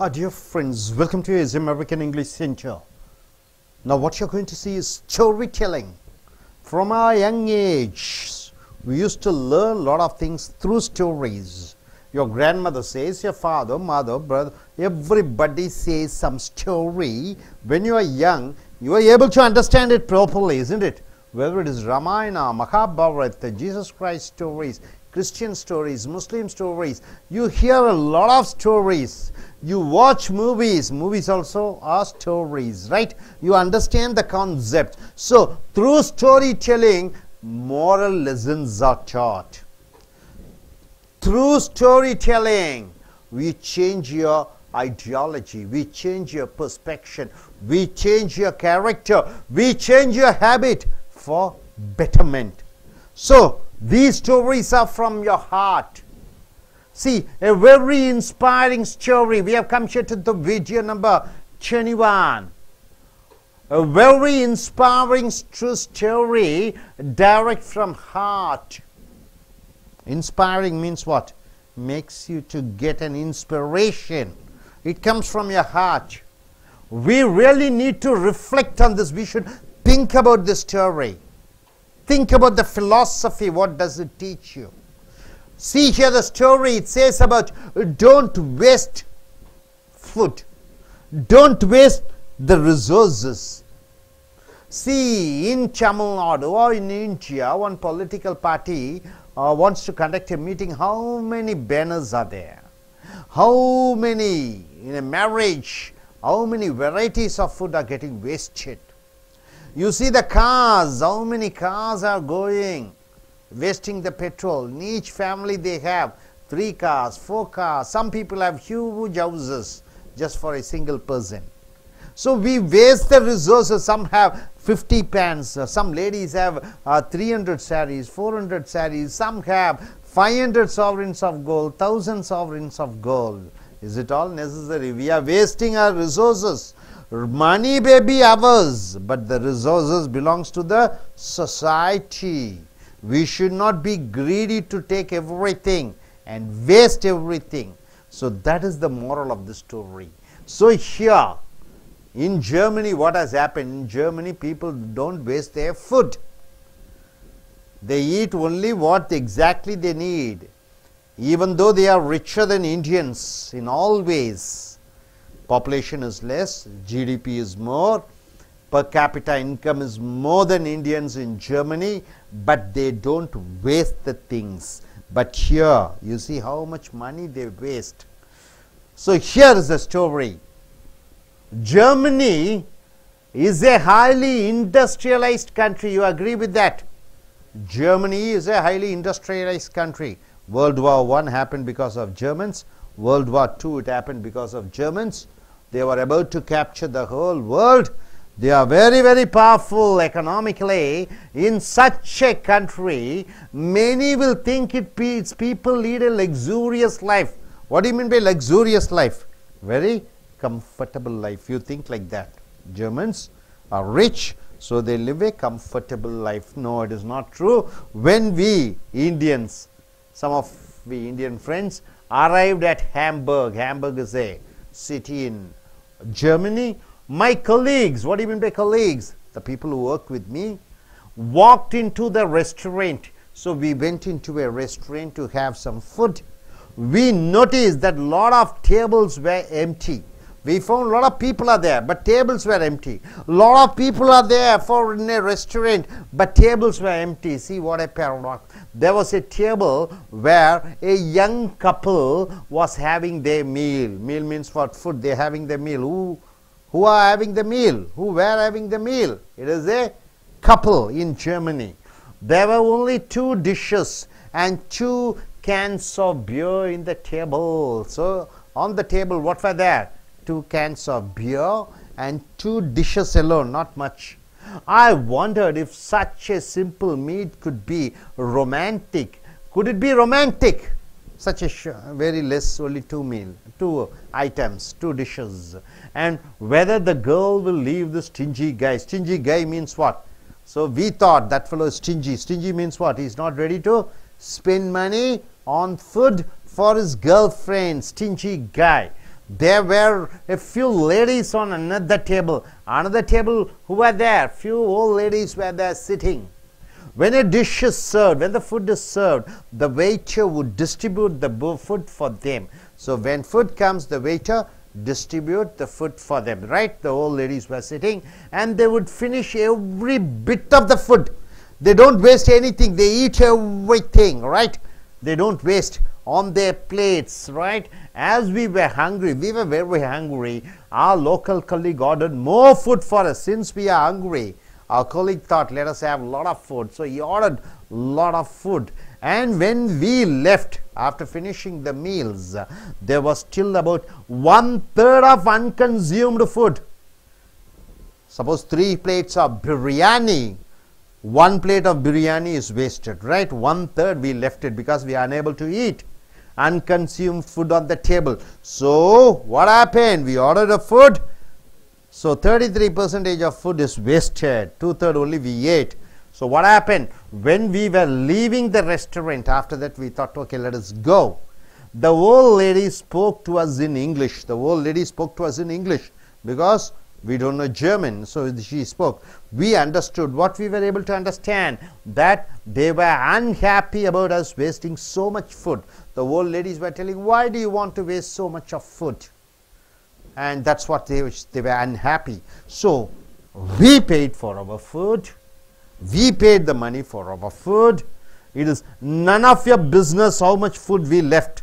Dear friends, welcome to ASM American English Center. Now what you're going to see is storytelling. From our young age, we used to learn a lot of things through stories. Your grandmother says, your father, mother, brother, everybody says some story. When you are young, you are able to understand it properly, isn't it? Whether it is Ramayana, Mahabharata, Jesus Christ stories, Christian stories, Muslim stories, you hear a lot of stories. You watch movies, movies also are stories, right? You understand the concept. So, through storytelling, moral lessons are taught. Through storytelling, we change your ideology, we change your perception, we change your character, we change your habit for betterment. So, these stories are from your heart. See, a very inspiring story. We have come here to the video number 21. A very inspiring true story direct from heart. Inspiring means what? Makes you to get an inspiration. It comes from your heart. We really need to reflect on this. We should think about the story. Think about the philosophy. What does it teach you? See here the story. It says about don't waste food. Don't waste the resources. See, in Tamil Nadu or in India, one political party wants to conduct a meeting. How many banners are there? How many, in a marriage, how many varieties of food are getting wasted? You see the cars, how many cars are going, wasting the petrol. In each family they have 3 cars, 4 cars. Some people have huge houses just for a single person. So we waste the resources. Some have 50 pans, some ladies have 300 saris, 400 saris, some have 500 sovereigns of gold, 1000 sovereigns of gold. Is it all necessary? We are wasting our resources. Money may be ours, but the resources belongs to the society. We should not be greedy to take everything and waste everything. So that is the moral of the story. So here in Germany, what has happened? In Germany, people don't waste their food. They eat only what exactly they need. Even though they are richer than Indians in all ways. Population is less, GDP is more, per capita income is more than Indians in Germany, but they don't waste the things. But here, you see how much money they waste. So here is the story. Germany is a highly industrialized country. You agree with that? Germany is a highly industrialized country. World War I happened because of Germans. World War II, it happened because of Germans. They were about to capture the whole world. They are very, very powerful economically. In such a country, many will think its people lead a luxurious life. What do you mean by luxurious life? Very comfortable life. You think like that. Germans are rich, so they live a comfortable life. No, it is not true. When we Indians, some of we Indian friends, arrived at Hamburg. Hamburg is a city in Germany. My colleagues, what do you mean by colleagues? The people who work with me, walked into the restaurant. So we went into a restaurant to have some food. We noticed that a lot of tables were empty. We found a lot of people are there, but tables were empty. A lot of people are there for in a restaurant, but tables were empty. See what a paradox. There was a table where a young couple was having their meal. Meal means what? Food. They are having the meal. Who are having the meal? Who were having the meal? It is a couple in Germany. There were only 2 dishes and 2 cans of beer in the table. So on the table, what were there? 2 cans of beer and 2 dishes alone, not much. I wondered if such a simple meal could be romantic. Could it be romantic? Such a very less, only 2 items, 2 dishes. And whether the girl will leave the stingy guy. Stingy guy means what? So we thought that fellow is stingy. Stingy means what? He is not ready to spend money on food for his girlfriend. Stingy guy. There were a few ladies on another table who were there. Few old ladies were there sitting. When a dish is served, when the food is served, the waiter would distribute the food for them. So when food comes, the waiter distribute the food for them, right? The old ladies were sitting and they would finish every bit of the food. They don't waste anything. They eat everything, right? They don't waste on their plates, right? As we were hungry, we were very hungry. Our local colleague ordered more food for us. Since we are hungry, our colleague thought, let us have a lot of food. So he ordered a lot of food. And when we left after finishing the meals, there was still about 1/3 of unconsumed food. Suppose 3 plates of biryani. 1 plate of biryani is wasted, right? 1/3 we left it because we are unable to eat. Unconsumed food on the table. So what happened? We ordered a food. So 33% of food is wasted. 2/3 only we ate. So what happened? When we were leaving the restaurant, after that we thought, okay, let us go. The old lady spoke to us in English. The old lady spoke to us in English because we don't know German. So she spoke. We understood what we were able to understand, that they were unhappy about us wasting so much food. The old ladies were telling, why do you want to waste so much of food? And that's what they were unhappy. So we paid for our food. We paid the money for our food. It is none of your business how much food we left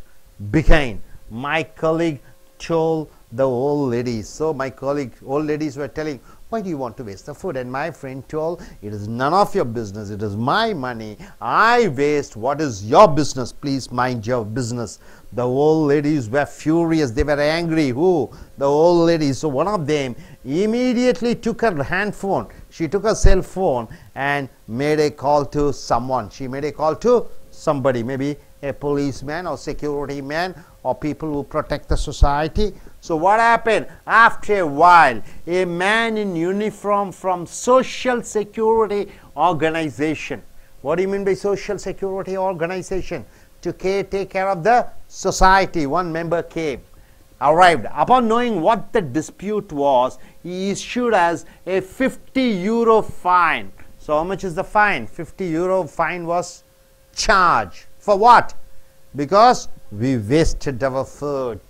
behind. My colleague told the old ladies. So my colleague, old ladies were telling, why do you want to waste the food? And my friend told, it is none of your business. It is my money. I waste. What is your business? Please mind your business. The old ladies were furious. They were angry. Who? The old ladies. So one of them immediately took her handphone. She took her cell phone and made a call to someone. She made a call to somebody, maybe a policeman or security man or people who protect the society. So what happened? After a while, a man in uniform from Social Security Organization. What do you mean by Social Security Organization? To take care of the society. One member came, arrived. Upon knowing what the dispute was, he issued us a 50 euro fine. So how much is the fine? 50 euro fine was charged. For what? Because we wasted our food.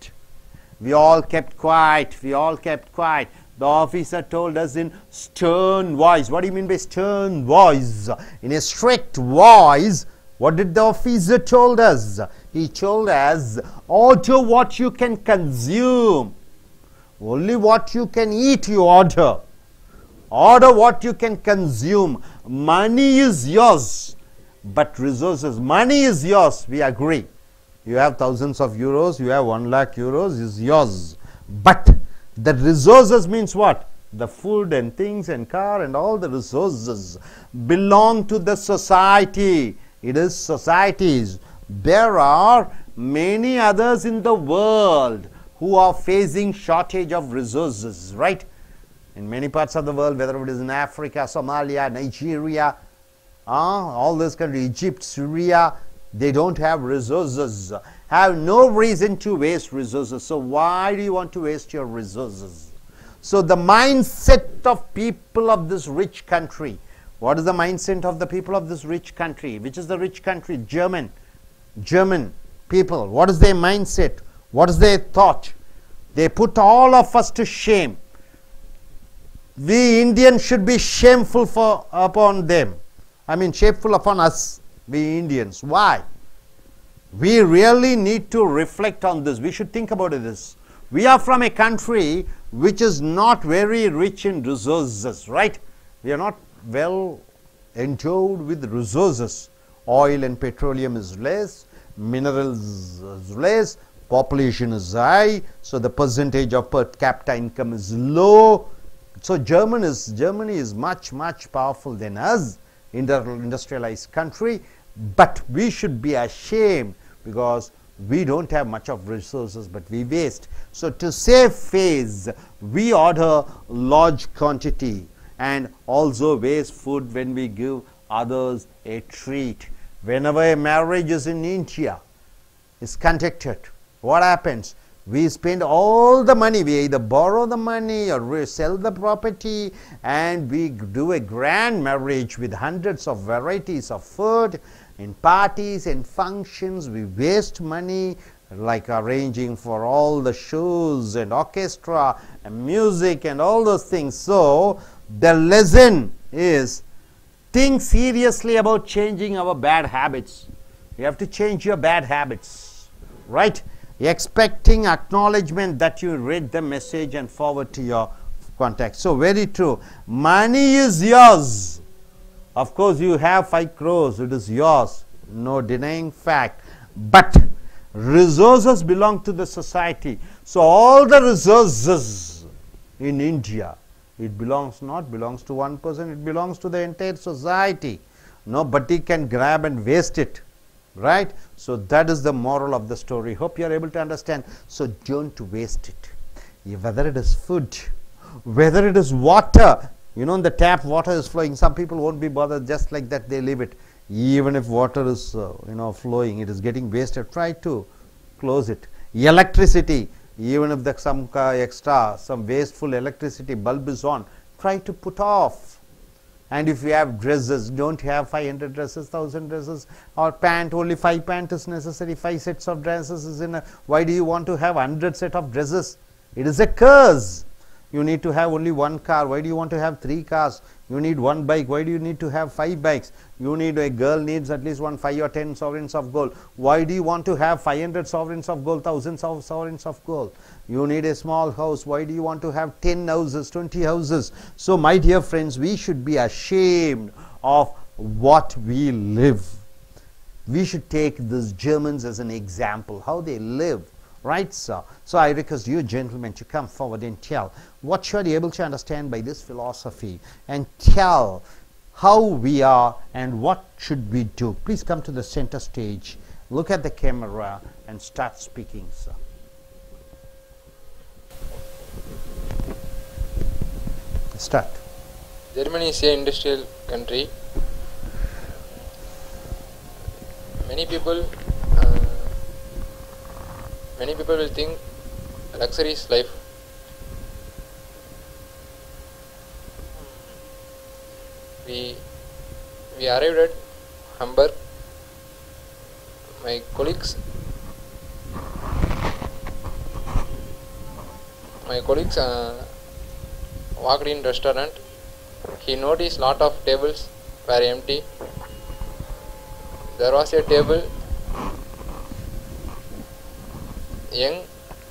We all kept quiet. We all kept quiet. The officer told us in stern voice. What do you mean by stern voice? In a strict voice, what did the officer told us? He told us, order what you can consume. Only what you can eat you order. Order what you can consume. Money is yours, but resources. Money is yours, we agree. You have thousands of euros, you have 1 lakh euros, is yours. But the resources means what? The food and things and car and all the resources belong to the society. It is societies. There are many others in the world who are facing shortage of resources, right? In many parts of the world, whether it is in Africa, Somalia, Nigeria, all those countries, Egypt, Syria, they don't have resources, have no reason to waste resources. So why do you want to waste your resources? So the mindset of people of this rich country, what is the mindset of the people of this rich country? Which is the rich country? German people. What is their mindset? What is their thought? They put all of us to shame. We Indians should be shameful upon them. I mean shameful upon us, we Indians. Why? We really need to reflect on this. We should think about this. We are from a country which is not very rich in resources, right? We are not well endowed with resources. Oil and petroleum is less, minerals is less, population is high, so the percentage of per capita income is low. So Germany is much powerful than us, industrialized country, but we should be ashamed because we don't have much of resources, but we waste. So to save face, we order large quantity and also waste food when we give others a treat. Whenever a marriage is in India is conducted, what happens? We spend all the money. We either borrow the money or sell the property, and we do a grand marriage with hundreds of varieties of food. In parties and functions, we waste money, like arranging for all the shows and orchestra and music and all those things. So the lesson is, think seriously about changing our bad habits. You have to change your bad habits, right? Expecting acknowledgement that you read the message and forward to your contacts. So very true. Money is yours. Of course, you have 5 crores. It is yours. No denying fact. But resources belong to the society. So all the resources in India, it belongs to one person, it belongs to the entire society. Nobody can grab and waste it, right? So that is the moral of the story. Hope you are able to understand. So don't waste it. Whether it is food, whether it is water, the tap water is flowing, some people won't be bothered, just like that they leave it. Even if water is flowing, it is getting wasted, try to close it. Electricity, even if some wasteful electricity bulb is on, try to put off. And if you have dresses, don't have 500 dresses, 1000 dresses, or pant, only 5 pant is necessary, 5 sets of dresses is enough. Why do you want to have 100 set of dresses? It is a curse. You need to have only 1 car. Why do you want to have 3 cars? You need 1 bike. Why do you need to have 5 bikes? A girl needs at least 5 or 10 sovereigns of gold. Why do you want to have 500 sovereigns of gold, thousands of sovereigns of gold? You need a small house. Why do you want to have 10 houses, 20 houses? So my dear friends, we should be ashamed of what we live. We should take these Germans as an example, how they live. Right, sir? So I request you gentlemen to come forward and tell what you are able to understand by this philosophy, and tell how we are and what should we do. Please come to the center stage, look at the camera and start speaking, sir. Start. Germany is an industrial country. Many people will think luxury is life. We arrived at Hamburg. My colleagues walked in restaurant. He noticed lot of tables were empty. There was a table.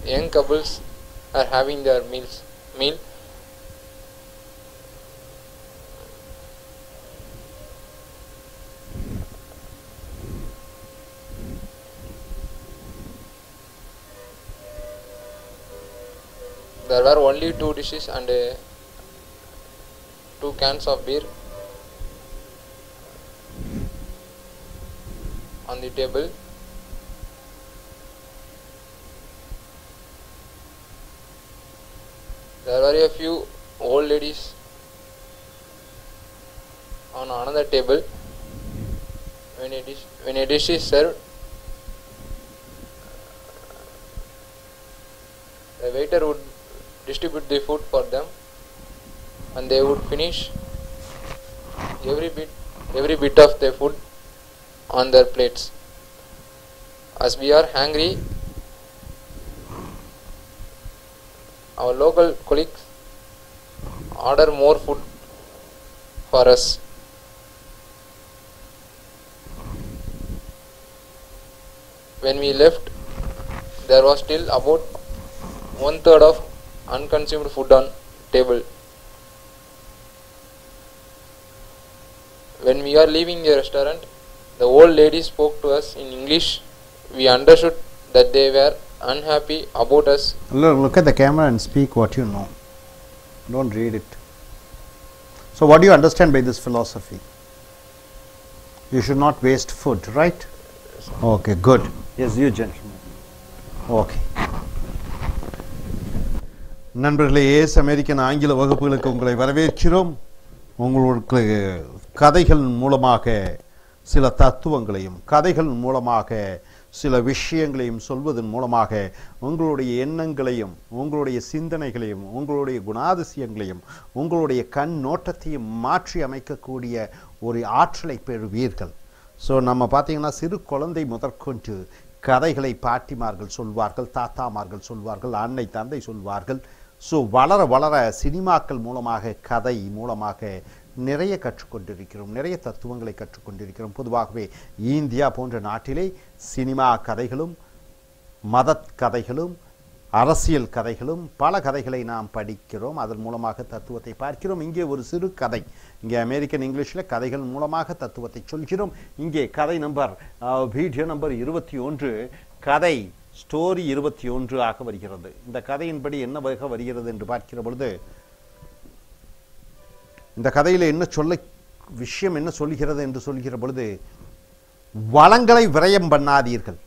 Young couples are having their meal. There were only 2 dishes and 2 cans of beer on the table. There were a few old ladies on another table. When a dish is served, the waiter would distribute the food for them, and they would finish every bit of the food on their plates. As we are hungry, our local colleagues order more food for us. When we left, there was still about 1/3 of unconsumed food on table. When we are leaving the restaurant, the old lady spoke to us in English. We understood that they were unhappy about us. Look at the camera and speak what you know. Don't read it. So what do you understand by this philosophy? You should not waste food, right? Okay, good. Yes, you gentlemen. Okay. நண்பர்களே, ace American ஆங்கில வகுப்புகளுக்கு உங்களை வரவேற்கிறோம். உங்களுக்கு கதைகள் மூலமாக சில தத்துவங்களையும், கதைகள் மூலமாக சில விஷயங்களையும் சொல்வதன் மூலமாக உங்களுடைய எண்ணங்களையும் உங்களுடைய சிந்தனைகளையும் உங்களுடைய குணாதிசயங்களையும் உங்களுடைய கண் நோட்டத்தையும் மாற்றி அமைக்கக்கூடிய ஒரு ஆற்றலை பெறுவீர்கள். ஸோ நம்ம பார்த்திங்கன்னா சிறு குழந்தை முதற்கொண்டு கதைகளை பாட்டிமார்கள் சொல்வார்கள், தாத்தாமார்கள் சொல்வார்கள், அன்னை தந்தை சொல்வார்கள். ஸோ வளர வளர சினிமாக்கள் மூலமாக கதை மூலமாக நிறைய கற்றுக்கொண்டிருக்கிறோம், நிறைய தத்துவங்களை கற்றுக்கொண்டிருக்கிறோம். பொதுவாகவே இந்தியா போன்ற நாட்டிலே சினிமா கதைகளும் மத கதைகளும் அரசியல் கதைகளும் பல கதைகளை நாம் படிக்கிறோம், அதன் மூலமாக தத்துவத்தை பார்க்கிறோம். இங்கே ஒரு சிறு கதை, இங்கே அமெரிக்கன் இங்கிலீஷில் கதைகள் மூலமாக தத்துவத்தை சொல்கிறோம். இங்கே கதை நம்பர் வீடியோ நம்பர் 21 கதை ஸ்டோரி 21 ஆக வருகிறது. இந்த கதையின்படி என்ன வகை வருகிறது என்று பார்க்கிற பொழுது இந்த கதையில் என்ன விஷயம் என்ன சொல்கிறது என்று சொல்கிற பொழுது, வளங்களை விரயம் பண்ணாதீர்கள்,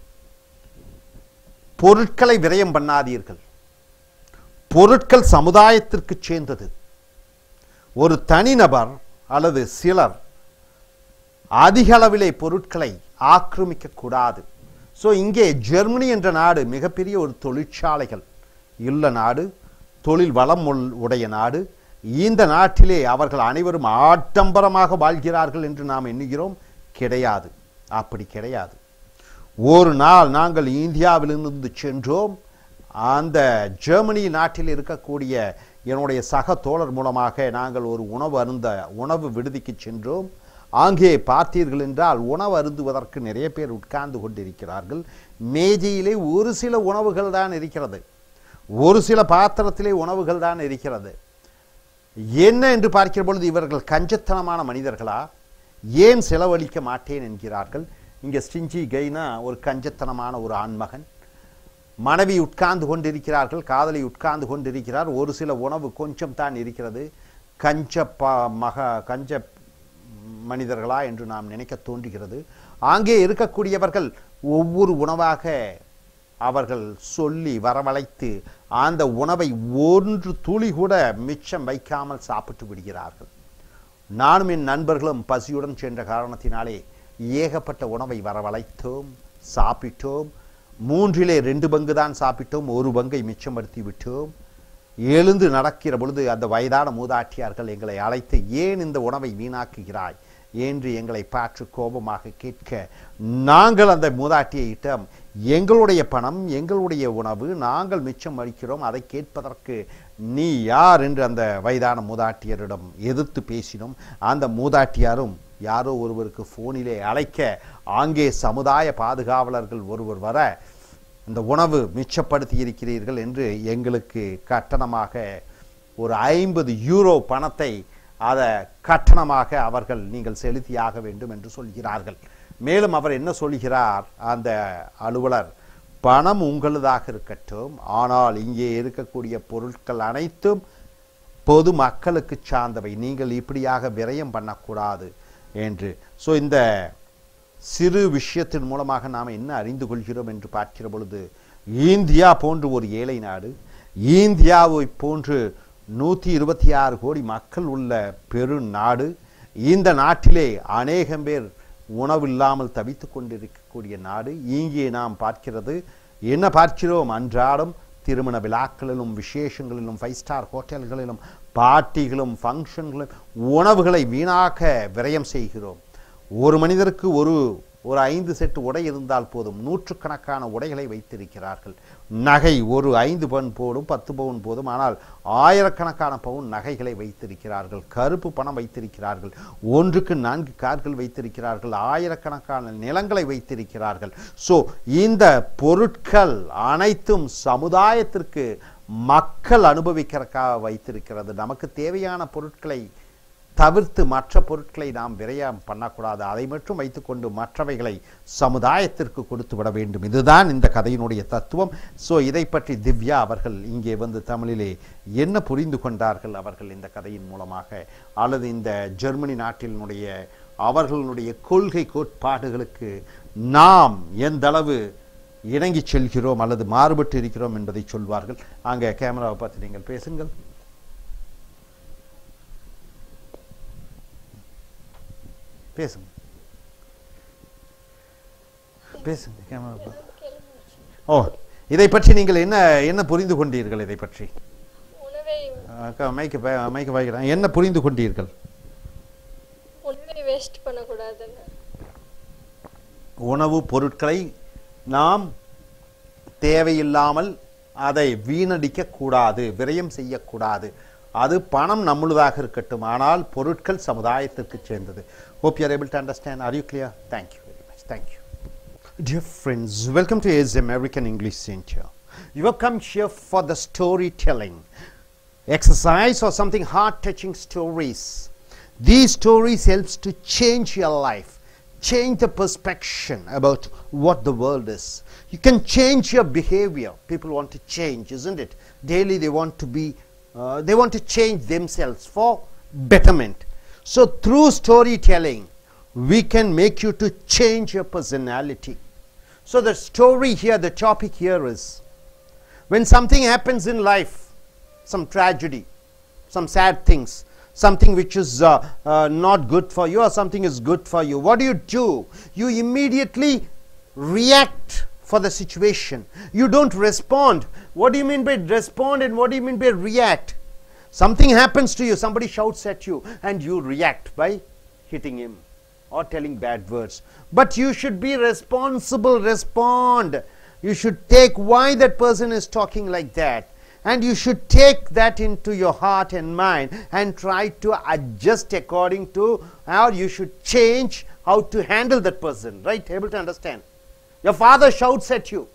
பொருட்களை விரயம் பண்ணாதீர்கள். பொருட்கள் சமுதாயத்திற்கு சேர்ந்தது. ஒரு தனிநபர் அல்லது சிலர் அதிக அளவிலே பொருட்களை ஆக்கிரமிக்க கூடாது. ஸோ இங்கே ஜெர்மனி என்ற நாடு மிகப்பெரிய ஒரு தொழிற்சாலைகள் உள்ள நாடு, தொழில் வளம் உடைய நாடு. இந்த நாட்டிலே அவர்கள் அனைவரும் ஆடம்பரமாக வாழ்கிறார்கள் என்று நாம் எண்ணுகிறோம். கிடையாது, அப்படி கிடையாது. ஒரு நாள் நாங்கள் இந்தியாவிலிருந்து சென்றோம். அந்த ஜெர்மனி நாட்டில் இருக்கக்கூடிய என்னுடைய சக தோழர் மூலமாக நாங்கள் ஒரு உணவு விடுதிக்கு சென்றோம். அங்கே பார்த்தீர்கள் என்றால் உணவு அருந்துவதற்கு நிறைய பேர் உட்கார்ந்து கொண்டிருக்கிறார்கள். மேஜையிலே ஒரு சில உணவுகள் தான் இருக்கிறது, ஒரு சில பாத்திரத்திலே உணவுகள் தான் இருக்கிறது. என்ன என்று பார்க்கிற பொழுது இவர்கள் கஞ்சத்தனமான மனிதர்களா? ஏன் செலவழிக்க மாட்டேன் என்கிறார்கள். இங்கே ஸ்டிஞ்சி கைனா ஒரு கஞ்சத்தனமான ஒரு ஆண்மகன். மனைவி உட்கார்ந்து கொண்டிருக்கிறார்கள், காதலி உட்கார்ந்து கொண்டிருக்கிறார். ஒரு சில உணவு கொஞ்சம் தான் இருக்கிறது. கஞ்ச மனிதர்களா என்று நாம் நினைக்க தோன்றுகிறது. அங்கே இருக்கக்கூடியவர்கள் ஒவ்வொரு உணவாக அவர்கள் சொல்லி வரவழைத்து அந்த உணவை ஒன்று துளி கூட மிச்சம் வைக்காமல் சாப்பிட்டு விடுகிறார்கள். நானும் என் நண்பர்களும் பசியுடன் சென்ற காரணத்தினாலே ஏகப்பட்ட உணவை வரவழைத்தோம், சாப்பிட்டோம். 3/2 பங்கு தான் சாப்பிட்டோம், 1 பங்கை மிச்சப்படுத்தி விட்டோம். எழுந்து நடக்கிற பொழுது அந்த வயதான மூதாட்டியார்கள் எங்களை அழைத்து, ஏன் இந்த உணவை வீணாக்குகிறாய் என்று எங்களை பார்த்து கோபமாக கேட்க, நாங்கள் அந்த மூதாட்டியிடம் எங்களுடைய பணம், எங்களுடைய உணவு, நாங்கள் மிச்சம் அளிக்கிறோம், அதை கேட்பதற்கு நீ யார் என்று அந்த வயதான மூதாட்டியரிடம் எதிர்த்து பேசினோம். அந்த மூதாட்டியாரும் யாரோ ஒருவருக்கு ஃபோனிலே அழைக்க, அங்கே சமுதாய பாதுகாவலர்கள் ஒருவர் வர, இந்த உணவு மிச்சப்படுத்தி இருக்கிறீர்கள் என்று எங்களுக்கு கட்டணமாக ஒரு 50 யூரோ பணத்தை அதை கட்டணமாக அவர்கள் நீங்கள் செலுத்தியாக வேண்டும் என்று சொல்கிறார்கள். மேலும் அவர் என்ன சொல்கிறார் அந்த அலுவலர், பணம் உங்களதாக இருக்கட்டும், ஆனால் இங்கே இருக்கக்கூடிய பொருட்கள் அனைத்தும் பொது மக்களுக்கு சார்ந்தவை, நீங்கள் இப்படியாக விரயம் பண்ணக்கூடாது என்று. ஸோ இந்த சிறு விஷயத்தின் மூலமாக நாம் என்ன அறிந்து கொள்கிறோம் என்று பார்க்கிற பொழுது, இந்தியா போன்று ஒரு ஏழை நாடு, இந்தியாவை போன்று 126 கோடி மக்கள் உள்ள பெருநாடு, இந்த நாட்டிலே அநேகம் பேர் உணவில்லாமல் தவித்து கொண்டிருக்கக்கூடிய நாடு. இங்கே நாம் பார்க்கிறது என்ன பார்க்கிறோம்? அன்றாடம் திருமண விழாக்களிலும் விசேஷங்களிலும் 5 ஸ்டார் ஹோட்டல்களிலும் பார்ட்டிகளும் ஃபங்க்ஷன்களும் உணவுகளை வீணாக விரயம் செய்கிறோம். ஒரு மனிதருக்கு ஒரு 5 செட் உடை இருந்தால் போதும், நூற்றுக்கணக்கான உடைகளை வைத்திருக்கிறார்கள். நகை ஒரு 5 பவுன் போதும், 10 பவுன் போதும், ஆனால் ஆயிரக்கணக்கான பவுன் நகைகளை வைத்திருக்கிறார்கள். கருப்பு பணம் வைத்திருக்கிறார்கள், 1க்கு 4 கார்கள் வைத்திருக்கிறார்கள், ஆயிரக்கணக்கான நிலங்களை வைத்திருக்கிறார்கள். ஸோ இந்த பொருட்கள் அனைத்தும் சமுதாயத்திற்கு மக்கள் அனுபவிக்கிறதுக்காக வைத்திருக்கிறது. நமக்கு தேவையான பொருட்களை தவிர்த்து மற்ற பொருட்களை நாம் விரயம் பண்ணக்கூடாது. அதை மட்டும் வைத்துக்கொண்டு மற்றவைகளை சமுதாயத்திற்கு கொடுத்து விட வேண்டும். இதுதான் இந்த கதையினுடைய தத்துவம். ஸோ இதை பற்றி திவ்யா அவர்கள் இங்கே வந்து தமிழிலே என்ன புரிந்து கொண்டார்கள் அவர்கள் இந்த கதையின் மூலமாக, அல்லது இந்த ஜெர்மனி நாட்டினுடைய அவர்களுடைய கொள்கை கோட்பாடுகளுக்கு நாம் எந்த அளவு இணங்கி செல்கிறோம் அல்லது மாறுபட்டு இருக்கிறோம் என்பதை சொல்வார்கள். அங்கே கேமராவை பார்த்து நீங்கள் பேசுங்கள். பேசுங்க கேமரா. ஓ, இதை பற்றி நீங்கள் என்ன என்ன புரிந்து கொண்டீர்கள்? இதை பற்றி மைக்கு வாய்க்கிறேன். என்ன புரிந்து கொண்டீர்கள்? வேஸ்ட் பண்ணக்கூடாது. உணவுப் பொருட்களை நாம் தேவையில்லாமல் அதை வீணடிக்க கூடாது, விரயம் செய்யக்கூடாது. அது பணம் நம்மளுதாக இருக்கட்டும், ஆனால் பொருட்கள் சமுதாயத்திற்கு சேர்ந்தது. Hope you are able to understand. Are you clear? Thank you very much. Thank you. Dear friends, welcome to AS American English Center. You have come here for the storytelling exercise or something heart-touching stories. These stories helps to change your life, change the perception about what the world is. You can change your behavior. People want to change, isn't it? Daily they want to be, they want to change themselves for betterment. So through storytelling, we can make you to change your personality. So the story here, the topic here is, when something happens in life, some tragedy, some sad things, something which is not good for you or something is good for you, what do? You immediately react for the situation. You don't respond. What do you mean by respond and what do you mean by react? Something happens to you, somebody shouts at you and you react by hitting him or telling bad words. But you should be responsible, respond. You should take why that person is talking like that. And you should take that into your heart and mind and try to adjust according to, or you should change how to handle that person, right? Able to understand? Your father shouts at you.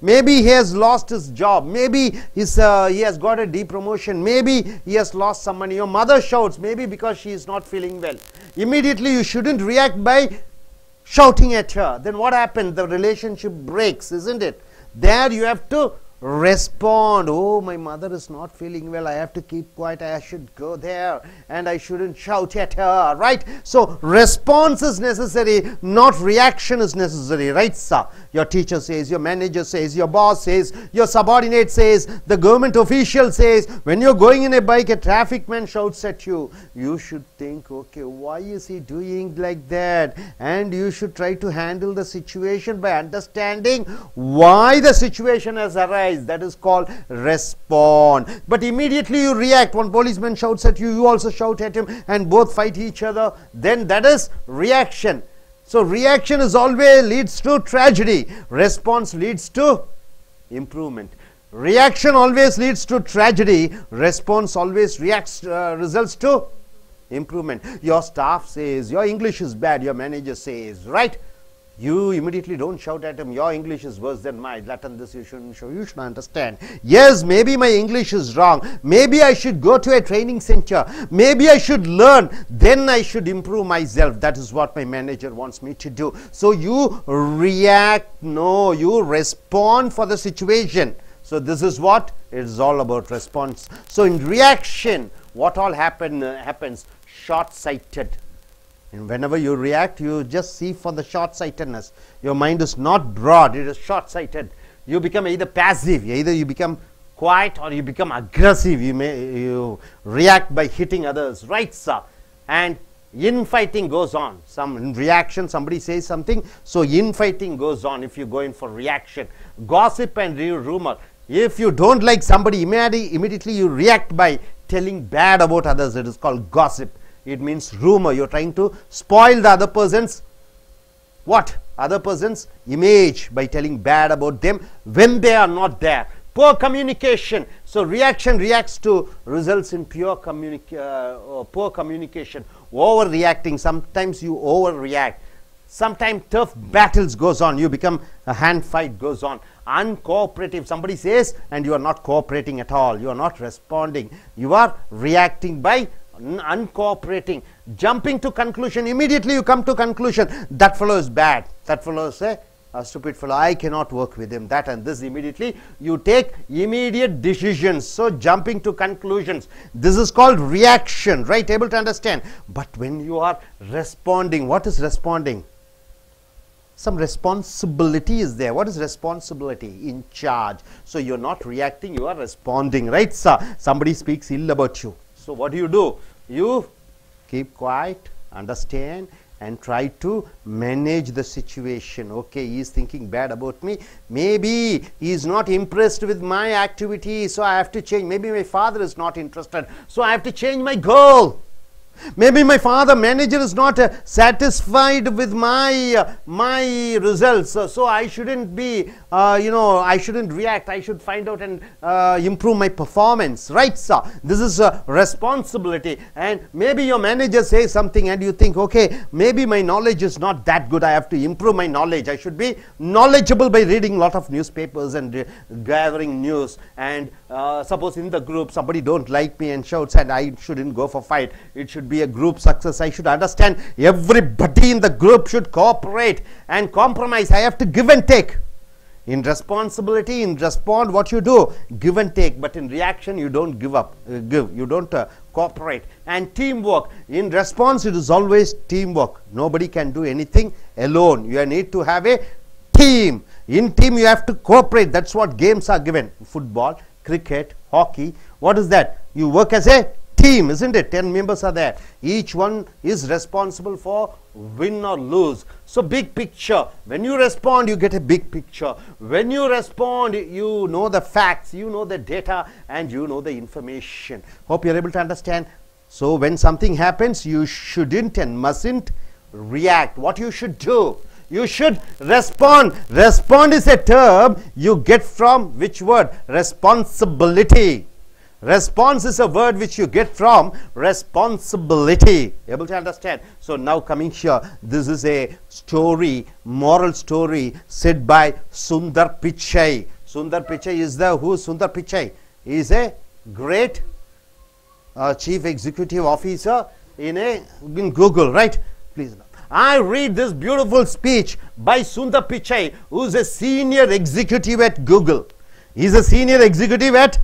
Maybe he has lost his job. Maybe he has got a depromotion. Maybe he has lost some money. Your mother shouts, maybe because she is not feeling well. Immediately you shouldn't react by shouting at her. Then what happened? The relationship breaks, isn't it? There you have to respond. Oh, my mother is not feeling well, I have to keep quiet, I should go there and I shouldn't shout at her, right? So response is necessary, not reaction is necessary, right sir? Your teacher says, your manager says, your boss says, your subordinate says, the government official says, when you're going in a bike, a traffic man shouts at you, you should think, okay, why is he doing like that? And you should try to handle the situation by understanding why the situation has arisen. That is called respond. But immediately you react. One policeman shouts at you, you also shout at him and both fight each other. Then that is reaction. So reaction is always leads to tragedy. Response leads to improvement. Reaction always leads to tragedy. Response always results to improvement. Your staff says your English is bad, your manager says, right? You immediately don't shout at him, your English is worse than mine, that and this you shouldn't show. You should understand, yes, maybe my English is wrong, maybe I should go to a training center, maybe I should learn, then I should improve myself. That is what my manager wants me to do. So you react, no, you respond for the situation. So this is what it is all about, response. So in reaction, what all happens? Short-sighted. And whenever you react, you just see for the short-sightedness. Your mind is not broad, it is short-sighted. You become either passive, either you become quiet or you become aggressive. You react by hitting others, right sir? And infighting goes on. Some reaction, somebody says something, so infighting goes on if you go in for reaction. Gossip and rumor. If you don't like somebody, immediately you react by telling bad about others. It is called gossip. It means rumor. You're trying to spoil the other person's what? Other person's image by telling bad about them when they are not there. Poor communication. So reaction reacts to results in poor communication. Overreacting. Sometimes you overreact. Sometimes tough battles goes on. You become a hand fight goes on. Uncooperative. Somebody says and you are not cooperating at all. You are not responding. You are reacting by uncooperating, jumping to conclusion. Immediately you come to conclusion, that fellow is bad, that fellow is a stupid fellow, I cannot work with him, that and this. Immediately you take immediate decisions. So jumping to conclusions, this is called reaction, right? Able to understand? But when you are responding, what is responding? Some responsibility is there. What is responsibility? In charge. So you are not reacting, you are responding, right sir? Somebody speaks ill about you, so what do? You keep quiet, understand, and try to manage the situation. Okay, he is thinking bad about me. Maybe he is not impressed with my activity, so I have to change. Maybe my father is not interested, so I have to change my goal. Maybe my father manager is not satisfied with my results, so I shouldn't be I shouldn't react. I should find out and improve my performance, right sir? This is a responsibility. And maybe your manager says something and you think, okay, maybe my knowledge is not that good, I have to improve my knowledge. I should be knowledgeable by reading a lot of newspapers and gathering news. And suppose in the group somebody don't like me and shouts, and I shouldn't go for fight. It should be a group success. I should understand everybody in the group should cooperate and compromise. I have to give and take. In responsibility, in respond, what you do, give and take. But in reaction, you don't give up, you don't cooperate. And teamwork, in response, it is always teamwork. Nobody can do anything alone. You need to have a team. In team, you have to cooperate. That's what games are given. Football, cricket, hockey. What is that? You work as a team, isn't it? 10 members are there. Each one is responsible for win or lose. So big picture. When you respond, you get a big picture. When you respond, you know the facts, you know the data, and you know the information. Hope you're able to understand. So when something happens, you shouldn't and mustn't react. What you should do? You should respond. Respond is a term you get from which word? Responsibility. Response is a word which you get from responsibility. Able to understand? So now coming here, this is a story, moral story said by Sundar Pichai. Sundar Pichai is who is Sundar Pichai? He is a great chief executive officer in Google, right? Please. I read this beautiful speech by Sundar Pichai, who is a senior executive at Google. He is a senior executive at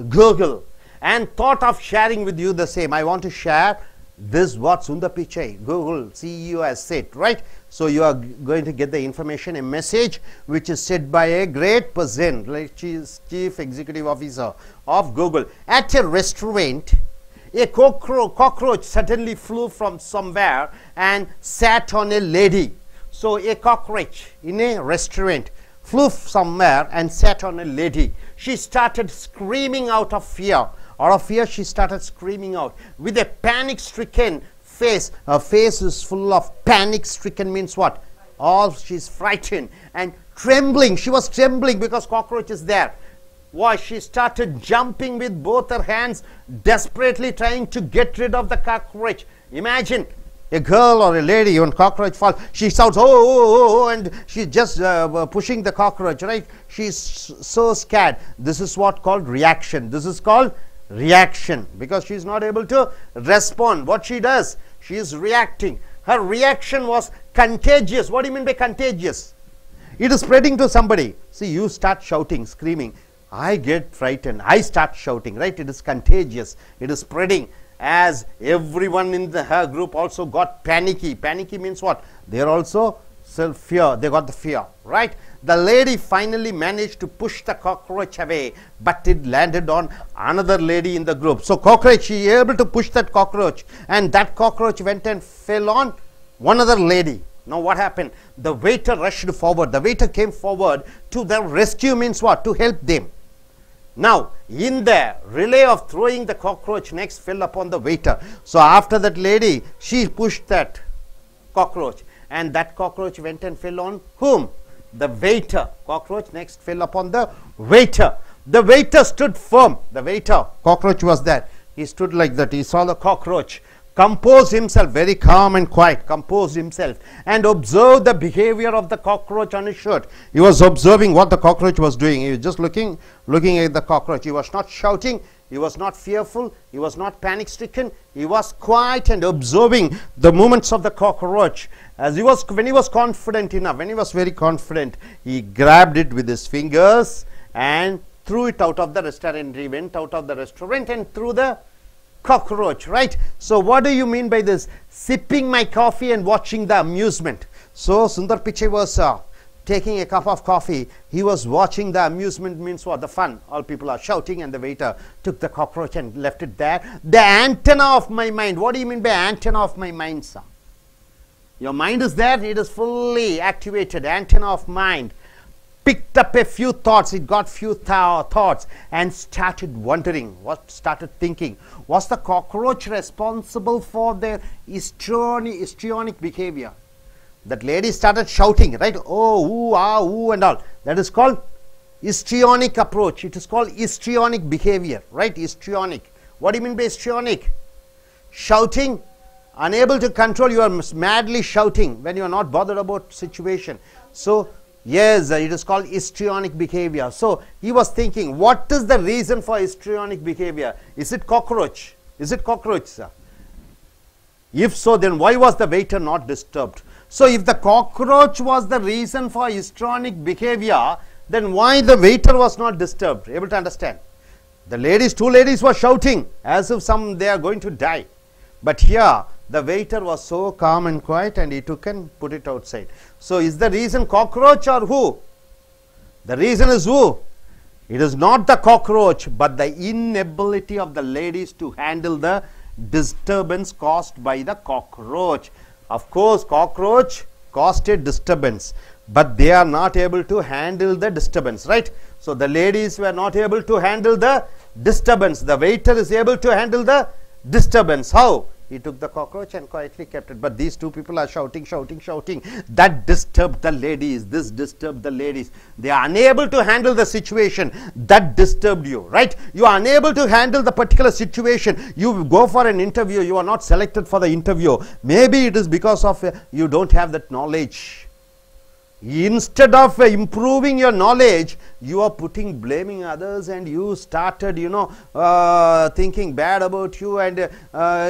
Google, and thought of sharing with you the same. I want to share this what Sundar Pichai, Google CEO, has said, right? So you are going to get the information, a message which is said by a great person, like chief executive officer of Google. At a restaurant, a cockroach suddenly flew from somewhere and sat on a lady. So a cockroach in a restaurant flew somewhere and sat on a lady. She started screaming out of fear. Out of fear, she started screaming out with a panic-stricken face. Her face is full of panic-stricken means what? She's frightened and trembling. She was trembling because cockroach is there. Why? She started jumping with both her hands, desperately trying to get rid of the cockroach. Imagine a girl or a lady, when cockroach falls, she shouts, oh, oh, oh, and she's just pushing the cockroach, right? She's so scared. This is what called reaction. This is called reaction, because she's not able to respond. What she does, she is reacting. Her reaction was contagious. What do you mean by contagious? It is spreading to somebody. See, you start shouting, screaming. I get frightened. I start shouting, right? It is contagious. It is spreading. As everyone in her group also got panicky. Panicky means what? They are also fear. They got the fear, right? The lady finally managed to push the cockroach away, but it landed on another lady in the group. So cockroach, she was able to push that cockroach, and that cockroach went and fell on one other lady. Now what happened? The waiter rushed forward. The waiter came forward to the rescue, means what? To help them. Now, in the relay of throwing the cockroach, next fell upon the waiter. So after that lady, she pushed that cockroach, and that cockroach went and fell on whom? The waiter. Cockroach next fell upon the waiter. The waiter stood firm. The waiter, cockroach was there. He stood like that. He saw the cockroach, composed himself, very calm and quiet, composed himself, and observed the behavior of the cockroach on his shirt. He was observing what the cockroach was doing. He was just looking at the cockroach. He was not shouting. He was not fearful. He was not panic-stricken. He was quiet and observing the movements of the cockroach. When he was confident enough, when he was very confident, he grabbed it with his fingers and threw it out of the restaurant. He went out of the restaurant and threw the cockroach, right? So what do you mean by this? Sipping my coffee and watching the amusement. So Sundar Pichai was taking a cup of coffee. He was watching the amusement, means what? The fun. All people are shouting, and the waiter took the cockroach and left it there. The antenna of my mind. What do you mean by antenna of my mind, sir? Your mind is there, it is fully activated, antenna of mind. Picked up a few thoughts, it got few thoughts and started wondering, started thinking, was the cockroach responsible for their histrionic behavior? That lady started shouting, right? Oh, ooh, ah, ooh and all. That is called histrionic approach. It is called histrionic behavior, right? Histrionic. What do you mean by histrionic? Shouting, unable to control, you are madly shouting when you are not bothered about situation. So, yes, it is called histrionic behavior. So, he was thinking, what is the reason for histrionic behavior? Is it cockroach? Is it cockroach, sir? If so, then why was the waiter not disturbed? So, if the cockroach was the reason for histrionic behavior, then why the waiter was not disturbed? Able to understand? The ladies, two ladies were shouting as if they are going to die. But here, the waiter was so calm and quiet and he took and put it outside. So, is the reason cockroach or who? The reason is who? It is not the cockroach, but the inability of the ladies to handle the disturbance caused by the cockroach. Of course, cockroach caused a disturbance, but they are not able to handle the disturbance, right? So, the ladies were not able to handle the disturbance. The waiter is able to handle the disturbance. How? He took the cockroach and quietly kept it. But these two people are shouting, shouting, shouting. That disturbed the ladies. This disturbed the ladies. They are unable to handle the situation. That disturbed you, right? You are unable to handle the particular situation. You go for an interview. You are not selected for the interview. Maybe it is because of you don't have that knowledge. Instead of improving your knowledge, you are blaming others, and you started, thinking bad about you, and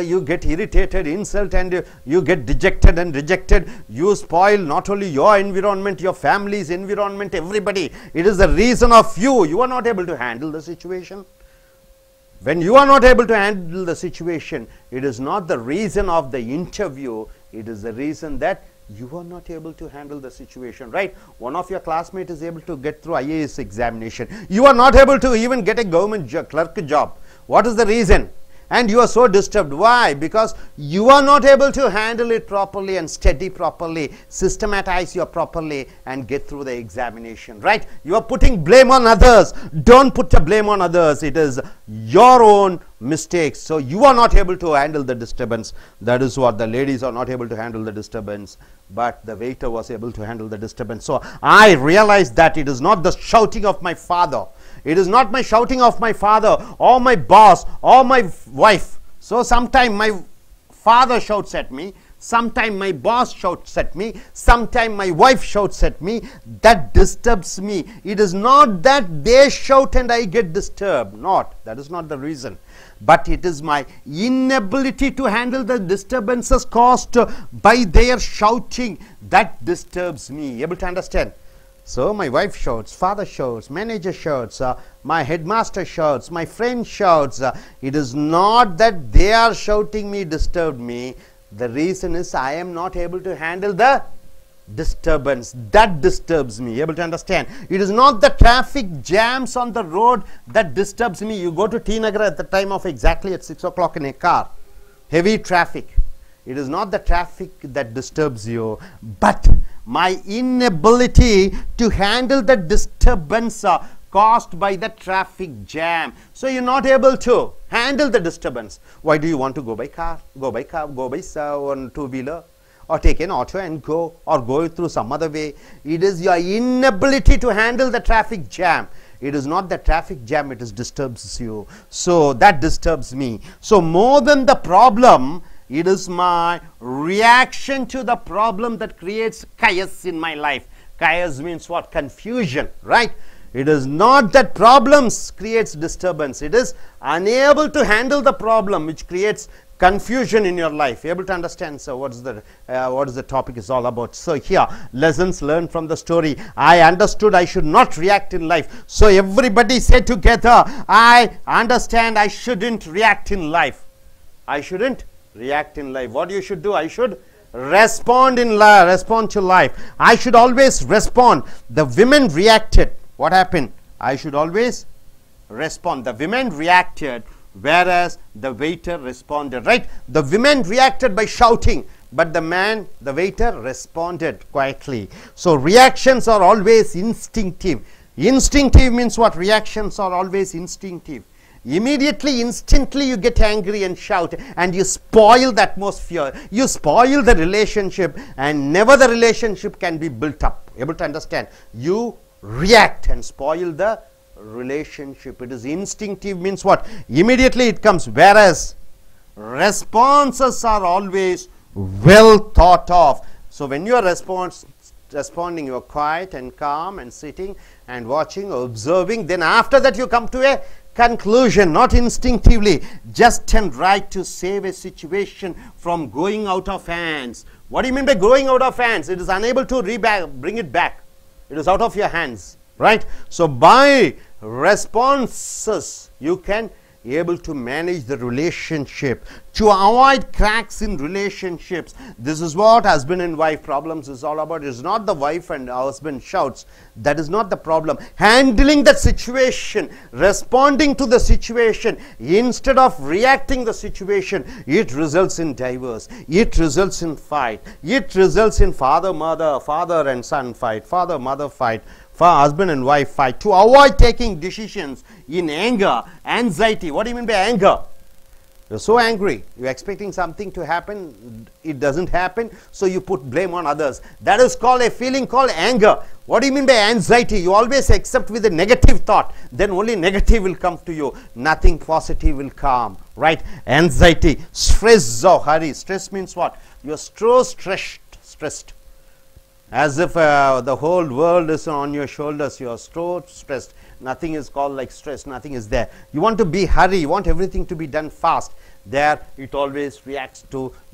you get irritated, insult, and you get dejected and rejected. You spoil not only your environment, your family's environment, everybody. It is the reason of you. You are not able to handle the situation. When you are not able to handle the situation, it is not the reason of the interview. It is the reason that you are not able to handle the situation, right? One of your classmates is able to get through IAS examination. You are not able to even get a government clerk job. What is the reason? And you are so disturbed. Why? Because you are not able to handle it properly and study properly, systematize your properly and get through the examination, right? You are putting blame on others. Don't put the blame on others. It is your own mistakes. So you are not able to handle the disturbance. That is what the ladies are not able to handle the disturbance. But the waiter was able to handle the disturbance. So I realized that it is not the shouting of my father. It is not my shouting of my father or my boss or my wife. So sometime my father shouts at me, sometime my boss shouts at me, sometime my wife shouts at me. That disturbs me. It is not that they shout and I get disturbed. Not. That is not the reason. But it is my inability to handle the disturbances caused by their shouting that disturbs me. Able to understand? So my wife shouts, father shouts, manager shouts, my headmaster shouts, my friend shouts. It is not that they are shouting me, disturbed me. The reason is I am not able to handle the disturbance. That disturbs me. Able to understand? It is not the traffic jams on the road that disturbs me. You go to T Nagar at the time of exactly at 6 o'clock in a car. Heavy traffic. It is not the traffic that disturbs you, but my inability to handle the disturbance caused by the traffic jam. So you are not able to handle the disturbance. Why do you want to go by car, go by on two-wheeler, or take an auto and go, or go through some other way? It is your inability to handle the traffic jam. It is not the traffic jam, it disturbs you. So that disturbs me. So more than the problem, it is my reaction to the problem that creates chaos in my life. Chaos means what? Confusion, right? It is not that problems creates disturbance. It is unable to handle the problem which creates confusion in your life. Able to understand? So what is the topic is all about? So here, lessons learned from the story. I understood I should not react in life. So everybody say together, I understand I shouldn't react in life. I shouldn't react in life. What you should do? I should respond in life, respond to life. I should always respond. The women reacted. What happened? I should always respond. The women reacted, whereas the waiter responded, right? The women reacted by shouting, but the waiter responded quietly. So reactions are always instinctive. Instinctive means what? Reactions are always instinctive. Immediately, instantly you get angry and shout, and you spoil the atmosphere, you spoil the relationship, and never the relationship can be built up. Able to understand? You react and spoil the relationship. It is instinctive means what? Immediately it comes, whereas responses are always well thought of. So when you are responding, you are quiet and calm and sitting and watching, observing, then after that you come to a conclusion, not instinctively, just and right to save a situation from going out of hands. What do you mean by going out of hands? It is unable to bring it back. It is out of your hands, right? So by responses you can able to manage the relationship, to avoid cracks in relationships. This is what husband and wife problems is all about. It is not the wife and husband shouts. That is not the problem. Handling the situation, responding to the situation instead of reacting the situation, it results in divorce, it results in fight, it results in father and son fight, father mother fight, for husband and wife fight. To avoid taking decisions in anger, anxiety. What do you mean by anger? You're so angry, you're expecting something to happen, it doesn't happen, so you put blame on others. That is called a feeling called anger. What do you mean by anxiety? You always accept with a negative thought, then only negative will come to you, nothing positive will come, right? Anxiety, stress or hurry. Stress means what? You're so stressed. As if the whole world is on your shoulders, you are so stressed. Nothing is called like stress, nothing is there. You want to be hurry, you want everything to be done fast. There it always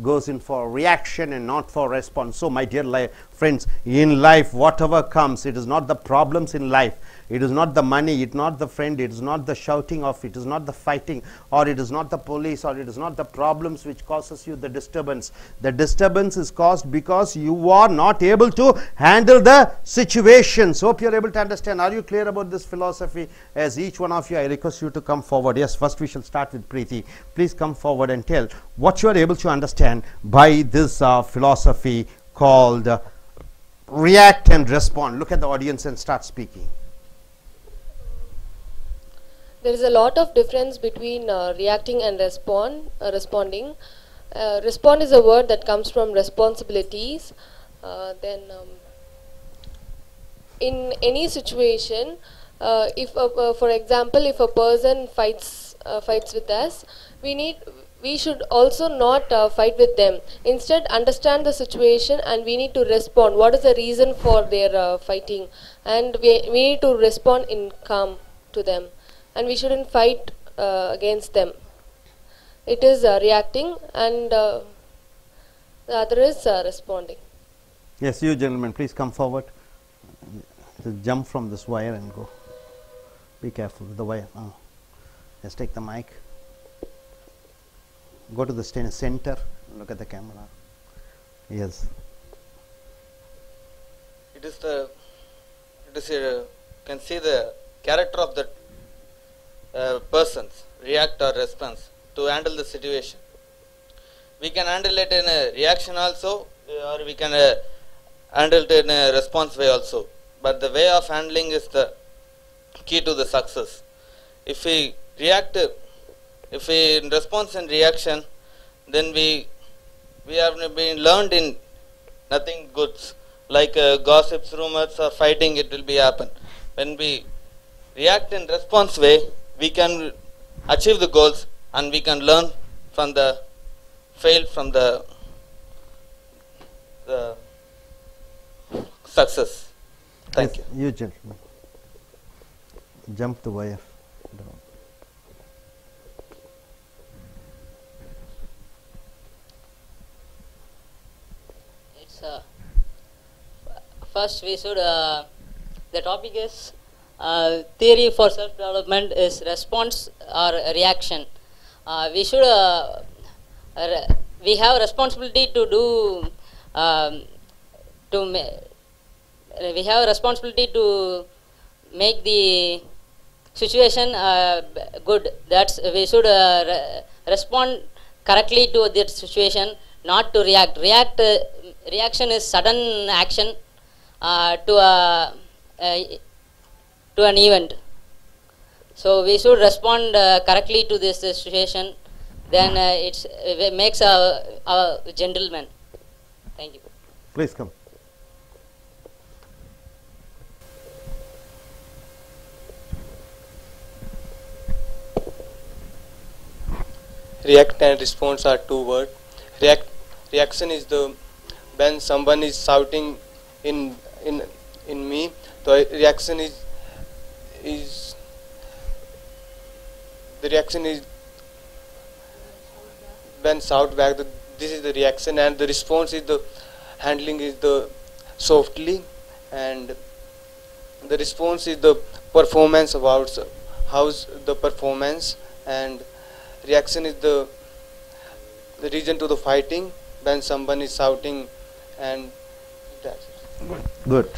goes in for reaction and not for response. So my dear friends, in life whatever comes, it is not the problems in life, it is not the money, it is not the friend, it is not the shouting off, it is not the fighting, or it is not the police, or it is not the problems which causes you the disturbance. The disturbance is caused because you are not able to handle the situations. Hope you are able to understand. Are you clear about this philosophy? As each one of you, I request you to come forward. Yes, first we shall start with Preeti. Please come forward and tell what you are able to understand by this philosophy called react and respond. Look at the audience and start speaking. There is a lot of difference between reacting and responding. Respond is a word that comes from responsibilities. In any situation, for example, if a person fights with us, we should also not fight with them. Instead, understand the situation and we need to respond. What is the reason for their fighting? And we need to respond in calm to them. And we shouldn't fight against them. It is reacting, and the other is responding. Yes, you gentlemen, please come forward. Just jump from this wire and go. Be careful with the wire. Just take the mic. Go to the center. Look at the camera. Yes. You can see the character of the persons, react or response, to handle the situation. We can handle it in a reaction also, or we can handle it in a response way also. But the way of handling is the key to the success. If we react, if we response and reaction, then we have been learned in nothing good, like gossips, rumors, or fighting. It will be happen. When we react in response way, we can achieve the goals and we can learn from the fail, from the success. Thank you. You gentlemen, jump the wire down. It's first we should the topic is theory for self-development is response or reaction. We should we have responsibility to do we have responsibility to make the situation good. That's we should respond correctly to that situation not to react. Reaction is sudden action to an event. So we should respond correctly to this situation. Then it makes a gentleman. Thank you. Please come. React and response are two words. Reaction is the when someone is shouting in me. The reaction is when shout back. This is the reaction, and the response is the handling is the softly, and the response is the performance about how's the performance, and reaction is the reason to the fighting when someone is shouting, and that's it. Good.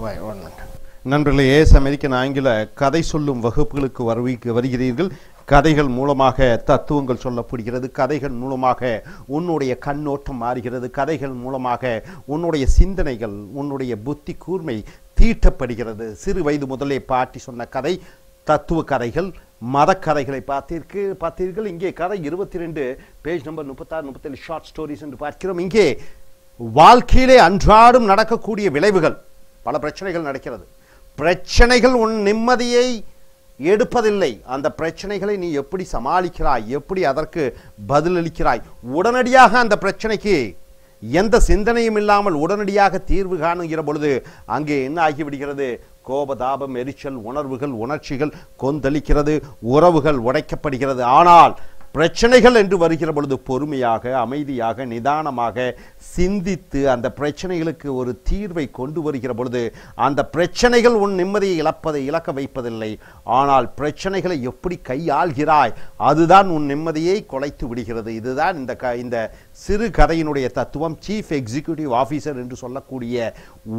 Wait, 1 minute. நண்பர்களே, as American ஆங்கில கதை சொல்லும் வகுப்புகளுக்கு வருகிறீர்கள். கதைகள் மூலமாக தத்துவங்கள் சொல்லப்படுகிறது. கதைகள் மூலமாக உன்னுடைய கண்ணோட்டம் மாறுகிறது. கதைகள் மூலமாக உன்னுடைய சிந்தனைகள், உன்னுடைய புத்தி கூர்மை தீட்டப்படுகிறது. சிறு வயது முதலே பாட்டி சொன்ன கதை தத்துவ கதைகள், மத கதைகளை பார்த்தீர்கள். இங்கே கதை 22, பேஜ் நம்பர் 36-37 ஷார்ட் ஸ்டோரிஸ் என்று பார்க்கிறோம். இங்கே வாழ்க்கையிலே அன்றாடம் நடக்கக்கூடிய விளைவுகள், பல பிரச்சனைகள் நடக்கிறது. பிரச்சனைகள் உன் நிம்மதியை எடுப்பதில்லை. அந்த பிரச்சனைகளை நீ எப்படி சமாளிக்கிறாய், எப்படி அதற்கு பதிலளிக்கிறாய், உடனடியாக அந்த பிரச்சனைக்கு எந்த சிந்தனையும் இல்லாமல் உடனடியாக தீர்வு காணுகிற பொழுது அங்கே என்ன ஆகிவிடுகிறது? கோபதாபம், எரிச்சல், உணர்ச்சிகள் கொந்தளிக்கிறது, உறவுகள் உடைக்கப்படுகிறது. ஆனால் பிரச்சனைகள் என்று வருகிற பொழுது பொறுமையாக, அமைதியாக, நிதானமாக சிந்தித்து அந்த பிரச்சனைகளுக்கு ஒரு தீர்வை கொண்டு வருகிற பொழுது அந்த பிரச்சனைகள் உன் நிம்மதியை இழக்க வைப்பதில்லை. ஆனால் பிரச்சனைகளை எப்படி கையாள்கிறாய், அதுதான் உன் நிம்மதியை குலைத்து விடுகிறது. இதுதான் இந்த சிறு கதையினுடைய தத்துவம். சீஃப் எக்ஸிக்யூட்டிவ் ஆஃபீஸர் என்று சொல்லக்கூடிய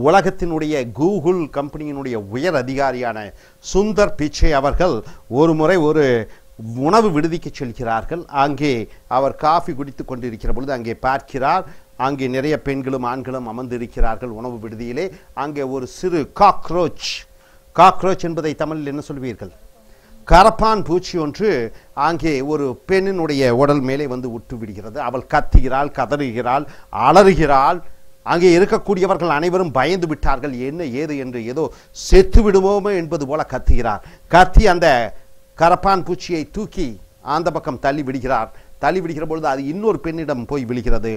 உலகத்தினுடைய கூகுள் கம்பெனியினுடைய உயர் அதிகாரியான சுந்தர் பிச்சை அவர்கள் ஒரு முறை ஒரு உணவு விடுதிக்கு செல்கிறார்கள். அங்கே அவர் காஃபி குடித்து கொண்டிருக்கிற பொழுது அங்கே பார்க்கிறார், அங்கே நிறைய பெண்களும் ஆண்களும் அமர்ந்திருக்கிறார்கள் உணவு விடுதியிலே. அங்கே ஒரு சிறு காக்ரோச் என்பதை தமிழில் என்ன சொல்வீர்கள்? கரப்பான் பூச்சி ஒன்று அங்கே ஒரு பெண்ணினுடைய உடல் மேலே வந்து உட்டு விடுகிறது. அவள் கத்துகிறாள், கதறுகிறாள், அலறுகிறாள். அங்கே இருக்கக்கூடியவர்கள் அனைவரும் பயந்து விட்டார்கள். என்ன ஏது என்று, ஏதோ செத்து விடுவோமோ என்பது போல கத்துகிறார். கத்தி அந்த கரப்பான் பூச்சியை தூக்கி அந்த பக்கம் தள்ளி விடுகிற பொழுது அது இன்னொரு பெண்ணிடம் போய் விழுகிறது.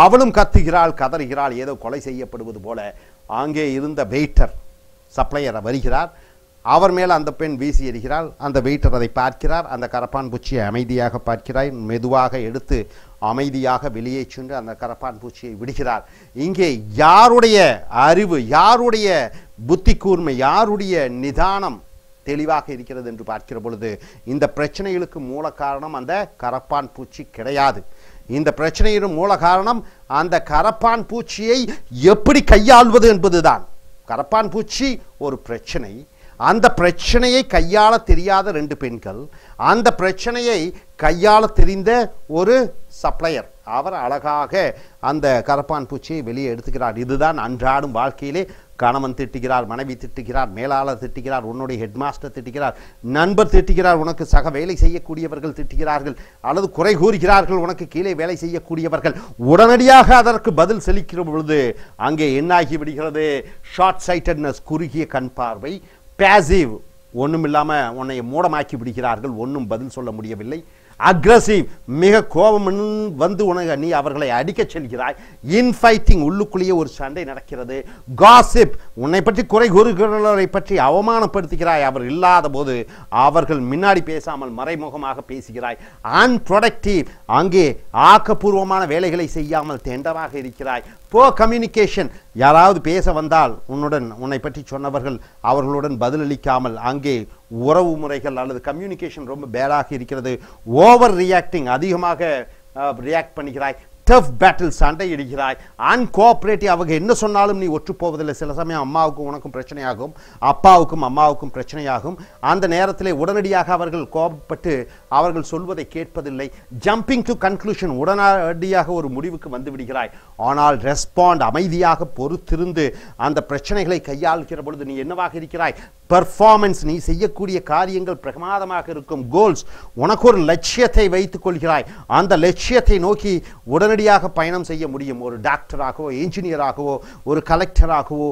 அவளும் கத்துகிறாள், கதறுகிறாள், ஏதோ கொலை செய்யப்படுவது போல. அங்கே இருந்த வெயிட்டர், சப்ளையர் வருகிறார். அவர் மேல் அந்த பெண் வீசி எறிகிறாள். அந்த வெயிட்டர் அதை பார்க்கிறார். அந்த கரப்பான் பூச்சியை அமைதியாக பார்க்கிறார். மெதுவாக எடுத்து அமைதியாக வெளியே சென்று அந்த கரப்பான் பூச்சியை விடுகிறார். இங்கே யாருடைய அறிவு, யாருடைய புத்தி கூர்மை, யாருடைய நிதானம் தெளிவாக இருக்கிறது என்று பார்க்கிற பொழுது இந்த பிரச்சனைகளுக்கு மூல காரணம் அந்த கரப்பான் பூச்சி கிடையாது. இந்த பிரச்சனையின் மூல காரணம் அந்த கரப்பான் பூச்சியை எப்படி கையாள்வது என்பதுதான். கரப்பான் பூச்சி ஒரு பிரச்சனை, அந்த பிரச்சனையை கையாள தெரியாத 2 பெண்கள், அந்த பிரச்சனையை கையாள தெரிந்த ஒரு சப்ளையர், அவர் அழகாக அந்த கரப்பான் பூச்சியை வெளியே எடுத்துக்கிறார். இதுதான் அன்றாடும் வாழ்க்கையிலே கணவன் திட்டுகிறார், மனைவி திட்டுகிறார், மேலாளர் திட்டுகிறார், உன்னுடைய ஹெட்மாஸ்டர் திட்டுகிறார், நண்பர் திட்டுகிறார், உனக்கு சக வேலை செய்யக்கூடியவர்கள் திட்டுகிறார்கள், அல்லது குறை கூறுகிறார்கள் உனக்கு கீழே வேலை செய்யக்கூடியவர்கள். உடனடியாக அதற்கு பதில் செலுத்துகிற பொழுது அங்கே என்னாகி விடுகிறது? ஷார்ட் சைட்டட்னஸ், குறுகிய கண் பார்வை, பேசிவ், ஒன்றும் இல்லாமல் உன்னை மூடமாக்கி விடுகிறார்கள், ஒன்றும் பதில் சொல்ல முடியவில்லை. அக்ரஸிவ், மிக கோபம் வந்து உனக்கு நீ அவர்களை அடிக்க செல்கிறாய். இன்ஃபைட்டிங், உள்ளுக்குள்ளேயே ஒரு சண்டை நடக்கிறது. காசிப், உன்னை பற்றி குறை கூறுகிறவரை பற்றி அவமானப்படுத்துகிறாய். அவர் இல்லாத போது அவர்கள் முன்னாடி பேசாமல் மறைமுகமாக பேசுகிறாய். அன்ப்ரொடக்டிவ், அங்கே ஆக்கப்பூர்வமான வேலைகளை செய்யாமல் தெண்டமாக இருக்கிறாய். போ கம்யூனிகேஷன், யாராவது பேச வந்தால் உன்னை பற்றி சொன்னவர்கள் அவர்களுடன் பதிலளிக்காமல் அங்கே உறவு முறைகள் அல்லது கம்யூனிகேஷன் ரொம்ப பேடாக இருக்கிறது. ஓவர் ரியாக்டிங், அதிகமாக ரியாக்ட் பண்ணுகிறாய். டஃப் பேட்டில் சண்டை இடுகிறாய். அன்கோஆப்ரேட்டிவ், அவங்க என்ன சொன்னாலும் நீ ஒற்று போவதில்லை. சில சமயம் அம்மாவுக்கும் உனக்கும் பிரச்சனையாகும், அப்பாவுக்கும் அம்மாவுக்கும் பிரச்சனையாகும். அந்த நேரத்தில் உடனடியாக அவர்கள் கோபப்பட்டு அவர்கள் சொல்வதை கேட்பதில்லை. ஜம்பிங் டு கன்க்ளூஷன், உடனடியாக ஒரு முடிவுக்கு வந்து விடுகிறாய். ஆனால் ரெஸ்பாண்ட், அமைதியாக பொறுத்திருந்து அந்த பிரச்சனைகளை கையாளுகிற பொழுது நீ என்னவாக இருக்கிறாய்? பெர்ஃபார்மன்ஸ், நீ செய்யக்கூடிய காரியங்கள் பிரமாதமாக இருக்கும். கோல்ஸ், உனக்கு ஒரு லட்சியத்தை வைத்துக் கொள்கிறாய். அந்த லட்சியத்தை நோக்கி உடனடியாக பயணம் செய்ய முடியும். ஒரு டாக்டராகவோ இன்ஜினியராகவோ ஒரு கலெக்டராகவோ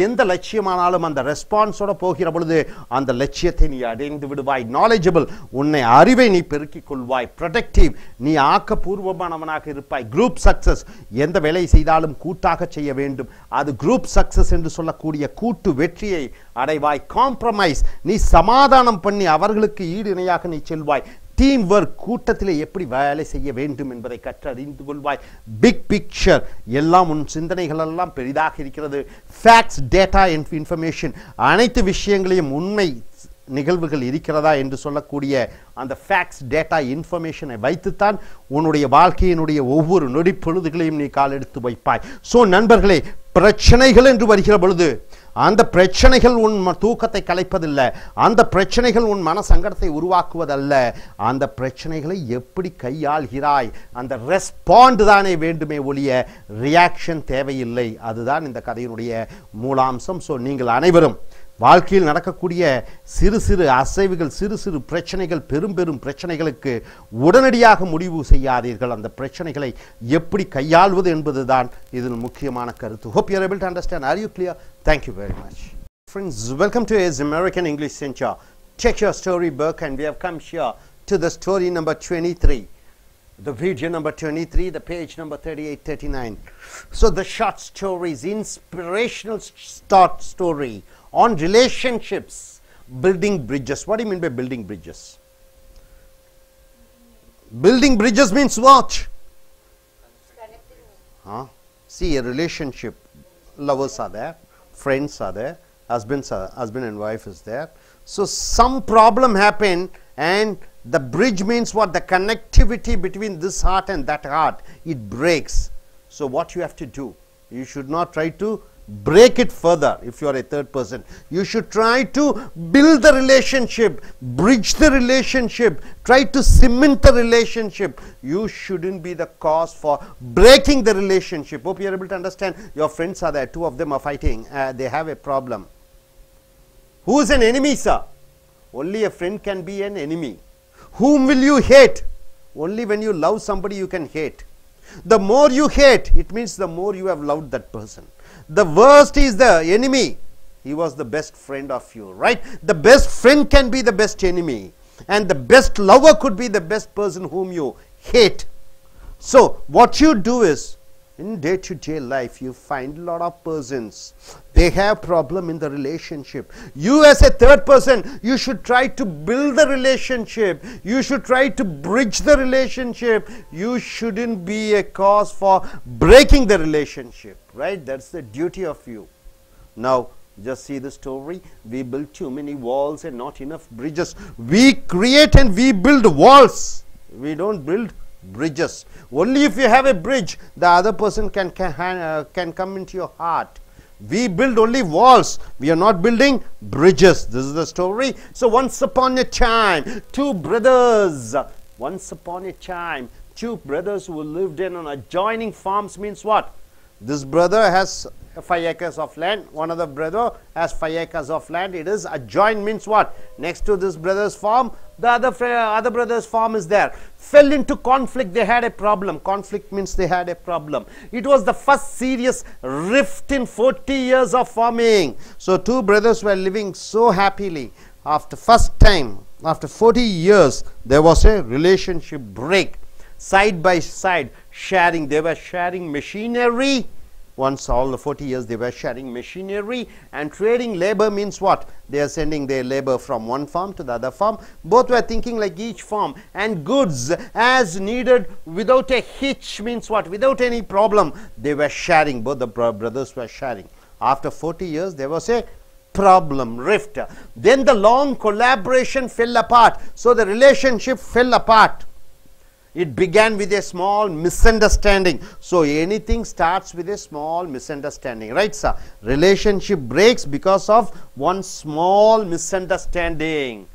எந்த லட்சியமானாலும் அந்த ரெஸ்பான்ஸோட போகிற பொழுது அந்த லட்சியத்தை நீ அடைந்து விடுவாய். நாலேஜபிள், உன்னை அறிவை நீ பெருக்கிக் கொள்வாய். ப்ரொடக்டிவ், நீ ஆக்கப்பூர்வமானவனாக இருப்பாய். குரூப் சக்சஸ், எந்த வேலை செய்தாலும் கூட்டாக செய்ய வேண்டும். அது குரூப் சக்சஸ் என்று சொல்லக்கூடிய கூட்டு வெற்றியை அடைவாய். காம்ப்ரமைஸ், நீ சமாதானம் பண்ணி அவர்களுக்கு ஈடு இணையாக நீ செல்வாய். டீம் ஒர்க், கூட்டத்தில் எப்படி வேலை செய்ய வேண்டும் என்பதை கற்றறிந்து கொள்வாய். பிக் பிக்சர், எல்லாம் உன் சிந்தனைகள் எல்லாம் பெரிதாக இருக்கிறது. ஃபேக்ட்ஸ், டேட்டா, இன்ஃபர்மேஷன், அனைத்து விஷயங்களையும் உண்மை நிகழ்வுகள் இருக்கிறதா என்று சொல்லக்கூடிய அந்த ஃபேக்ட்ஸ், டேட்டா, இன்ஃபர்மேஷனை வைத்துத்தான் உன்னுடைய வாழ்க்கையினுடைய ஒவ்வொரு நொடி பொழுதுகளையும் நீ காலெடுத்து வைப்பாய். ஸோ நண்பர்களே, பிரச்சனைகள் என்று வருகிற பொழுது அந்த பிரச்சனைகள் உன் தூக்கத்தை கலைப்பதில்லை, அந்த பிரச்சனைகள் உன் மன சங்கடத்தை உருவாக்குவதல்ல. அந்த பிரச்சனைகளை எப்படி கையாள்கிறாய், அந்த ரெஸ்பாண்ட் தானே வேண்டுமே ஒழிய ரியாக்ஷன் தேவையில்லை. அதுதான் இந்த கதையினுடைய மூலாம்சம். ஸோ நீங்கள் அனைவரும் வாழ்க்கையில் நடக்கக்கூடிய சிறு சிறு அசைவுகள், சிறு சிறு பிரச்சனைகள், பெரும் பெரும் பிரச்சனைகளுக்கு உடனடியாக முடிவு செய்யாதீர்கள். அந்த பிரச்சனைகளை எப்படி கையாள்வது என்பதுதான் இதில் முக்கியமான கருத்து. Hope you are able to understand. Are you clear? Thank you very much. Friends, welcome to his American English Center. Check your storybook, and we have come here to the story number 23. The video number 23, the page number 38, 39. So the short story is inspirational start story on relationships, building bridges. What do you mean by building bridges? Building bridges means what? See, a relationship, lovers are there, friends are there, husband and wife is there. So some problem happened, and the bridge means what? The connectivity between this heart and that heart, it breaks. So what you have to do? You should not try to break it further. If you are a third person, you should try to build the relationship, bridge the relationship, try to cement the relationship. You shouldn't be the cause for breaking the relationship. Hope you are able to understand. Your friends are there, two of them are fighting, they have a problem. Who is an enemy, sir? Only a friend can be an enemy. Whom will you hate? Only when you love somebody you can hate. The more you hate, it means the more you have loved that person. The worst is the enemy. He was the best friend of you, right? The best friend can be the best enemy, and the best lover could be the best person whom you hate. So what you do is, in day-to-day life, you find a lot of persons, they have problem in the relationship. You as a third person, you should try to build the relationship. You should try to bridge the relationship. You shouldn't be a cause for breaking the relationship, right? That's the duty of you. Now just see the story. We build too many walls and not enough bridges. We create and we build walls, we don't build bridges. Only if you have a bridge, the other person can come into your heart. We build only walls, we are not building bridges. This is the story. So once upon a time, two brothers who lived in an adjoining farms means what? This brother has 5 acres of land, one other brother has 5 acres of land. It is adjoined means what? Next to this brother's farm, the other brother's farm is there. Fell into conflict, they had a problem. Conflict means they had a problem. It was the first serious rift in 40 years of farming. So two brothers were living so happily. After first time, after 40 years, there was a relationship break. Side by side, sharing, they were sharing machinery. Once all the 40 years they were sharing machinery, and trading labor means what? They are sending their labor from one farm to the other farm. Both were thinking like each farm, and goods as needed without a hitch means what? Without any problem, they were sharing. Both the brothers were sharing. After 40 years there was a problem, rift. Then the long collaboration fell apart. So the relationship fell apart. It began with a small misunderstanding. So anything starts with a small misunderstanding, right sir? Relationship breaks because of one small misunderstanding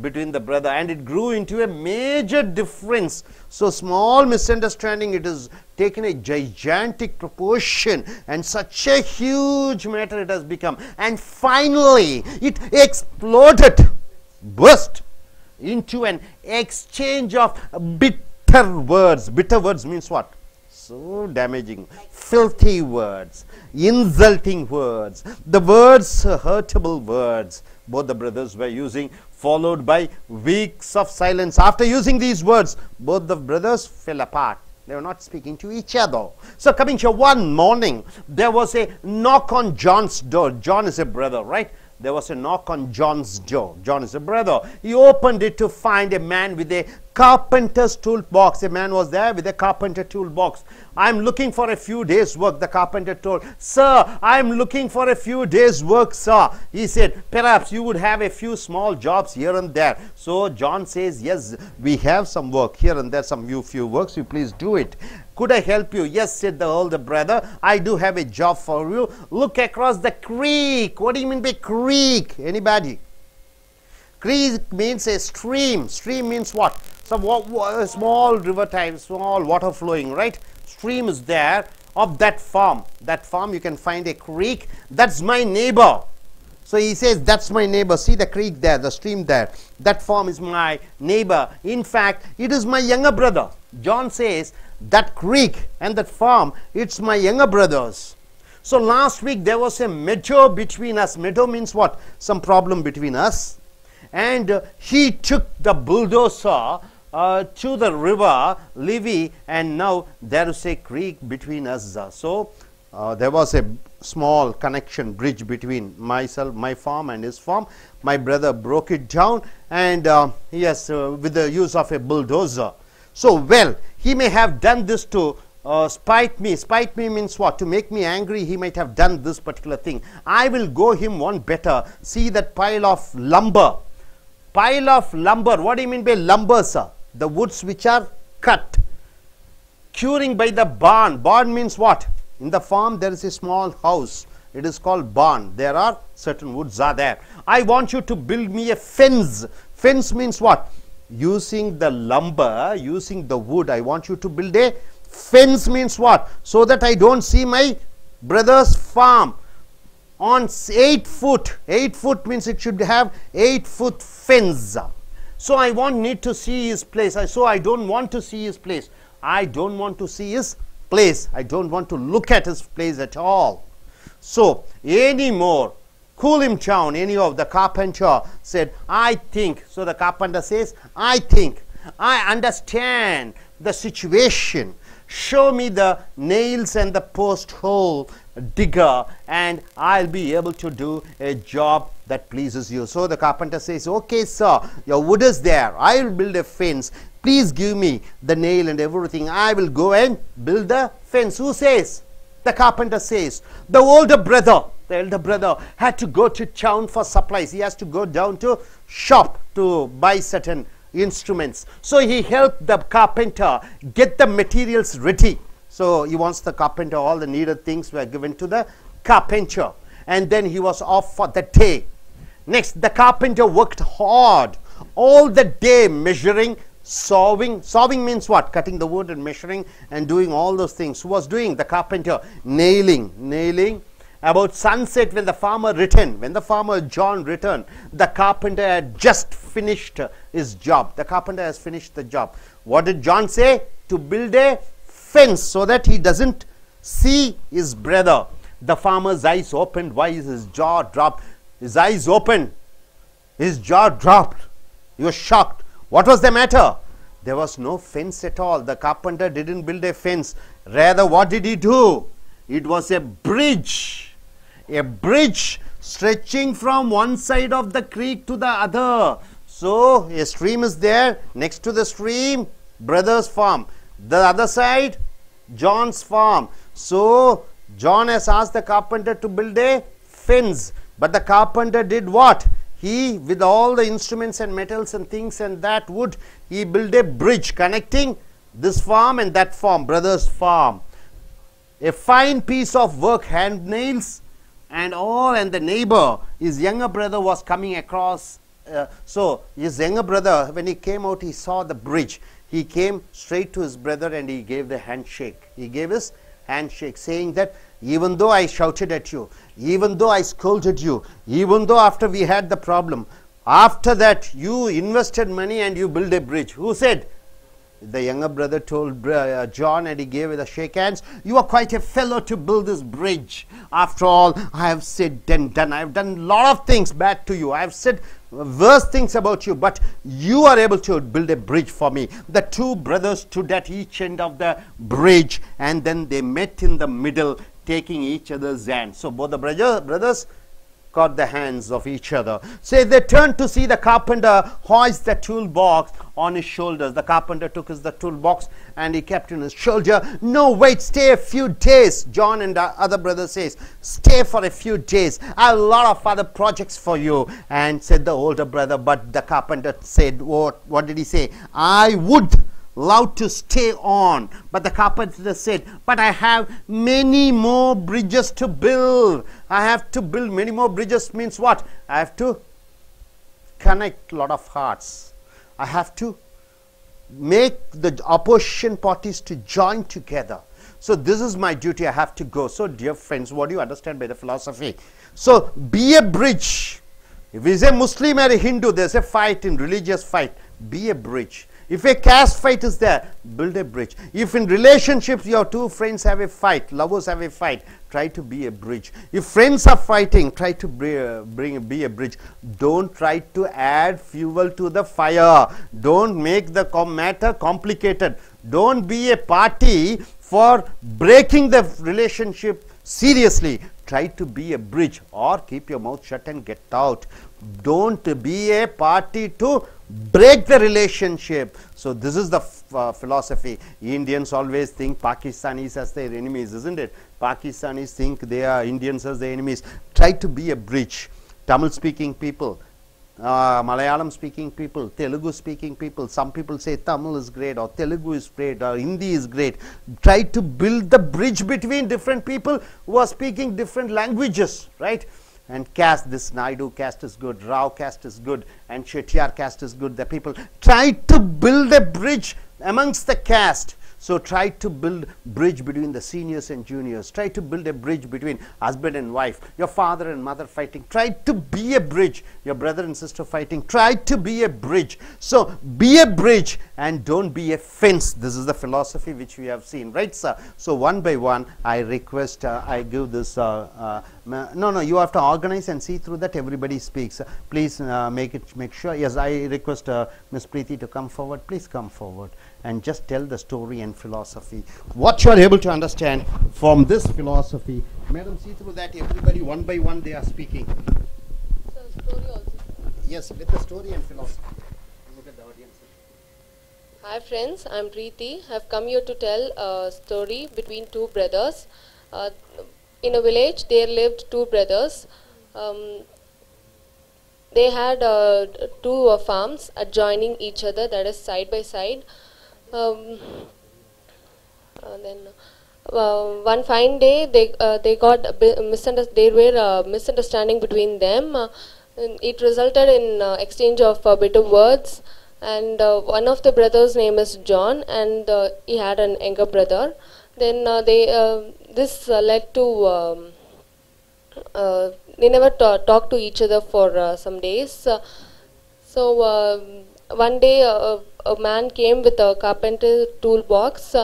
between the brother, and it grew into a major difference. So small misunderstanding, it is taken a gigantic proportion, and such a huge matter it has become, and finally it exploded, burst into an exchange of bitter words. Bitter words means what? So damaging, filthy words, insulting words, the words, hurtable words, both the brothers were using, followed by weeks of silence. After using these words, both the brothers fell apart. They were not speaking to each other. So coming here, one morning, there was a knock on John's door. John is a brother, right? There was a knock on John's door. John is a brother. He opened it to find a man with a carpenter's toolbox. A man was there with a carpenter toolbox. I'm looking for a few days' work, the carpenter told. Sir, I'm looking for a few days' work, sir. He said, perhaps you would have a few small jobs here and there. So John says, yes, we have some work here and there, some few works. You please do it. Could I help you? Yes, said the older brother. I do have a job for you. Look across the creek. What do you mean by creek? Anybody? Creek means a stream. Stream means what? Some small river type, small water flowing, right? Stream is there of that farm. That farm you can find a creek. That's my neighbor. So he says, that's my neighbor. See the creek there, the stream there. That farm is my neighbor. In fact, it is my younger brother. John says, that creek and that farm, it's my younger brother's. So last week there was a meadow between us. Meadow means what? Some problem between us. And he took the bulldozer to the river Levy, and now there is a creek between us. So there was a small connection, bridge between myself, my farm and his farm. My brother broke it down, and yes, with the use of a bulldozer. So, well, he may have done this to spite me. Spite me means what? To make me angry. He might have done this particular thing. I will go him one better. See that pile of lumber. Pile of lumber. What do you mean by lumber, sir? The woods which are cut. Curing by the barn. Barn means what? In the farm there is a small house. It is called barn. There are certain woods are there. I want you to build me a fence. Fence means what? Using the lumber, using the wood, I want you to build a fence means what? So that I don't see my brother's farm on 8 foot. 8 foot means it should have 8-foot fence. So I need to see his place. So I don't want to see his place. I don't want to see his place. I don't want to look at his place at all. So anymore. Cool him down. Anyhow, the carpenter said, I think. So the carpenter says, I think. I understand the situation. Show me the nails and the post hole digger, and I'll be able to do a job that pleases you. So the carpenter says, okay, sir, your wood is there. I will build a fence. Please give me the nail and everything. I will go and build the fence. Who says? The carpenter says. The older brother. The elder brother had to go to town for supplies. He has to go down to shop to buy certain instruments. So he helped the carpenter get the materials ready. So he wants the carpenter, all the needed things were given to the carpenter. And then he was off for the day. Next, the carpenter worked hard all the day, measuring, sawing. Sawing means what? Cutting the wood and measuring and doing all those things. Who was doing? The carpenter. Nailing. About sunset, when the farmer returned, when the farmer John returned, the carpenter had just finished his job. The carpenter has finished the job. What did John say? To build a fence so that he doesn't see his brother. The farmer's eyes opened. Why is his jaw dropped? His eyes opened. His jaw dropped. He was shocked. What was the matter? There was no fence at all. The carpenter didn't build a fence. Rather, what did he do? It was a bridge. A bridge stretching from one side of the creek to the other. So a stream is there. Next to the stream, brother's farm. The other side, John's farm. So John has asked the carpenter to build a fence. But the carpenter did what? He, with all the instruments and metals and things and that wood, he built a bridge connecting this farm and that farm, brother's farm. A fine piece of work, hand nails and all, and the neighbor, his younger brother was coming across. So his younger brother, when he came out, he saw the bridge. He came straight to his brother and he gave the handshake. He gave his handshake, saying that even though I shouted at you, even though I scolded you, even though after we had the problem, after that you invested money and you built a bridge. Who said? The younger brother told John, and he gave it a shake hands. You are quite a fellow to build this bridge. After all, I have said and done. I have done a lot of things bad to you. I have said worse things about you, but you are able to build a bridge for me. The two brothers stood at each end of the bridge, and then they met in the middle, taking each other's hand. So both the brothers caught the hands of each other. Say they turned to see the carpenter hoist the toolbox on his shoulders. The carpenter took the toolbox and he kept it in his shoulder. No, wait, stay a few days. John and the other brother says, stay for a few days. I have a lot of other projects for you. And said the older brother, but the carpenter said, what did he say? I would love to stay on. But the carpenter said, but I have many more bridges to build. I have to build many more bridges. Means what? I have to connect a lot of hearts. I have to make the opposition parties to join together. So this is my duty. I have to go. So dear friends, what do you understand by the philosophy? So be a bridge. If it's a Muslim or a Hindu, there's a fight, in religious fight, be a bridge. If a caste fight is there, build a bridge. If in relationships your two friends have a fight, lovers have a fight, try to be a bridge. If friends are fighting, try to be a bridge. Don't try to add fuel to the fire. Don't make the matter complicated. Don't be a party for breaking the relationship seriously. Try to be a bridge, or keep your mouth shut and get out. Don't be a party to break the relationship. So this is the philosophy. Indians always think Pakistanis as their enemies, isn't it? Pakistanis think they are Indians as their enemies. Try to be a bridge. Tamil speaking people, Malayalam speaking people, Telugu speaking people, some people say Tamil is great, or Telugu is great, or Hindi is great. Try to build the bridge between different people who are speaking different languages, right? And caste, this Naidu caste is good, Rao caste is good, and Chettiar caste is good. The people try to build a bridge amongst the caste. So try to build bridge between the seniors and juniors. Try to build a bridge between husband and wife, your father and mother fighting. Try to be a bridge, your brother and sister fighting. Try to be a bridge. So be a bridge and don't be a fence. This is the philosophy which we have seen, right, sir? So one by one, I request, I give this, no, you have to organize and see through that everybody speaks. Please make sure. Yes, I request Ms. Preeti to come forward. Please come forward and just tell the story and philosophy. What you are able to understand from this philosophy. Madam, see through that everybody one by one they are speaking. So story also. Yes, with the story and philosophy. Look at the audience. Hi friends, I'm Preeti. I've come here to tell a story between two brothers. In a village, there lived two brothers. They had two farms adjoining each other, that is side by side. One fine day, they got there were misunderstanding between them. It resulted in exchange of bitter words. And one of the brothers' name is John, and he had an younger brother. Then this led to they never talked to each other for some days. So one day a man came with a carpenter toolbox.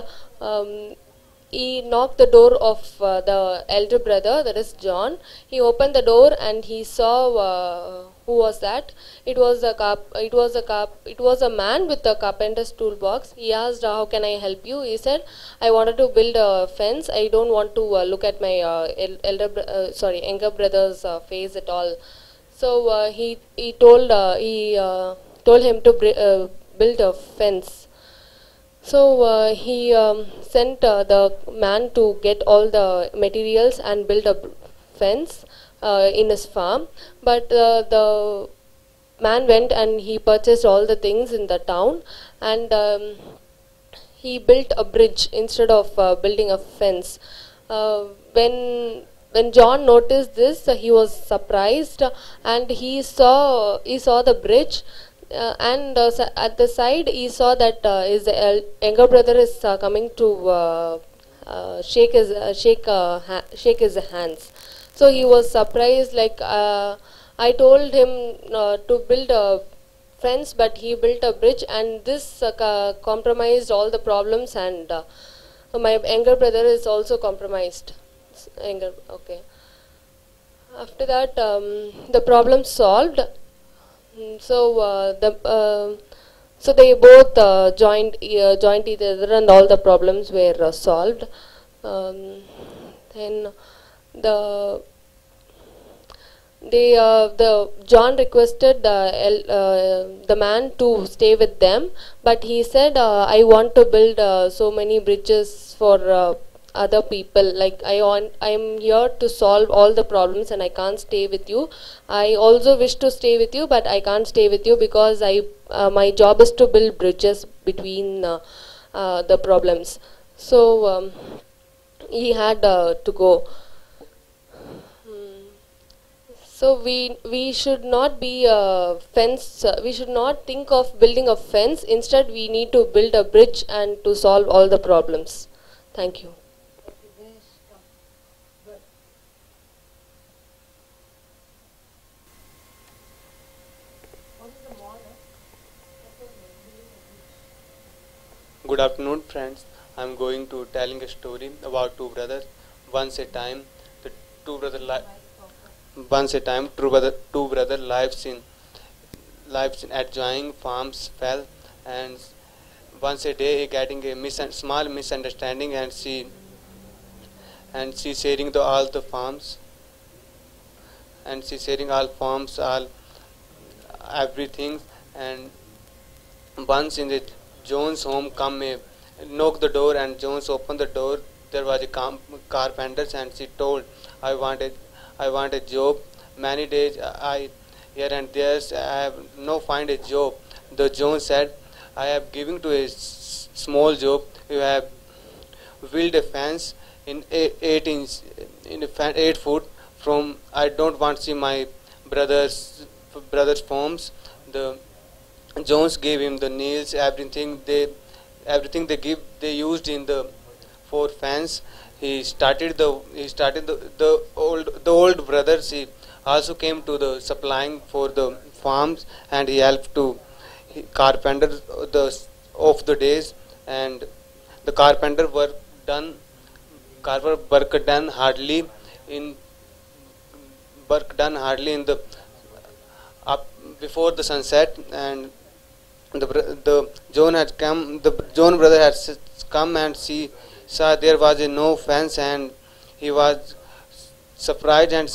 He knocked the door of the elder brother, that is John. He opened the door and he saw who was that. It was a man with a carpenter's toolbox. He asked, "How can I help you?" He said, "I wanted to build a fence. I don't want to look at my younger brother's face at all." So he told him to build a fence. So he sent the man to get all the materials and build a fence in his farm. But the man went and he purchased all the things in the town, and he built a bridge instead of building a fence. When John noticed this, he was surprised, and he saw the bridge, and at the side he saw that his younger brother is coming to shake his hands. So he was surprised, like, I told him to build a fence, but he built a bridge, and this compromised all the problems, and my younger brother is also compromised. Okay. After that, the problem solved. So they both joined each other, and all the problems were solved. Then the the John requested the man to stay with them, but he said, I want to build so many bridges for other people. Like, I am here to solve all the problems, and I can't stay with you. I also wish to stay with you, but I can't stay with you because my job is to build bridges between the problems. So he had to go. So we should not be a fence. We should not think of building a fence. Instead, we need to build a bridge and to solve all the problems. Thank you. Good afternoon, friends. I'm going to telling a story about two brothers. Once a time, the two brother two brother lives in adjoining farms fell, and once a day getting a small misunderstanding, and she sharing all the farms, and she sharing all farms, all everything. And once in the Jones home come a knock the door, and Jones opened the door. There was a carpenter, and she told, I want a job. Many days I here and there I have no find a job. The Jones said, I have given to a small job. You have build a fence in 8 foot from. I don't want to see my brothers farms. The Jones gave him the nails, everything they used in the for fence. He started the old brothers. He also came to the supplying for the farms, and he helped to carpenter of the days, and the carpenter work done hardly in the up before the sunset. And the John had come. The John brother had come, and she saw there was no fence, and he was surprised, and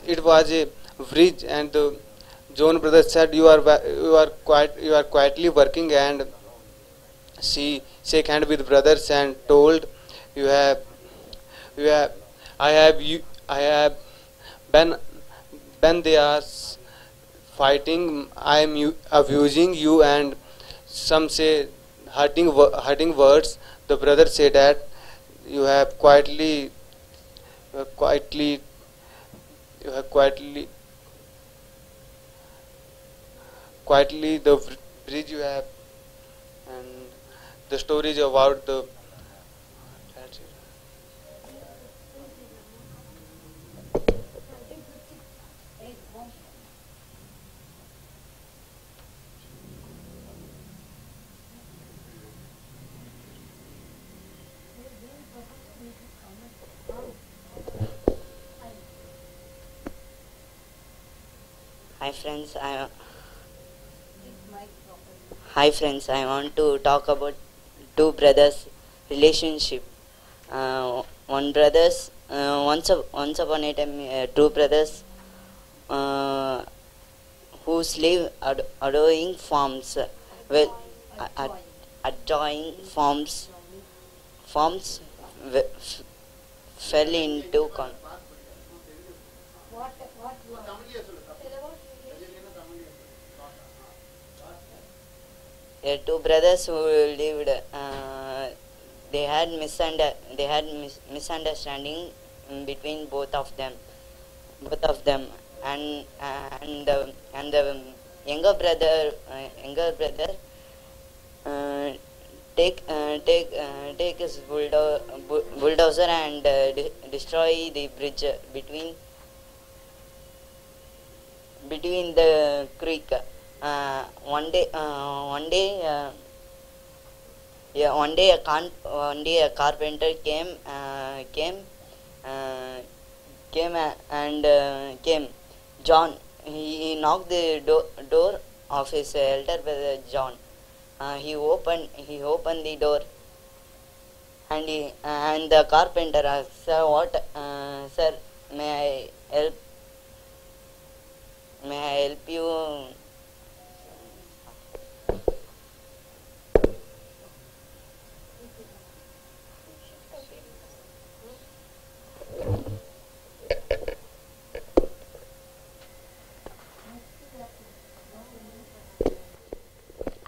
it was a bridge. And the John brother said, you are quietly working, and she shake hand with brothers and told, you have I have been they are fighting, I am abusing you, and some say hurting words. The brother said that you have quietly the bridge you have. And the story is about the. Hi friends, I want to talk about two brothers relationship. Once upon a time, two brothers who live adjoining farms. Adjoining farms fell into two brothers who lived, they had misunderstanding between both of them, and the younger brother take his bulldozer and destroy the bridge between the creek. One day a carpenter came. John, he knocked the door of his elder brother John. He opened the door, and the carpenter asked, "Sir, sir, may I help you?"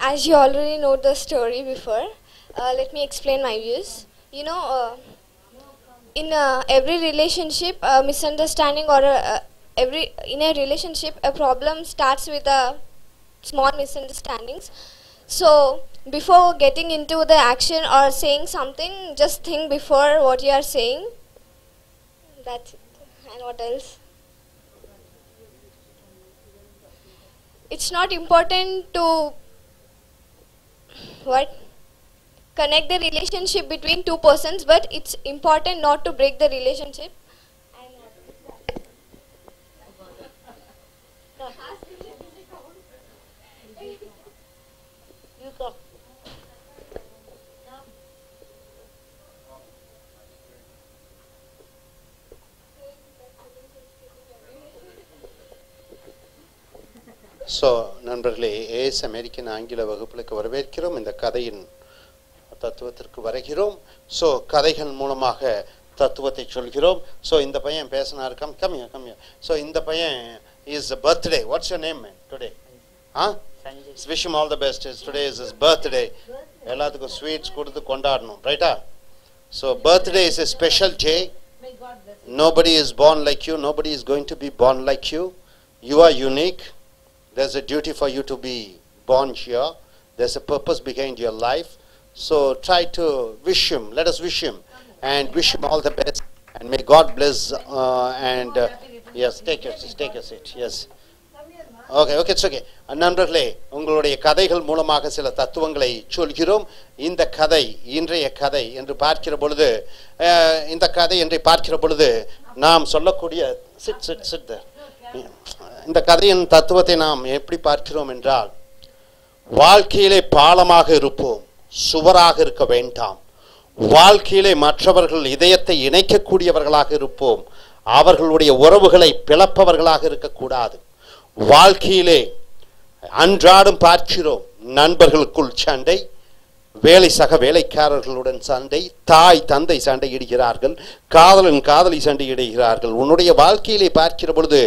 As you already know the story before, let me explain my views. You know, in every relationship, a misunderstanding or in a relationship, a problem starts with a small misunderstandings. So before getting into the action or saying something, just think before what you are saying. That's it. And what else? It's not important to connect the relationship between two persons, but it's important not to break the relationship. So நண்பர்களே, as American ஆங்கில வகுப்புகளுக்கு வரவேற்கிறோம். இந்த கதையின் தத்துவத்திற்கு வருகிறோம். So கதைகள் மூலமாக தத்துவத்தை சொல்கிறோம். ஸோ இந்த பையன் பேசினார். கம்மியா. ஸோ இந்த பையன் is birthday. What's your name man today? Wish him all the best. Today is his birthday. எல்லாத்துக்கும் ஸ்வீட்ஸ் கொடுத்து கொண்டாடணும், ரைட்டா? So birthday is a special day. Nobody is born like you. Nobody is going to be born like you. You are unique. There's a duty for you to be born here. There's a purpose behind your life. So try to wish him. Let us wish him and wish him all the best. And may God bless. Yes, take your seat. Yes. Okay, it's okay. நண்பர்களே, உங்களுடைய கதைகள் மூலமாக சில தத்துவங்களை சொல்கிறோம். இந்த கதை, இன்றைய கதை என்று பார்க்கிற பொழுது, நாம் சொல்லக்கூடிய இந்த கதையின் தத்துவத்தை நாம் எப்படி பார்க்கிறோம் என்றால், வாழ்க்கையிலே பாலமாக இருப்போம், சுவராக இருக்க வேண்டாம். வாழ்க்கையிலே மற்றவர்கள் இதயத்தை இணைக்கக்கூடியவர்களாக இருப்போம், அவர்களுடைய உறவுகளை பிளப்பவர்களாக இருக்கக்கூடாது. வாழ்க்கையிலே அன்றாடம் பார்க்கிறோம், நண்பர்களுக்குள் சண்டை, வேலை சக வேலைக்காரர்களுடன் சண்டை, தாய் தந்தை சண்டையிடுகிறார்கள், காதலி சண்டையிடுகிறார்கள். உன்னுடைய வாழ்க்கையிலே பார்க்கிற பொழுது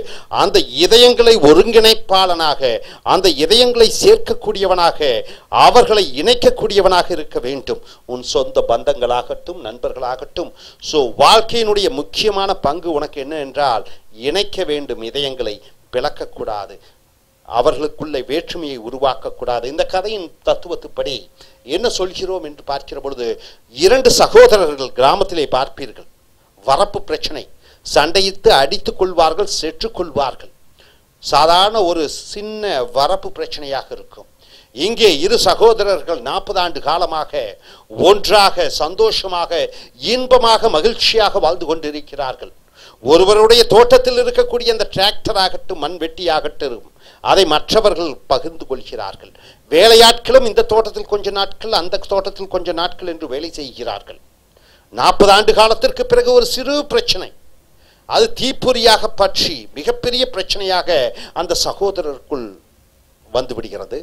அந்த இதயங்களை ஒருங்கிணைப்பாளனாக, அந்த இதயங்களை சேர்க்கக்கூடியவனாக, அவர்களை இணைக்கக்கூடியவனாக இருக்க வேண்டும். உன் சொந்த பந்தங்களாகட்டும், நண்பர்களாகட்டும். ஸோ வாழ்க்கையினுடைய முக்கியமான பங்கு உனக்கு என்ன என்றால், இணைக்க வேண்டும், இதயங்களை பிளக்கக்கூடாது, அவர்களுக்குள்ள வேற்றுமையை உருவாக்கக்கூடாது. இந்த கதையின் தத்துவத்துப்படி என்ன சொல்கிறோம் என்று பார்க்கிற பொழுது, 2 சகோதரர்கள் கிராமத்திலே பார்ப்பீர்கள், வரப்பு பிரச்சனை, சண்டையிட்டு அடித்துக் கொள்வார்கள், செற்றுக் கொள்வார்கள். சாதாரண ஒரு சின்ன வரப்பு பிரச்சனையாக இருக்கும். இங்கே 2 சகோதரர்கள் 40 ஆண்டு காலமாக ஒன்றாக சந்தோஷமாக இன்பமாக மகிழ்ச்சியாக வாழ்ந்து கொண்டிருக்கிறார்கள். ஒருவருடைய தோட்டத்தில் இருக்கக்கூடிய அந்த டிராக்டர் ஆகட்டும், மண்வெட்டியாகட்டும், அதை மற்றவர்கள் பகிர்ந்து கொள்கிறார்கள். வேலையாட்களும் இந்த தோட்டத்தில் கொஞ்ச நாட்கள், அந்த தோட்டத்தில் கொஞ்ச நாட்கள் என்று வேலை செய்கிறார்கள். 40 ஆண்டு காலத்திற்கு பிறகு ஒரு சிறு பிரச்சனை, அது தீப்பொறியாக பற்றி மிகப்பெரிய பிரச்சனையாக அந்த சகோதரருக்குள் வந்து விடுகிறது.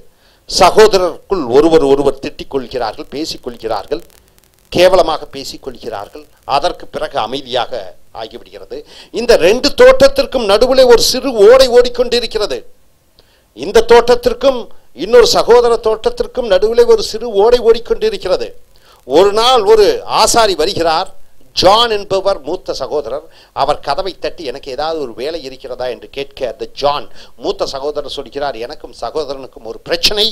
சகோதரருக்குள் ஒருவர் திட்டிக் கொள்கிறார்கள், பேசிக்கொள்கிறார்கள், கேவலமாக பேசிக்கொள்கிறார்கள். அதற்கு பிறகு அமைதியாக ஆகிவிடுகிறது. இந்த 2 தோட்டத்திற்கும் நடுவில் ஒரு சிறு ஓடை ஓடிக்கொண்டிருக்கிறது. இந்த தோட்டத்திற்கும் இன்னொரு சகோதர தோட்டத்திற்கும் நடுவிலே ஒரு சிறு ஓடை ஓடிக்கொண்டிருக்கிறது. ஒரு நாள் ஒரு ஆசாரி வருகிறார். ஜான் என்பவர் மூத்த சகோதரர். அவர் கதவை தட்டி எனக்கு ஏதாவது ஒரு வேலை இருக்கிறதா என்று கேட்க, அந்த ஜான் மூத்த சகோதரர் சொல்கிறார், எனக்கும் சகோதரனுக்கும் ஒரு பிரச்சனை.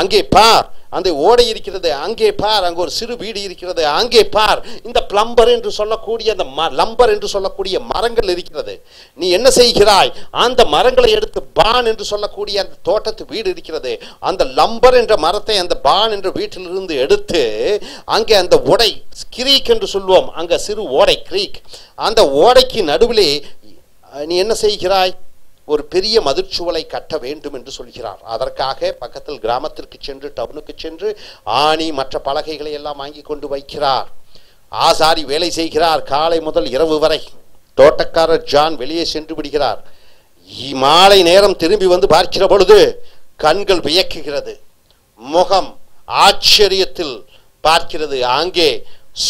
அங்கே பார், அந்த ஓடை இருக்கிறது, அங்கே பார், அங்கே ஒரு சிறு வீடு இருக்கிறது, அங்கே பார், இந்த பிளம்பர் என்று சொல்லக்கூடிய அந்த லம்பர் என்று சொல்லக்கூடிய மரங்கள் இருக்கிறது. நீ என்ன செய்கிறாய்? அந்த மரங்களை எடுத்து பான் என்று சொல்லக்கூடிய அந்த தோட்டத்து வீடு இருக்கிறது, அந்த லம்பர் என்ற மரத்தை அந்த பான் என்ற வீட்டிலிருந்து எடுத்து அங்கே அந்த ஓடை கிரீக் என்று சொல்வோம், அங்க சிறு ஓடை கிரீக், அந்த ஓடைக்கு நடுவிலே நீ என்ன செய்கிறாய்? ஒரு பெரிய மதிர்ச்சுவலை கட்ட வேண்டும் என்று சொல்கிறார். அதற்காக பக்கத்தில் கிராமத்திற்கு சென்று டவுனுக்கு சென்று ஆணி மற்ற பலகைகளை எல்லாம் வாங்கி கொண்டு வைக்கிறார். ஆசாரி வேலை செய்கிறார் காலை முதல் இரவு வரை. தோட்டக்காரர் ஜான் வெளியே சென்று விடுகிறார். மாலை நேரம் திரும்பி வந்து பார்க்கிற பொழுது கண்கள் வியக்குகிறது, முகம் ஆச்சரியத்தில் பார்க்கிறது. அங்கே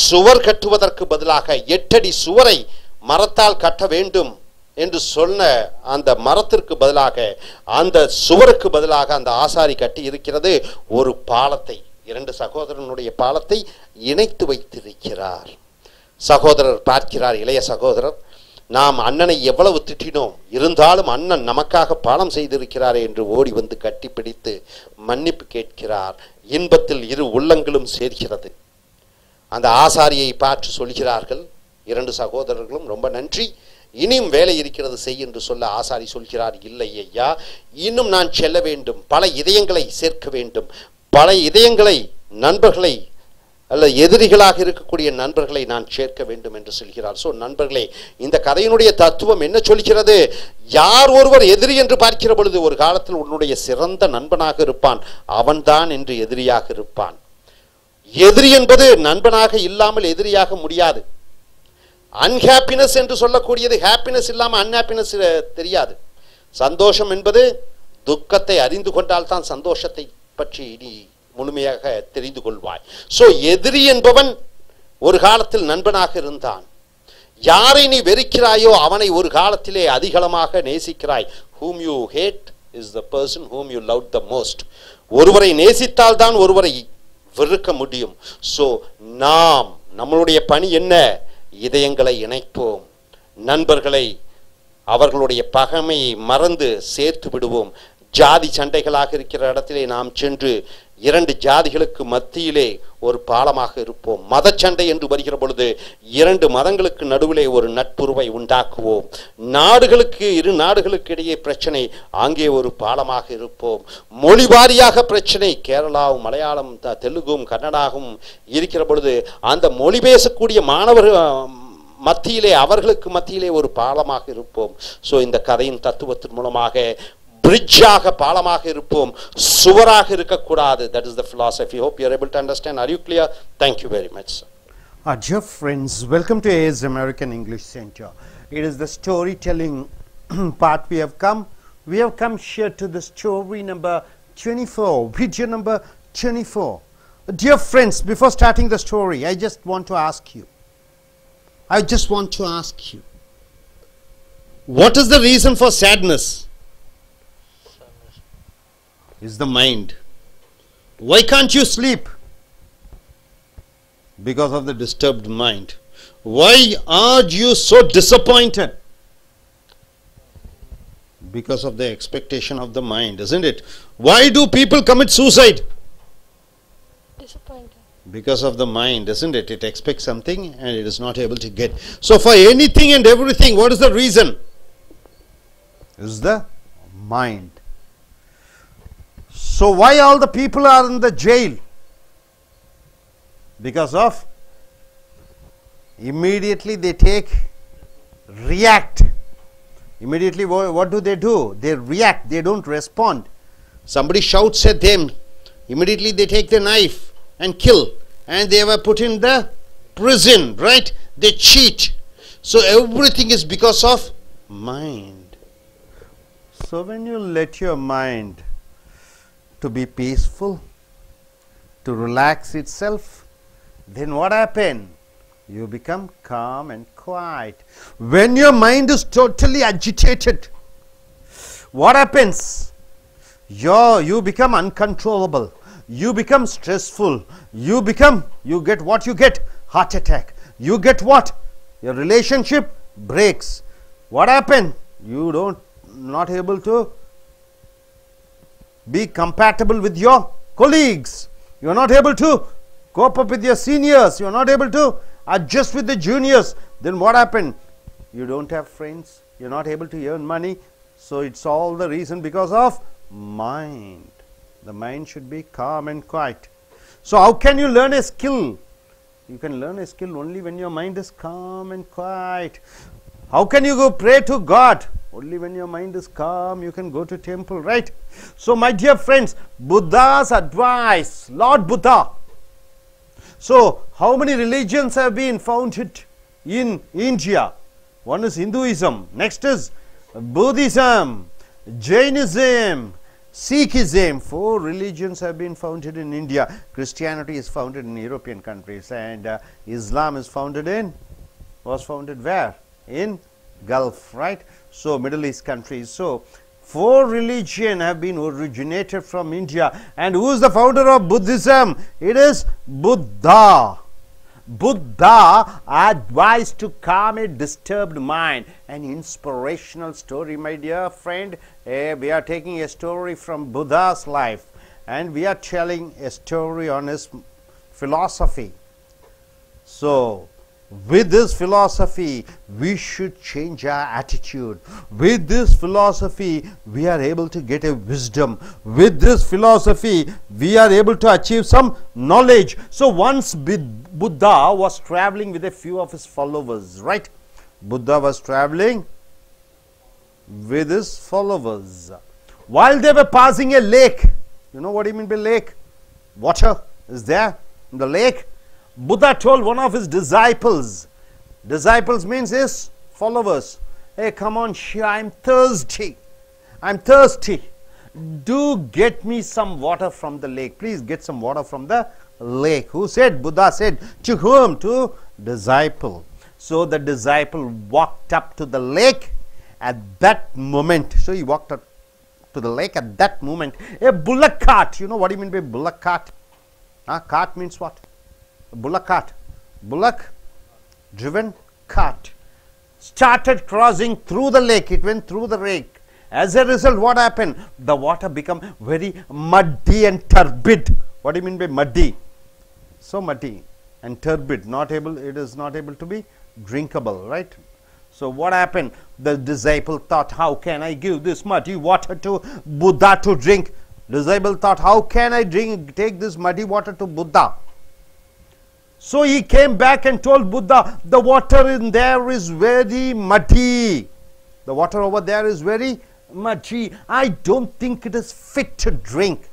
சுவர் கட்டுவதற்கு பதிலாக 8 அடி சுவரை மரத்தால் கட்ட வேண்டும் என்று சொன்ன அந்த மரத்திற்கு பதிலாக, அந்த சுவருக்கு பதிலாக அந்த ஆசாரி கட்டி இருக்கிறது ஒரு பாலத்தை. 2 சகோதரனுடைய பாலத்தை இணைத்து வைத்திருக்கிறார். சகோதரர் பார்க்கிறார், இளைய சகோதரர், நாம் அண்ணனை எவ்வளவு திட்டினோம், இருந்தாலும் அண்ணன் நமக்காக பாலம் செய்திருக்கிறாரே என்று ஓடி வந்து கட்டிப்பிடித்து மன்னிப்பு கேட்கிறார். இன்பத்தில் இரு உள்ளங்களும் சேர்கிறது. அந்த ஆசாரியை பார்த்து சொல்கிறார்கள் 2 சகோதரர்களும், ரொம்ப நன்றி, இனியும் வேலை இருக்கிறது செய் என்று சொல்ல ஆசாரி சொல்கிறார், இல்லை ஐயா, இன்னும் நான் செல்ல வேண்டும், பல இதயங்களை சேர்க்க வேண்டும், பல இதயங்களை, நண்பர்களை அல்ல எதிரிகளாக இருக்கக்கூடிய நண்பர்களை நான் சேர்க்க வேண்டும் என்று சொல்கிறார். ஸோ நண்பர்களே, இந்த கதையினுடைய தத்துவம் என்ன சொல்கிறது? யார் ஒருவர் எதிரி என்று பார்க்கிற பொழுது ஒரு காலத்தில் உன்னுடைய சிறந்த நண்பனாக இருப்பான், அவன்தான் என்று எதிரியாக இருப்பான். எதிரி என்பது நண்பனாக இல்லாமல் எதிரியாக முடியாது. அன்ஹாப்பினஸ் என்று சொல்லக்கூடியது ஹாப்பினஸ் இல்லாமல் அன்ஹாப்பினஸ் தெரியாது. சந்தோஷம் என்பது துக்கத்தை அறிந்து கொண்டால் தான் சந்தோஷத்தை பற்றி நீ முழுமையாக தெரிந்து கொள்வாய். ஸோ எதிரி என்பவன் ஒரு காலத்தில் நண்பனாக இருந்தான். யாரை நீ வெறுக்கிறாயோ அவனை ஒரு காலத்திலே அதிகளமாக நேசிக்கிறாய். whom you hate is the person whom you love the most. ஒருவரை நேசித்தால் தான் ஒருவரை வெறுக்க முடியும். ஸோ நம்மளுடைய பணி என்ன? இதயங்களை இணைப்போம், நண்பர்களை அவர்களுடைய பகைமையை மறந்து சேர்த்து விடுவோம். ஜாதி சண்டைகளாக இருக்கிற இடத்திலே நாம் சென்று 2 ஜாதிகளுக்கு மத்தியிலே ஒரு பாலமாக இருப்போம். மதச்சண்டை என்று வருகிற பொழுது 2 மதங்களுக்கு நடுவிலே ஒரு நட்புறவை உண்டாக்குவோம். இரு நாடுகளுக்கு இடையே பிரச்சனை, அங்கே ஒரு பாலமாக இருப்போம். மொழி வாரியாக பிரச்சனை, கேரளாவும் மலையாளம் தெலுங்கும் கன்னடாவும் இருக்கிற பொழுது அந்த மொழி பேசக்கூடிய மாணவர்கள் மத்தியிலே அவர்களுக்கு மத்தியிலே ஒரு பாலமாக இருப்போம். ஸோ இந்த கதையின் தத்துவத்தின் மூலமாக பிரிட்ஜாக பாலமாக இருப்போம், சுவராக இருக்கக்கூடாது. That is the philosophy. Hope you are able to understand. Are you clear? Thank you very much, sir. Dear friends, welcome to AS American English Center. It is the storytelling part we have come. We have come here to the story number 24, video number 24. Dear friends, before starting the story, I just want to ask you, what is the reason for sadness? Is the mind. Why can't you sleep? Because of the disturbed mind. Why are you so disappointed? Because of the expectation of the mind, isn't it? Why do people commit suicide? Disappointed. Because of the mind, isn't it? It expects something and it is not able to get. So for anything and everything, what is the reason? Is the mind. So why all the people are in the jail? Because of immediately they react. Immediately what do? They react, they don't respond. Somebody shouts at them, immediately they take the knife and kill, and they were put in the prison, right? They cheat. So everything is because of mind. So when you let your mind to be peaceful, to relax itself, then what happens? You become calm and quiet. When your mind is totally agitated, what happens? you become uncontrollable, you become stressful, you get what you get, heart attack, you get what, your relationship breaks. What happened? You not able to be compatible with your colleagues, you are not able to cope up with your seniors, you are not able to adjust with the juniors. Then what happened? You don't have friends, you are not able to earn money. So it's all the reason because of mind. The mind should be calm and quiet. So how can you learn a skill? You can learn a skill only when your mind is calm and quiet. How can you go pray to God? Only when your mind is calm, you can go to temple, right? So my dear friends, Buddha's advice, Lord Buddha. So how many religions have been founded in India? One is Hinduism, next is Buddhism, Jainism, Sikhism. 4 religions have been founded in India. Christianity is founded in European countries, and Islam is was founded where? In Gulf, right? So Middle East countries. So 4 religions have been originated from India. And who is the founder of Buddhism? It is Buddha. Buddha advised to calm a disturbed mind. An inspirational story, my dear friend. We are taking a story from Buddha's life, and we are telling a story on his philosophy. So with this philosophy, we should change our attitude. With this philosophy, we are able to get a wisdom. With this philosophy, we are able to achieve some knowledge. So once Buddha was traveling with a few of his followers, right? Buddha was traveling with his followers. While they were passing a lake, you know what I mean by lake? Water is there in the lake. Buddha told one of his disciples means his followers, hey, come on, I'm thirsty. Do get me some water from the lake. Please get some water from the lake. Who said? Buddha said. To whom? To disciple. So the disciple walked up to the lake at that moment. So he walked up to the lake at that moment. A bullock cart. You know what do you mean by bullock cart? Cart means what? Bullock cart, bullock driven cart started crossing through the lake. It went through the lake. As a result, what happened? The water became very muddy and turbid. What do you mean by muddy? So muddy and turbid, it is not able to be drinkable, right? So what happened? The disciple thought, how can I give this muddy water to Buddha to drink? Disciple thought, how can I take this muddy water to Buddha? So he came back and told Buddha, the water in there is very muddy. The water over there is very muddy. I don't think it is fit to drink.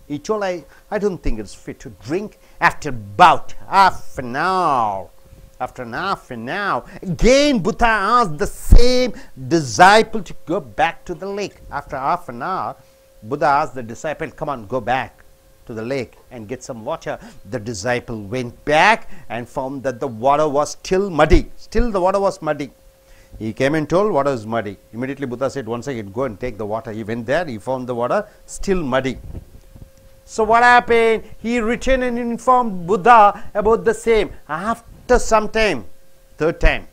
He told, I don't think it's fit to drink. After about half an hour, again Buddha asked the same disciple to go back to the lake. After half an hour, Buddha asked the disciple, come on, go back to the lake and get some water. The disciple went back and found that the water was still muddy. Still the water was muddy. He came and told, water is muddy. Immediately Buddha said, one second, go and take the water. He went there, he found the water still muddy. So what happened? He returned and informed Buddha about the same. After some time, third time,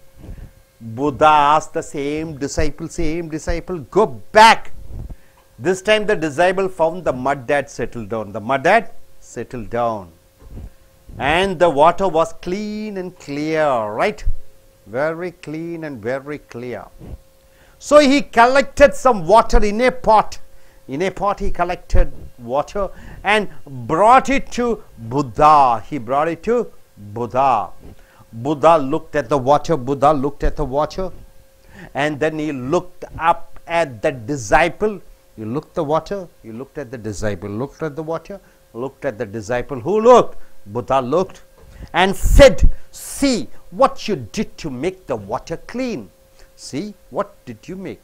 Buddha asked the same disciple, go back. This time the disciple found the mud had settled down. The mud had settled down. And the water was clean and clear, right? Very clean and very clear. So he collected some water in a pot. In a pot he collected water and brought it to Buddha. He brought it to Buddha. Buddha looked at the water. And then he looked up at the disciple. You looked the water, you looked at the disciple, looked at the water, looked at the disciple. Who looked? Buddha looked and said, see what you did to make the water clean. See, what did you make?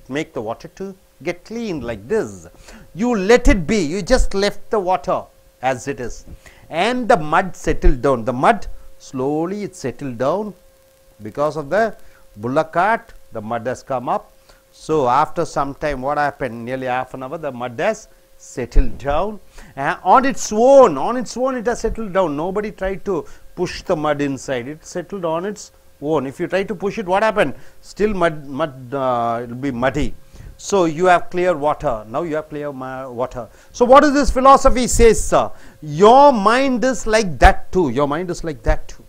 Make the water to get clean like this. You let it be. You just left the water as it is. And the mud settled down. The mud, slowly it settled down because of the bullock cart. The mud has come up. So after some time, what happened? Nearly half an hour, the mud has settled down on its own. On its own, it has settled down. Nobody tried to push the mud inside. It settled on its own. If you try to push it, what happened? Still mud it will be muddy. So you have clear water. Now you have clear water. So what is this philosophy says, sir? Your mind is like that too. Your mind is like that too.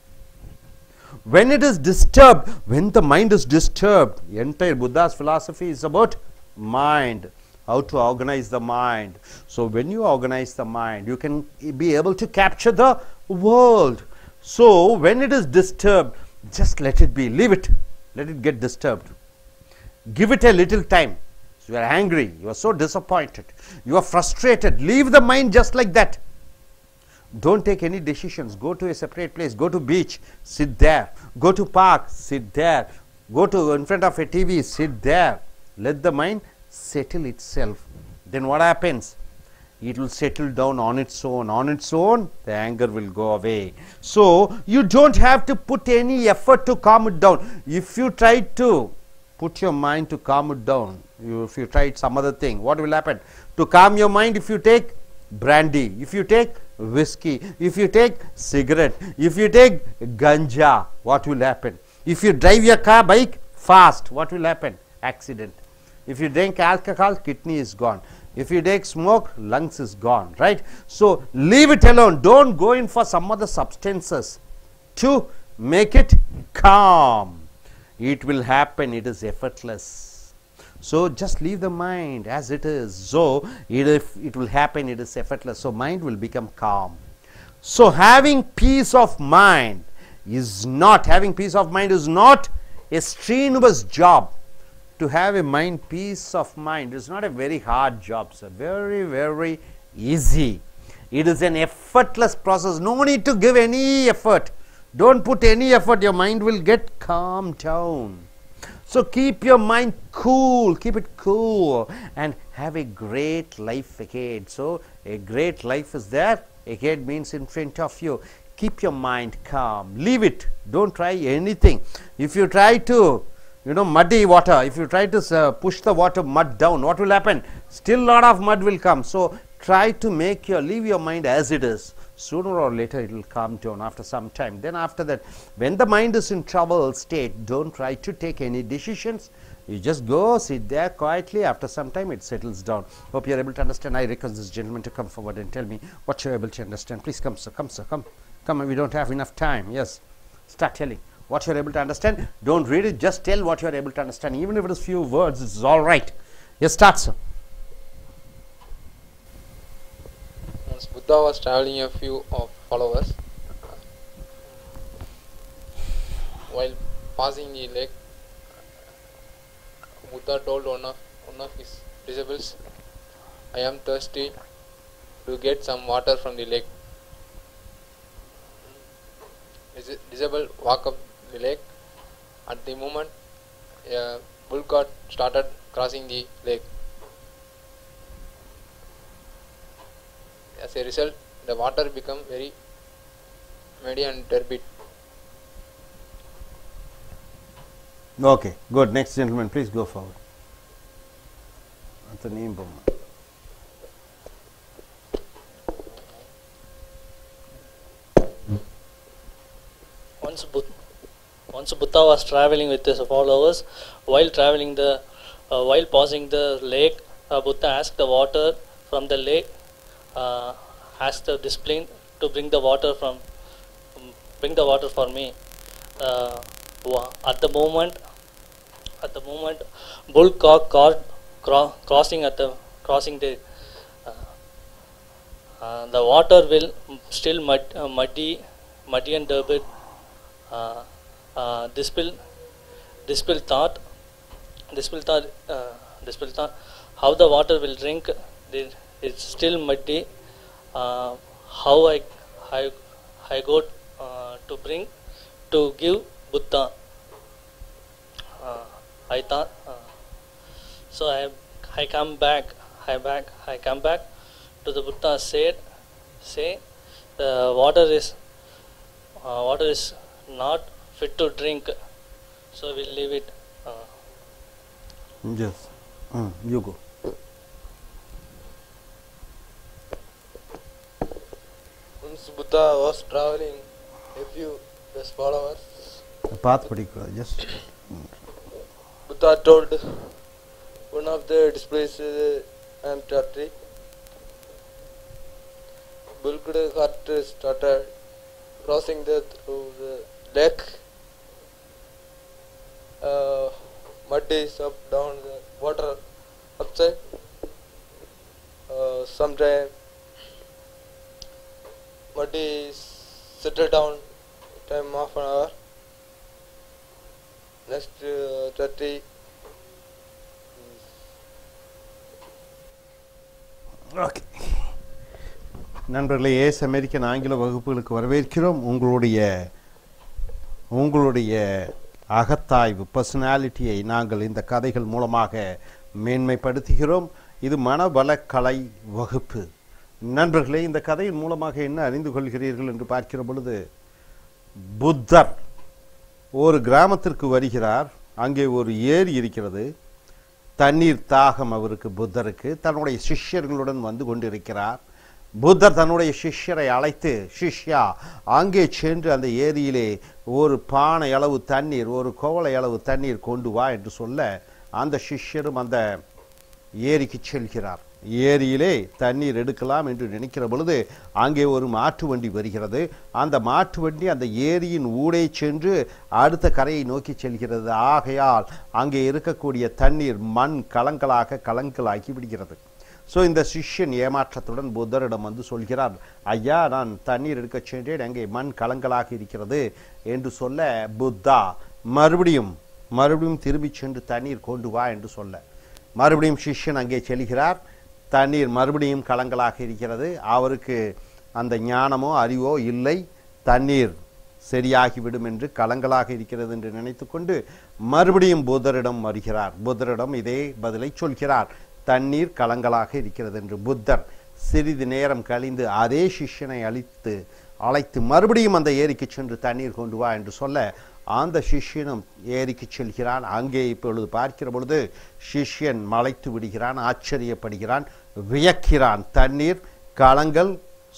When it is disturbed, when the mind is disturbed, entire Buddha's philosophy is about mind, how to organize the mind. So when you organize the mind, you can be able to capture the world. So when it is disturbed, just let it be, leave it, let it get disturbed. Give it a little time. So you are angry, you are so disappointed, you are frustrated, leave the mind just like that. Don't take any decisions. Go to a separate place. Go to beach, sit there. Go to park, sit there. Go to in front of a TV, sit there. Let the mind settle itself. Then what happens? It will settle down on its own. On its own, the anger will go away. So you don't have to put any effort to calm it down. If you try to put your mind to calm it down, if you try some other thing, what will happen? To calm your mind, if you take brandy, if you take whiskey, if you take cigarette, if you take ganja, what will happen? If you drive your bike fast, what will happen? Accident. If you drink alcohol, kidney is gone. If you take smoke, lungs is gone, right? So leave it alone. Don't go in for some other substances to make it calm. It will happen. It is effortless. So just leave the mind as it is. So it will happen, it is effortless. So mind will become calm. So having peace of mind is not a strenuous job. To have a mind, peace of mind is not a very hard job, sir. Very, very easy. It is an effortless process. No need to give any effort. Don't put any effort. Your mind will get calmed down. So keep your mind cool, keep it cool, and have a great life ahead. So a great life is there, ahead means in front of you. Keep your mind calm, leave it, don't try anything. If you try to, muddy water, if you try to push the mud down, what will happen? Still lot of mud will come. So try to leave your mind as it is. Sooner or later it will calm down after some time. Then after that, when the mind is in troubled state, don't try to take any decisions. You just go, sit there quietly. After some time it settles down. Hope you are able to understand. I request this gentleman to come forward and tell me what you are able to understand. Please come, sir. Come, sir. Come. We don't have enough time. Yes. Start telling what you are able to understand. Don't read it. Just tell what you are able to understand. Even if it is few words, it's all right. Yes, start, sir. Once Buddha was traveling a few of followers. While passing the lake, Buddha told one of his disciples, "I am thirsty, to get some water from the lake." The disciple walked up the lake. At the moment, a bull cart started crossing the lake. As a result, the water became very muddy and turbid. Okay, good. Next gentleman, please go forward. That's the name. Once Buddha was traveling with his followers. While passing the lake, Buddha asked the water from the lake. Asked the discipline to bring the water for me. At the moment, bull cart crossing the water will still muddy and turbid. Disciple thought how the water will drink. It's still muddy. How I got to give Buddha. I thought so. I come back to the Buddha. Say the water is not fit to drink. So we'll leave it. Yes. You go. Once Buddha was traveling a few his followers. The path particular, yes. Buddha told one of the displays tree. Bulked cart started crossing through the lake. Mud is up, down, the water upside. Sometime mud is settled down, time half an hour. Next 30. Okay. நண்பர்களே, ace American ஆங்கில வகுப்புகளுக்கு வரவேற்கிறோம். உங்களுடைய அகத்தாய்வு பர்சனாலிட்டியை நாங்கள் இந்த கதைகள் மூலமாக மேன்மைப்படுத்துகிறோம். இது மனவளக்கலை வகுப்பு. நண்பர்களே, இந்த கதையின் மூலமாக என்ன அறிந்து கொள்கிறீர்கள் என்று பார்க்கிற பொழுது, புத்தர் ஒரு கிராமத்திற்கு வருகிறார். அங்கே ஒரு ஏரி இருக்கிறது. தண்ணீர் தாகம் அவருக்கு, புத்தருக்கு. தன்னுடைய சிஷ்யர்களுடன் வந்து கொண்டிருக்கிறார். புத்தர் தன்னுடைய சிஷ்யரை அழைத்து, சிஷ்யா, அங்கே சென்று அந்த ஏரியிலே ஒரு பானை அளவு தண்ணீர், ஒரு கோவளை அளவு தண்ணீர் கொண்டு வா என்று சொல்ல, அந்த சிஷ்யரும் அந்த ஏரிக்கு செல்கிறார். ஏரியிலே தண்ணீர் எடுக்கலாம் என்று நினைக்கிற பொழுது அங்கே ஒரு மாட்டு வண்டி வருகிறது. அந்த மாட்டு வண்டி அந்த ஏரியின் ஊடே சென்று அடுத்த கரையை நோக்கி செல்கிறது. ஆகையால் அங்கே இருக்கக்கூடிய தண்ணீர் மண் கலங்களாகி விடுகிறது. ஸோ இந்த சிஷ்யன் ஏமாற்றத்துடன் புத்தரிடம் வந்து சொல்கிறார், ஐயா, நான் தண்ணீர் எடுக்க சென்றேன், அங்கே மண் கலங்களாக இருக்கிறது என்று சொல்ல, புத்தா மறுபடியும் திரும்பி சென்று தண்ணீர் கொண்டு வா என்று சொல்ல, மறுபடியும் சிஷ்யன் அங்கே செல்கிறார். தண்ணீர் மறுபடியும் கலங்களாக இருக்கிறது. அவருக்கு அந்த ஞானமோ அறிவோ இல்லை. தண்ணீர் சரியாகிவிடும் என்று, கலங்களாக இருக்கிறது என்று நினைத்து கொண்டு மறுபடியும் புத்தரிடம் வருகிறார். புத்தரிடம் இதே பதிலை சொல்கிறார், தண்ணீர் கலங்களாக இருக்கிறது என்று. புத்தர் சிறிது நேரம் கழிந்து அதே சிஷ்யனை அழைத்து மறுபடியும் அந்த ஏரிக்கு சென்று தண்ணீர் கொண்டு வா என்று சொல்ல, அந்த சிஷ்யனும் ஏரிக்கு செல்கிறான். அங்கே இப்பொழுது பார்க்கிற பொழுது சிஷ்யன் மலைத்து விடுகிறான், ஆச்சரியப்படுகிறான், வியக்கிறான். தண்ணீர் கலங்கள்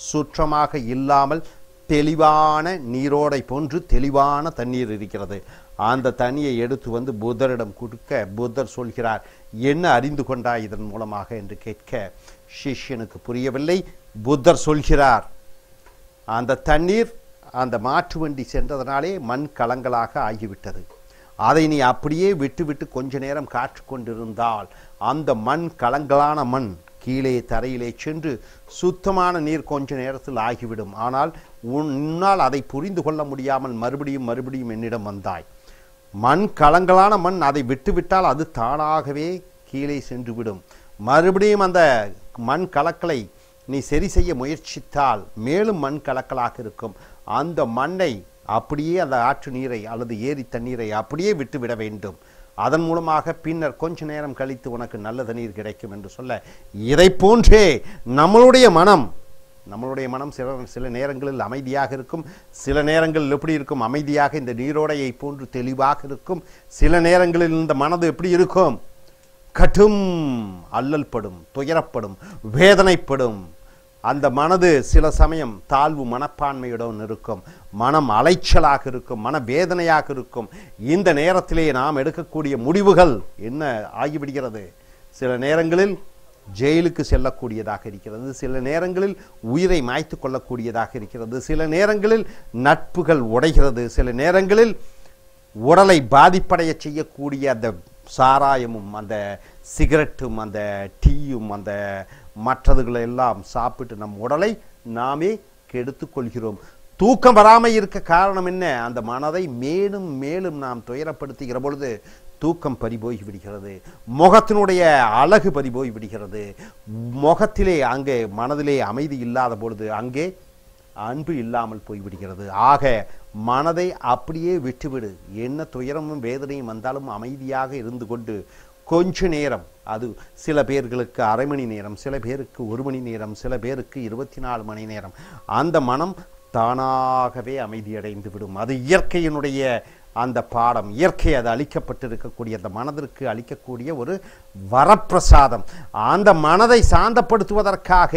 சுற்றமாக இல்லாமல் தெளிவான நீரோடை போன்று தெளிவான தண்ணீர் இருக்கிறது. அந்த தண்ணியை எடுத்து வந்து புத்தரிடம் கொடுக்க, புத்தர் சொல்கிறார், என்ன அறிந்து கொண்டாய் இதன் மூலமாக என்று கேட்க, சிஷ்யனுக்கு புரியவில்லை. புத்தர் சொல்கிறார், அந்த தண்ணீர் அந்த மாற்று வண்டி சென்றதனாலே மண் கலங்களாக ஆகிவிட்டது. அதை நீ அப்படியே விட்டுவிட்டு கொஞ்ச நேரம் காற்று கொண்டிருந்தால் அந்த மண் கலங்களான மண் கீழே தரையிலே சென்று சுத்தமான நீர் கொஞ்ச நேரத்தில் ஆகிவிடும். ஆனால் உன்னால் அதை புரிந்து கொள்ள முடியாமல் மறுபடியும் என்னிடம் வந்தாய். மண் கலங்களான மண், அதை விட்டுவிட்டால் அது தானாகவே கீழே சென்றுவிடும். மறுபடியும் அந்த மண் கலக்கலை நீ சரி செய்ய முயற்சித்தால் மேலும் மண் கலக்கலாக இருக்கும். அந்த மண்ணை அப்படியே, அந்த ஆற்று நீரை அல்லது ஏரி தண்ணீரை அப்படியே விட்டுவிட வேண்டும். அதன் மூலமாக பின்னர் கொஞ்ச நேரம் கழித்து உனக்கு நல்ல தண்ணீர் கிடைக்கும் என்று சொல்ல, இதை போன்றே நம்மளுடைய மனம் சில நேரங்களில் அமைதியாக இருக்கும். சில நேரங்களில் எப்படி இருக்கும்? அமைதியாக இந்த நீரோடையை போன்று தெளிவாக இருக்கும். சில நேரங்களில் இந்த மனது எப்படி இருக்கும்? கடும் அல்லல்படும், துயரப்படும், வேதனைப்படும். அந்த மனது சில சமயம் தாழ்வு மனப்பான்மையுடன் இருக்கும், மனம் அலைச்சலாக இருக்கும், மன வேதனையாக இருக்கும். இந்த நேரத்திலே நாம் எடுக்கக்கூடிய முடிவுகள் என்ன ஆகிவிடுகிறது? சில நேரங்களில் ஜெயிலுக்கு செல்லக்கூடியதாக இருக்கிறது, சில நேரங்களில் உயிரை மாய்த்து கொள்ளக்கூடியதாக இருக்கிறது, சில நேரங்களில் நட்புகள் உடைகிறது, சில நேரங்களில் உடலை பாதிப்படைய செய்யக்கூடிய அந்த சாராயமும் அந்த சிகரெட்டும் அந்த டீயும் அந்த மற்றதுகளை எல்லாம் சாப்பிட்டு நம் உடலை நாமே கெடுத்து கொள்கிறோம். தூக்கம் வராமல் இருக்க காரணம் என்ன? அந்த மனதை மேலும் நாம் துயரப்படுத்துகிற பொழுது தூக்கம் பறிபோய் விடுகிறது, முகத்தினுடைய அழகு பறிபோய் விடுகிறது. முகத்திலே அங்கே மனதிலே அமைதி இல்லாத பொழுது அங்கே அன்பு இல்லாமல் போய்விடுகிறது. ஆக மனதை அப்படியே விட்டுவிடு. என்ன துயரமும் வேதனையும் வந்தாலும் அமைதியாக இருந்து கொண்டு கொஞ்ச நேரம், அது சில பேர்களுக்கு அரை மணி நேரம், சில பேருக்கு 1 மணி நேரம், சில பேருக்கு 24 மணி நேரம், அந்த மனம் தானாகவே அமைதியடைந்து விடும். அது இயற்கையினுடைய அந்த பாடம் இயற்கை அது அளிக்கப்பட்டிருக்கக்கூடிய அந்த மனதிற்கு அளிக்கக்கூடிய ஒரு வரப்பிரசாதம். அந்த மனதை சாந்தப்படுத்துவதற்காக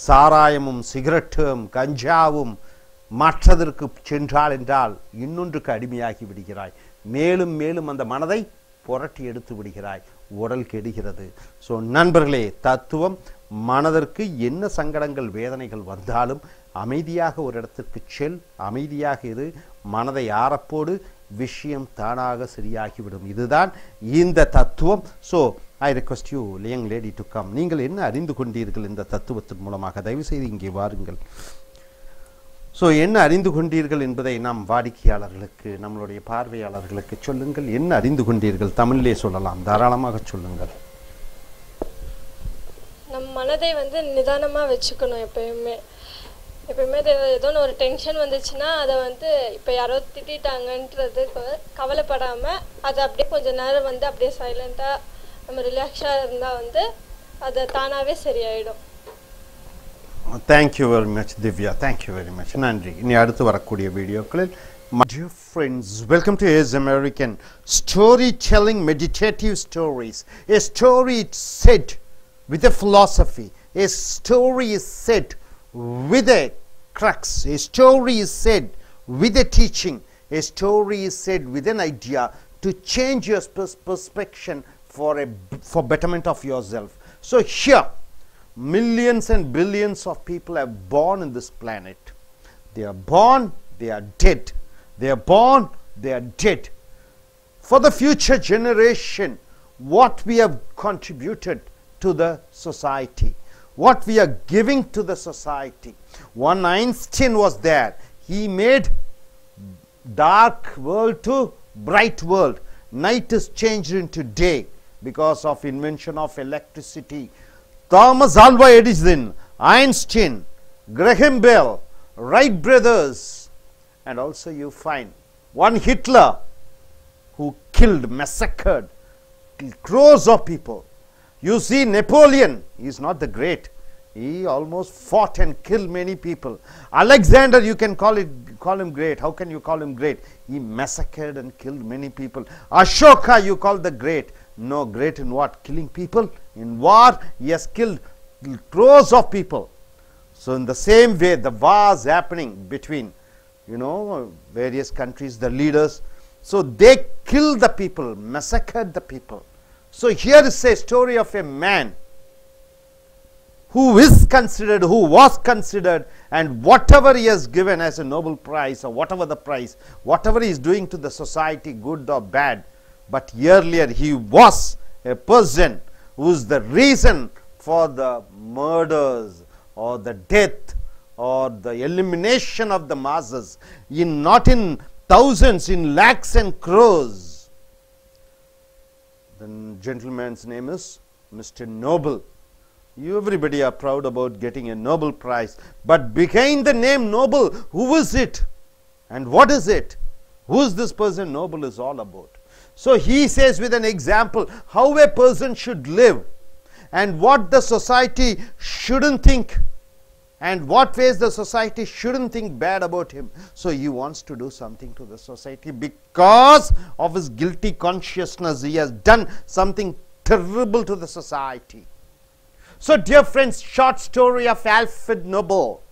சாராயமும் சிகரெட்டும் கஞ்சாவும் மற்றதற்கு சென்றால் என்றால் இன்னொன்றுக்கு அடிமையாகி விடுகிறாய். மேலும் மேலும் அந்த மனதை புரட்டி எடுத்து விடுகிறாய். உடல் கெடுகிறது. ஸோ நண்பர்களே, தத்துவம் மனதிற்கு என்ன சங்கடங்கள் வேதனைகள் வந்தாலும் அமைதியாக ஒரு இடத்திற்கு செல், அமைதியாக இரு, மனதை ஆறப்போடு, விஷயம் தானாக சரியாகிவிடும். இதுதான் இந்த தத்துவம். So I request you young lady to come. நீங்கள் என்ன அறிந்து கொண்டீர்கள் இந்த தத்துவத்தின் மூலமாக? தயவுசெய்து இங்கே வாருங்கள். ஸோ என்ன அறிந்து கொண்டீர்கள் என்பதை நாம் வாடிக்கையாளர்களுக்கு, நம்மளுடைய பார்வையாளர்களுக்கு சொல்லுங்கள். என்ன அறிந்து கொண்டீர்கள்? தமிழிலே சொல்லலாம், தாராளமாக சொல்லுங்கள். நம் மனதை வந்து நிதானமாக வச்சுக்கணும். எப்பயுமே ஏதோ ஒரு டென்ஷன் வந்துச்சுன்னா அதை வந்து இப்போ யாரோ திட்டாங்கன்றது கவலைப்படாமல் அதை அப்படியே கொஞ்சம் நேரம் வந்து அப்படியே சைலண்ட்டாக நம்ம ரிலாக்ஸாக இருந்தால் வந்து அது தானாகவே சரியாயிடும். Thank you very much, Divya. Thank you very much. நன்றி. இனி அடுத்து வரக்கூடிய வீடியோக்களில் my dear friends, welcome to Is American Storytelling Meditative Stories. A story is said with a philosophy. A story is said with a crux. A story is said with a teaching. A story is said with an idea to change your perspective for betterment of yourself. So here, millions and billions of people are born in this planet. They are born, they are dead. They are born, they are dead. For the future generation, what we have contributed to the society, what we are giving to the society. One Einstein was there. He made dark world to bright world. Night is changed into day because of invention of electricity. Thomas Alva Edison, Einstein, Graham Bell, Wright brothers, and also you find one Hitler who killed, massacred crores of people. You see Napoleon, he is not the great. He almost fought and killed many people. Alexander, you can call him great. How can you call him great? He massacred and killed many people. Ashoka, you call the great. No, great in what? Killing people? In war, he has killed crores of people. So in the same way, the wars happening between, various countries, the leaders. So they killed the people, massacred the people. So here is a story of a man who is considered, who was considered, and whatever he has given as a Nobel Prize or whatever the prize, whatever he is doing to the society, good or bad, but earlier he was a person who is the reason for the murders or the death or the elimination of the masses, not in thousands, in lakhs and crores. The gentleman's name is Mr. Nobel. Everybody are proud about getting a Nobel Prize, but behind the name Nobel, who is it and what is it? Who is this person Nobel is all about? So he says with an example how a person should live and what the society shouldn't think and what ways the society shouldn't think bad about him. So he wants to do something to the society because of his guilty consciousness. He has done something terrible to the society. So dear friends, short story of Alfred Nobel,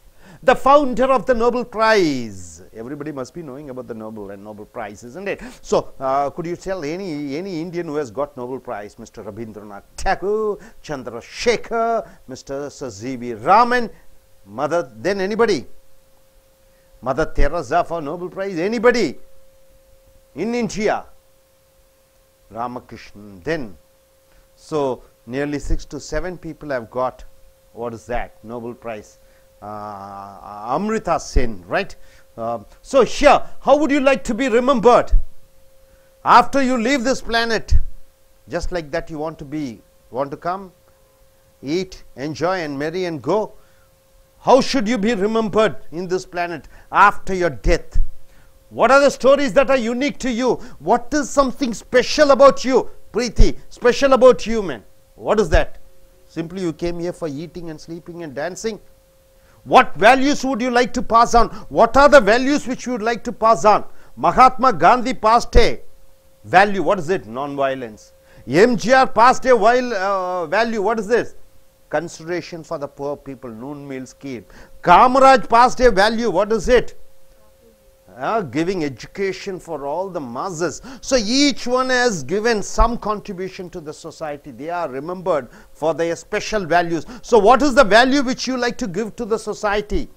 the founder of the Nobel Prize. Everybody must be knowing about the Nobel and Nobel Prize, isn't it? So could you tell any Indian who has got Nobel Prize? Mr. Rabindranath Tagore, Chandrasekhar, Mr. Sir Z.V. Raman, Mother, then anybody? Mother Teresa for Nobel Prize, anybody? In India? Ramakrishnan, then. So nearly 6 to 7 people have got, what is that, Nobel Prize. Amrita Sen, right? So here, how would you like to be remembered? After you leave this planet, just like that you want to come, eat, enjoy and marry and go. How should you be remembered in this planet after your death? What are the stories that are unique to you? What is something special about you, Preeti, special about you, man? What is that? Simply you came here for eating and sleeping and dancing. What values would you like to pass on? What are the values which you would like to pass on? Mahatma Gandhi passed a value. What is it? Non-violence. MGR passed a value. What is this? Consideration for the poor people, noon meal scheme. Kamaraj passed a value. What is it? Giving education for all the masses. So each one has given some contribution to the society. They are remembered for their special values. So what is the value which you like to give to the society?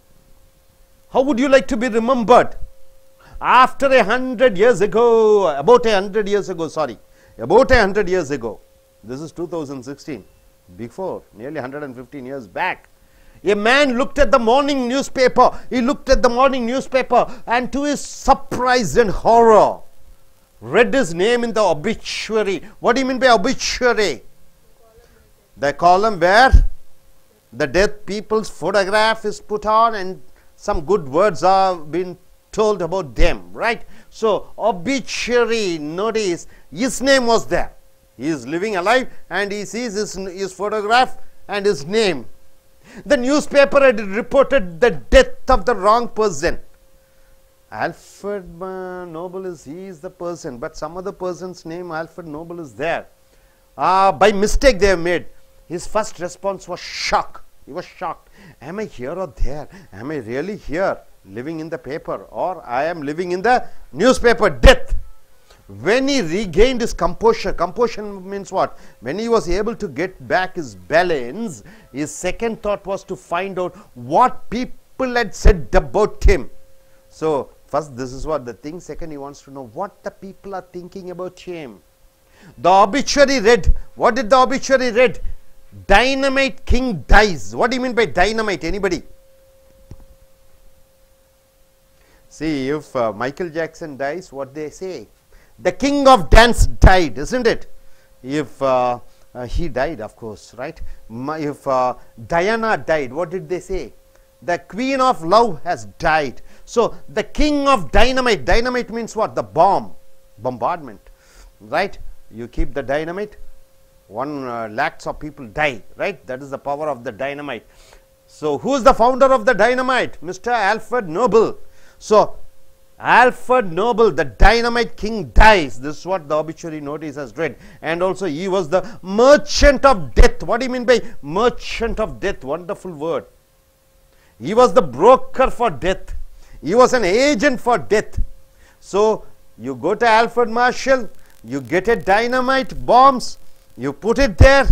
How would you like to be remembered? After 100 years ago, about 100 years ago, this is 2016, before, nearly 115 years back, a man looked at the morning newspaper. He looked at the morning newspaper and to his surprise and horror, read his name in the obituary. What do you mean by obituary? The column where the dead people's photograph is put on and some good words are being told about them, right? So obituary notice, his name was there. He is living alive and he sees his photograph and his name. The newspaper had reported the death of the wrong person. Alfred Noble he is the person, but some other person's name Alfred Noble is there. By mistake they have made. His first response was shock. He was shocked. Am I here or there? Am I really here, living in the paper, or I am living in the newspaper? Death. When he regained his composure, composure means what? When he was able to get back his balance, his second thought was to find out what people had said about him. So first, this is what the thing. Second, he wants to know what the people are thinking about him. The obituary read, what did the obituary read? Dynamite King dies. What do you mean by dynamite? Anybody? See, if Michael Jackson dies, what they say? The king of dance died, isn't it? If he died, of course, right? If Diana died, what did they say? The queen of love has died. So the king of dynamite, dynamite means what? The bomb, bombardment, right? You keep the dynamite, lakhs of people die, right? That is the power of the dynamite. So who is the founder of the dynamite? Mr. Alfred Noble. So Alfred Noble, the dynamite king, dies. This is what the obituary notice has read. And also he was the merchant of death. What do you mean by merchant of death? Wonderful word. He was the broker for death. He was an agent for death. So you go to Alfred Marshall, you get a dynamite bombs, you put it there,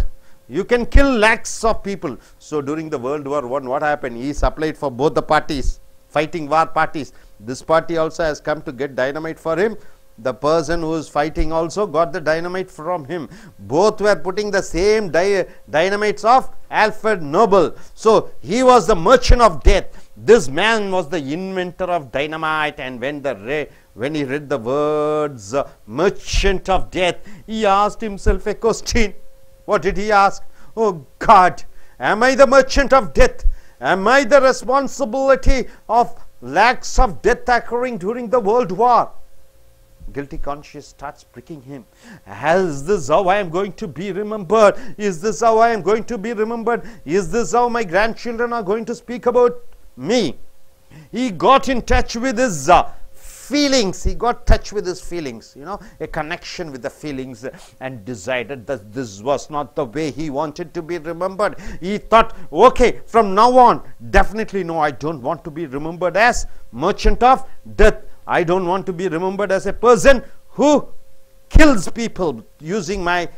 you can kill lakhs of people. So during the World War I, what happened? He supplied for both the parties, fighting war parties. This party also has come to get dynamite for him. The person who is fighting also got the dynamite from him. Both were putting the same dynamites of Alfred Noble. So he was the merchant of death. This man was the inventor of dynamite. And when he read the words merchant of death, he asked himself a question. What did he ask? Oh God, am I the merchant of death? Am I the responsibility of lakhs of death occurring during the World War? Guilty conscience starts pricking him. Is this how I am going to be remembered? Is this how I am going to be remembered? Is this how my grandchildren are going to speak about me? He got in touch with his feelings. He got touch with his feelings, you know, a connection with the feelings, and decided that this was not the way he wanted to be remembered. He thought, okay, from now on, definitely no, I don't want to be remembered as merchant of death. I don't want to be remembered as a person who kills people using my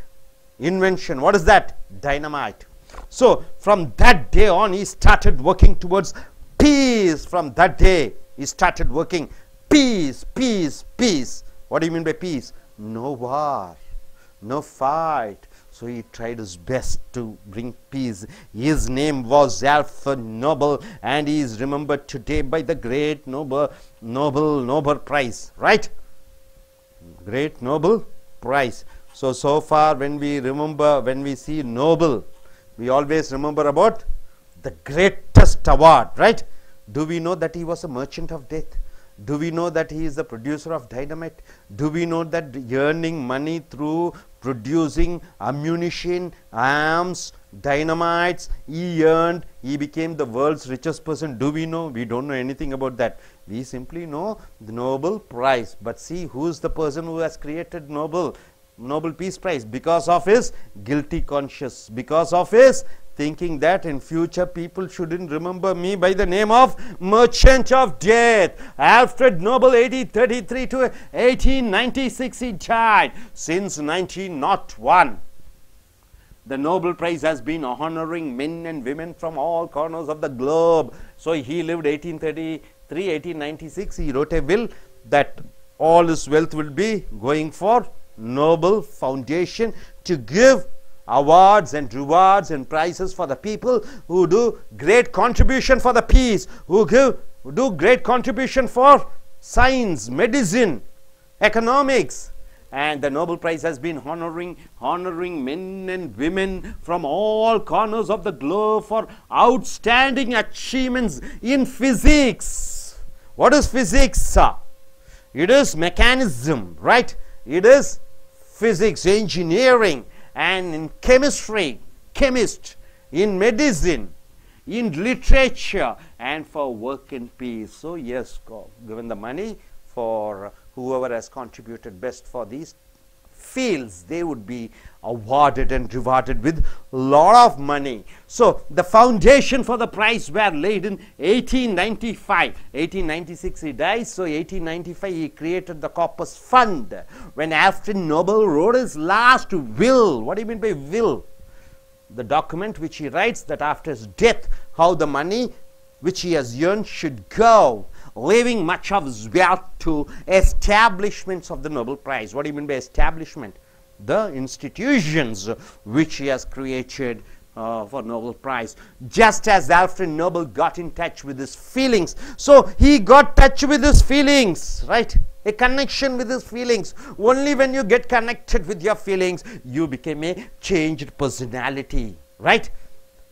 invention. What is that? Dynamite. So from that day on, he started working towards peace. From that day, he started working peace, peace, peace. What do you mean by peace? No war, no fight. So he tried his best to bring peace. His name was Alfred Noble, and he is remembered today by the great Nobel Prize, right? Great Nobel Prize. So far when we see Nobel, we always remember about the greatest award, right? Do we know that he was a merchant of death? Do we know that he is the producer of dynamite? Do we know that earning money through producing ammunition, arms, dynamites, he became the world's richest person? Do we know? We don't know anything about that. We simply know the Nobel Prize. But see, who is the person who has created Nobel Peace Prize? Because of his guilty conscience, because of his thinking that in future people shouldn't remember me by the name of merchant of death. Alfred Nobel, 1833 to 1896 he died. Since 1901, the Nobel Prize has been honoring men and women from all corners of the globe. So he lived 1833, 1896. He wrote a will that all his wealth will be going for Nobel Foundation to give awards and rewards and prizes for the people who do great contribution for the peace, who do great contribution for science, medicine, economics. And the Nobel Prize has been honoring men and women from all corners of the globe for outstanding achievements in physics. What is physics? It is mechanism, right? It is physics, engineering, and in chemistry, chemist, in medicine, in literature, and for work and peace. So yes, given the money for whoever has contributed best for these fields, they would be awarded and rewarded with a lot of money. So the foundation for the prize were laid in 1895. 1896 he died, so 1895 he created the Corpus Fund. When Alfred Nobel wrote his last will, what do you mean by will? The document which he writes that after his death, how the money which he has earned should go, leaving much of his wealth to establishments of the Nobel Prize. What do you mean by establishment? The institutions which he has created for Nobel Prize. Just as Alfred Nobel got in touch with his feelings, so he got touch with his feelings, right? A connection with his feelings. Only when you get connected with your feelings, you become a changed personality, right?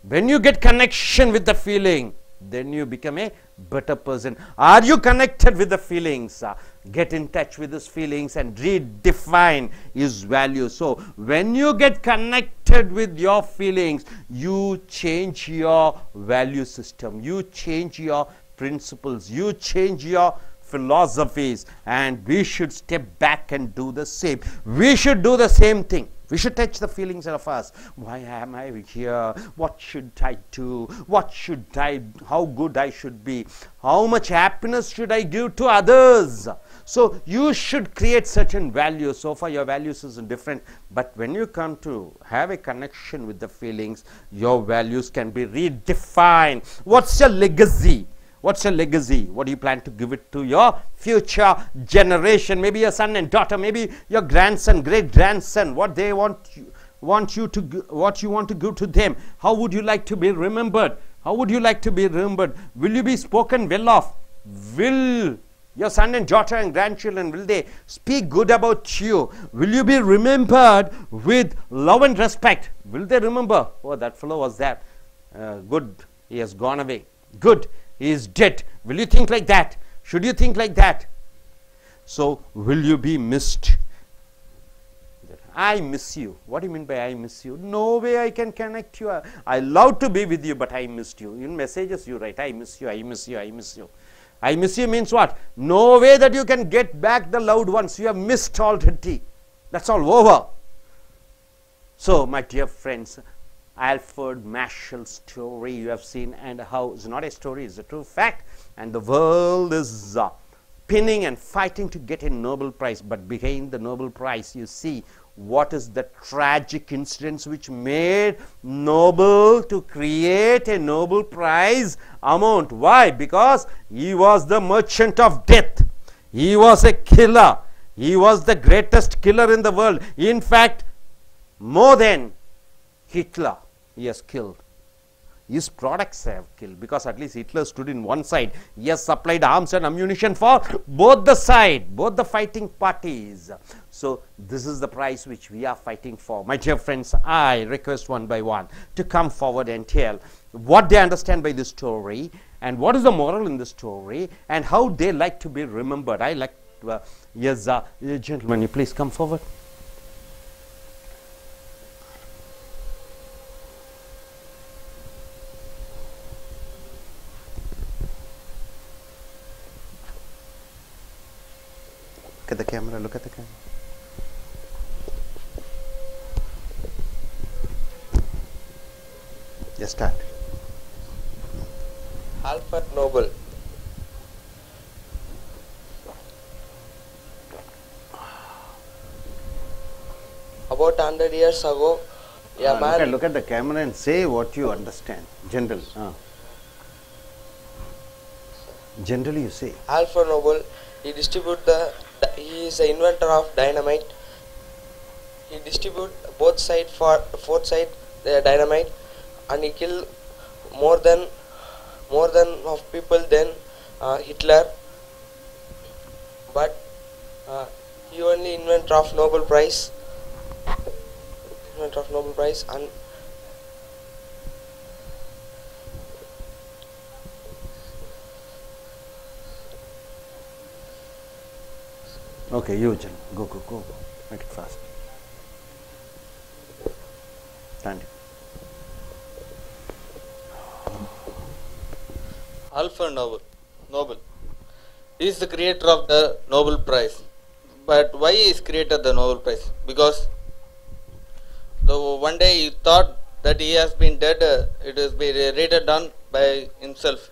When you get connection with the feeling, then you become a better person. Are you connected with the feelings? Get in touch with his feelings and redefine his values. So when you get connected with your feelings, you change your value system, you change your principles, you change your philosophies, and we should step back and do the same. We should do the same thing. We should touch the feelings of us. Why am I here? What should I do? What should I, how good I should be? How much happiness should I give to others? So you should create certain values. So far your values is different, but when you come to have a connection with the feelings, your values can be redefined. What's your legacy? What's your legacy? What do you plan to give it to your future generation? Maybe your son and daughter, maybe your grandson, great grandson. What they what you want to give to them? How would you like to be remembered? How would you like to be remembered? Will you be spoken well of? Will your son and daughter and grandchildren, will they speak good about you? Will you be remembered with love and respect? Will they remember, oh, that fellow was there, good, he has gone away, good, he is dead? Will you think like that? Should you think like that? So will you be missed? I miss you. What do you mean by I miss you? No way I can connect you. I love to be with you, but I missed you. In messages you write, I miss you, I miss you, I miss you. I miss you means what? No way that you can get back the loved ones. You have missed already. That's all over. So my dear friends, Alfred Marshall's story you have seen, and how it's not a story, it's a true fact, and the world is pinning and fighting to get a Nobel Prize. But behind the Nobel Prize, you see what is the tragic incidents which made Nobel to create a Nobel Prize amount. Why? Because he was the merchant of death. He was a killer. He was the greatest killer in the world. In fact, more than Hitler, he has killed. His products have killed, because at least Hitler stood in one side. He has supplied arms and ammunition for both the side, both the fighting parties. So this is the prize which we are fighting for. My dear friends, I request one by one to come forward and tell what they understand by this story, and what is the moral in the story, and how they like to be remembered. I like yes, gentlemen, you please come forward. Look at the camera, look at the camera. Yes, start. Alfred Nobel. About 100 years ago, a man. Look at the camera and say what you understand. General. Generally, you say. Alfred Nobel. He he is the inventor of dynamite. He distribute both sides the dynamite, and he killed more than of people than Hitler. But he only inventor of Nobel Prize. And Okay, you Jan, go, make it fast. Stand. Alfred Nobel. He is the creator of the Nobel Prize. But why he is created the Nobel Prize? Because one day he thought that he has been dead, it has been rated down by himself.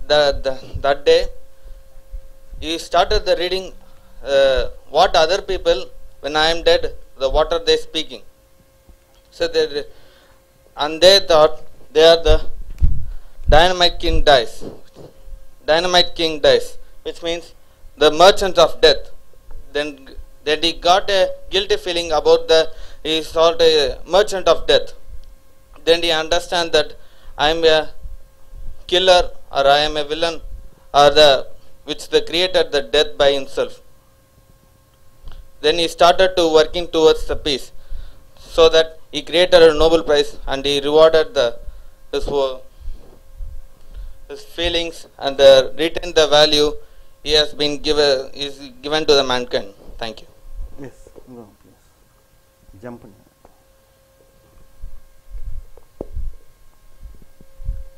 That day he started the reading what other people, when I am dead, what are they speaking. So and they thought they are the Dynamite King dies, which means the merchant of death. Then he got a guilty feeling about he is called a merchant of death. Then he understand that I am a killer, or I am a villain, or which the created the death by himself. Then he started to working towards the peace, so that he created a Nobel Prize, and he rewarded his feelings and retained the value he has been given to the mankind. Thank you. Yes, go please. Jump in.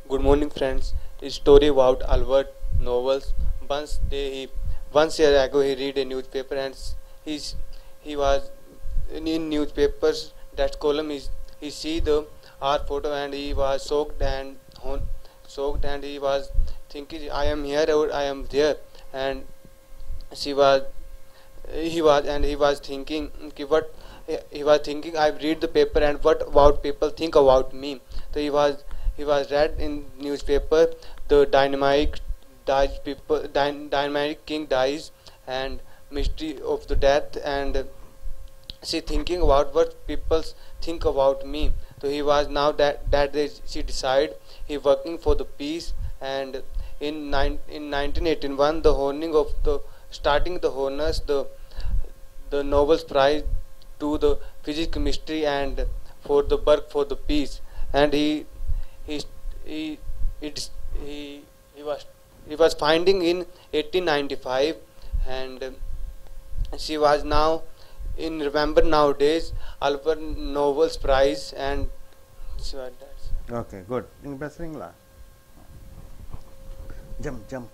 Good morning, friends. It's story about Alfred Nobel. Once year ago, he read a newspaper, and he was in newspapers. That column he see our photo, and he was shocked and he was thinking, I am here or I am there, and he was thinking, I read the paper, and what about people think about me. So he was read in newspaper, the dynamite king dies, and mystery of the death, and she thinking about what people think about me. So he was now that day she decide he working for the peace, and in 1981 the honoring of the honors the Nobel Prize to the physics, chemistry, and for the work for the peace. And he was finding in 1895, and she was now in remember nowadays Alfred Nobel's Prize, and okay, good. Jump.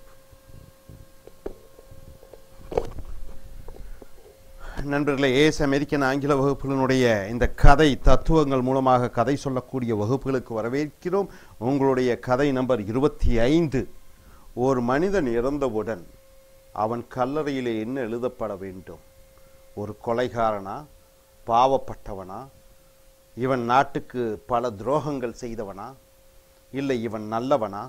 நண்பர்களே, as American ஆங்கில வகுப்புகளுடைய இந்த கதை தத்துவங்கள் மூலமாக கதை சொல்லக்கூடிய வகுப்புகளுக்கு வரவேற்கிறோம். உங்களுடைய கதை நம்பர் 25. ஒரு மனிதன் இறந்தவுடன் அவன் கல்லறையிலே என்ன எழுதப்பட வேண்டும்? ஒரு கொலைகாரனா, பாவப்பட்டவனா, இவன் நாட்டுக்கு பல துரோகங்கள் செய்தவனா, இல்லை இவன் நல்லவனா,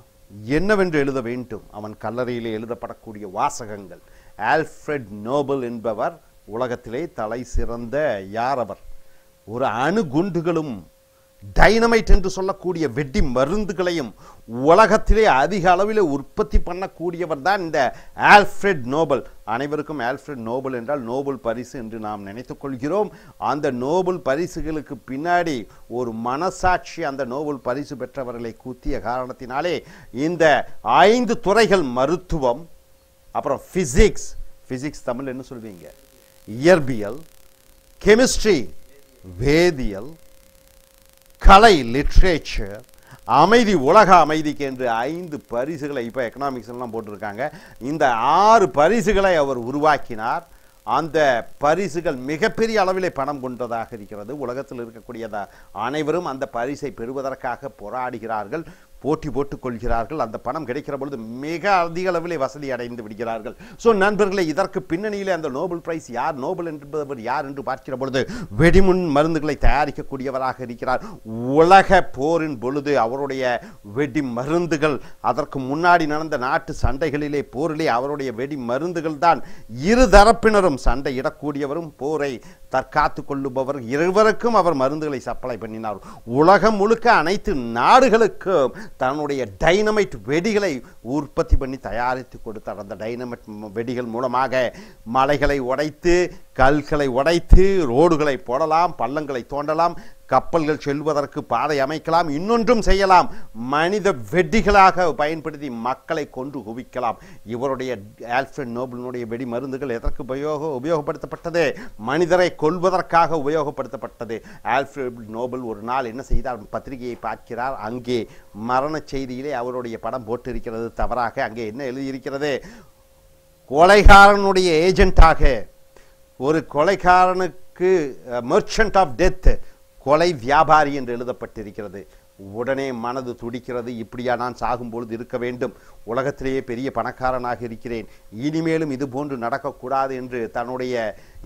என்னவென்று எழுத வேண்டும்? அவன் கல்லறையிலே எழுதப்படக்கூடிய வாசகங்கள். ஆல்ஃபிரட் நோபல் என்பவர் உலகத்திலே தலை சிறந்த யார் அவர்? ஒரு அணு குண்டுகளும் டைனமைட் என்று சொல்லக்கூடிய வெடி மருந்துகளையும் உலகத்திலே அதிக அளவில் உற்பத்தி பண்ணக்கூடியவர் தான் இந்த ஆல்ஃபிரட் நோபல். அனைவருக்கும் ஆல்ஃபிரட் நோபல் என்றால் நோபல் பரிசு என்று நாம் நினைத்துக் கொள்கிறோம். அந்த நோபல் பரிசுகளுக்கு பின்னாடி ஒரு மனசாட்சி அந்த நோபல் பரிசு பெற்றவர்களை கூத்திய காரணத்தினாலே இந்த 5 துறைகள், மருத்துவம், அப்புறம் பிசிக்ஸ், தமிழ் என்ன சொல்வீங்க, இயற்பியல், கெமிஸ்ட்ரி வேதியியல், கலை லிட்ரேச்சர், அமைதி, உலக அமைதிக்கு என்று 5 பரிசுகளை இப்போ எக்கனாமிக்ஸ் எல்லாம் போட்டிருக்காங்க. இந்த 6 பரிசுகளை அவர் உருவாக்கினார். அந்த பரிசுகள் மிகப்பெரிய அளவிலே பணம் கொண்டதாக இருக்கிறது. உலகத்தில் இருக்கக்கூடிய அனைவரும் அந்த பரிசை பெறுவதற்காக போராடுகிறார்கள், போட்டி போட்டுக் கொள்கிறார்கள். அந்த பணம் கிடைக்கிற பொழுது மிக அதிக அளவிலே வசதி அடைந்து விடுகிறார்கள். ஸோ நண்பர்களே, இதற்கு பின்னணியிலே அந்த நோபல் பிரைஸ் யார், நோபல் என்பவர் யார் என்று பார்க்கிற பொழுது வெடிமுன் மருந்துகளை தயாரிக்கக்கூடியவராக இருக்கிறார். உலக போரின் பொழுது அவருடைய வெடி மருந்துகள், அதற்கு முன்னாடி நடந்த நாட்டு சண்டைகளிலே போரிலே அவருடைய வெடி மருந்துகள் தான் இரு தரப்பினரும் சண்டையிடக்கூடியவரும் போரை தற்காத்து கொள்ளுபவர் இருவருக்கும் அவர் மருந்துகளை சப்ளை பண்ணினார். உலகம் முழுக்க அனைத்து நாடுகளுக்கும் தன்னுடைய டைனமைட் வெடிகளை உற்பத்தி பண்ணி தயாரித்து கொடுத்தார். அந்த டைனமைட் வெடிகள் மூலமாக மலைகளை உடைத்து, கல்களை உடைத்து, ரோடுகளை போடலாம், பள்ளங்களை தோண்டலாம், கப்பல்கள் செல்வதற்கு பாதை அமைக்கலாம், இன்னொன்றும் செய்யலாம். மனித வெடிகளாக பயன்படுத்தி மக்களை கொன்று குவிக்கலாம். இவருடைய ஆல்ஃபிரட் நோபலினுடைய வெடி மருந்துகள் எதற்கு உபயோகப்படுத்தப்பட்டது? மனிதரை கொல்வதற்காக உபயோகப்படுத்தப்பட்டது. ஆல்ஃபிரட் நோபல் ஒரு நாள் என்ன செய்தார்? பத்திரிகையை பார்க்கிறார். அங்கே மரண செய்தியிலே அவருடைய படம் போட்டிருக்கிறது தவறாக. அங்கே என்ன எழுதியிருக்கிறது? கொலைகாரனுடைய ஏஜென்ட்டாக, ஒரு கொலைகாரனுக்கு மெர்ச்சன்ட் ஆஃப் டெத், கொலை வியாபாரி என்று எழுதப்பட்டிருக்கிறது. உடனே மனது துடிக்கிறது. இப்படியா நான் சாகும்பொழுது இருக்க வேண்டும்? உலகத்திலேயே பெரிய பணக்காரனாக இருக்கிறேன், இனிமேலும் இது போன்று நடக்கக்கூடாது என்று தன்னுடைய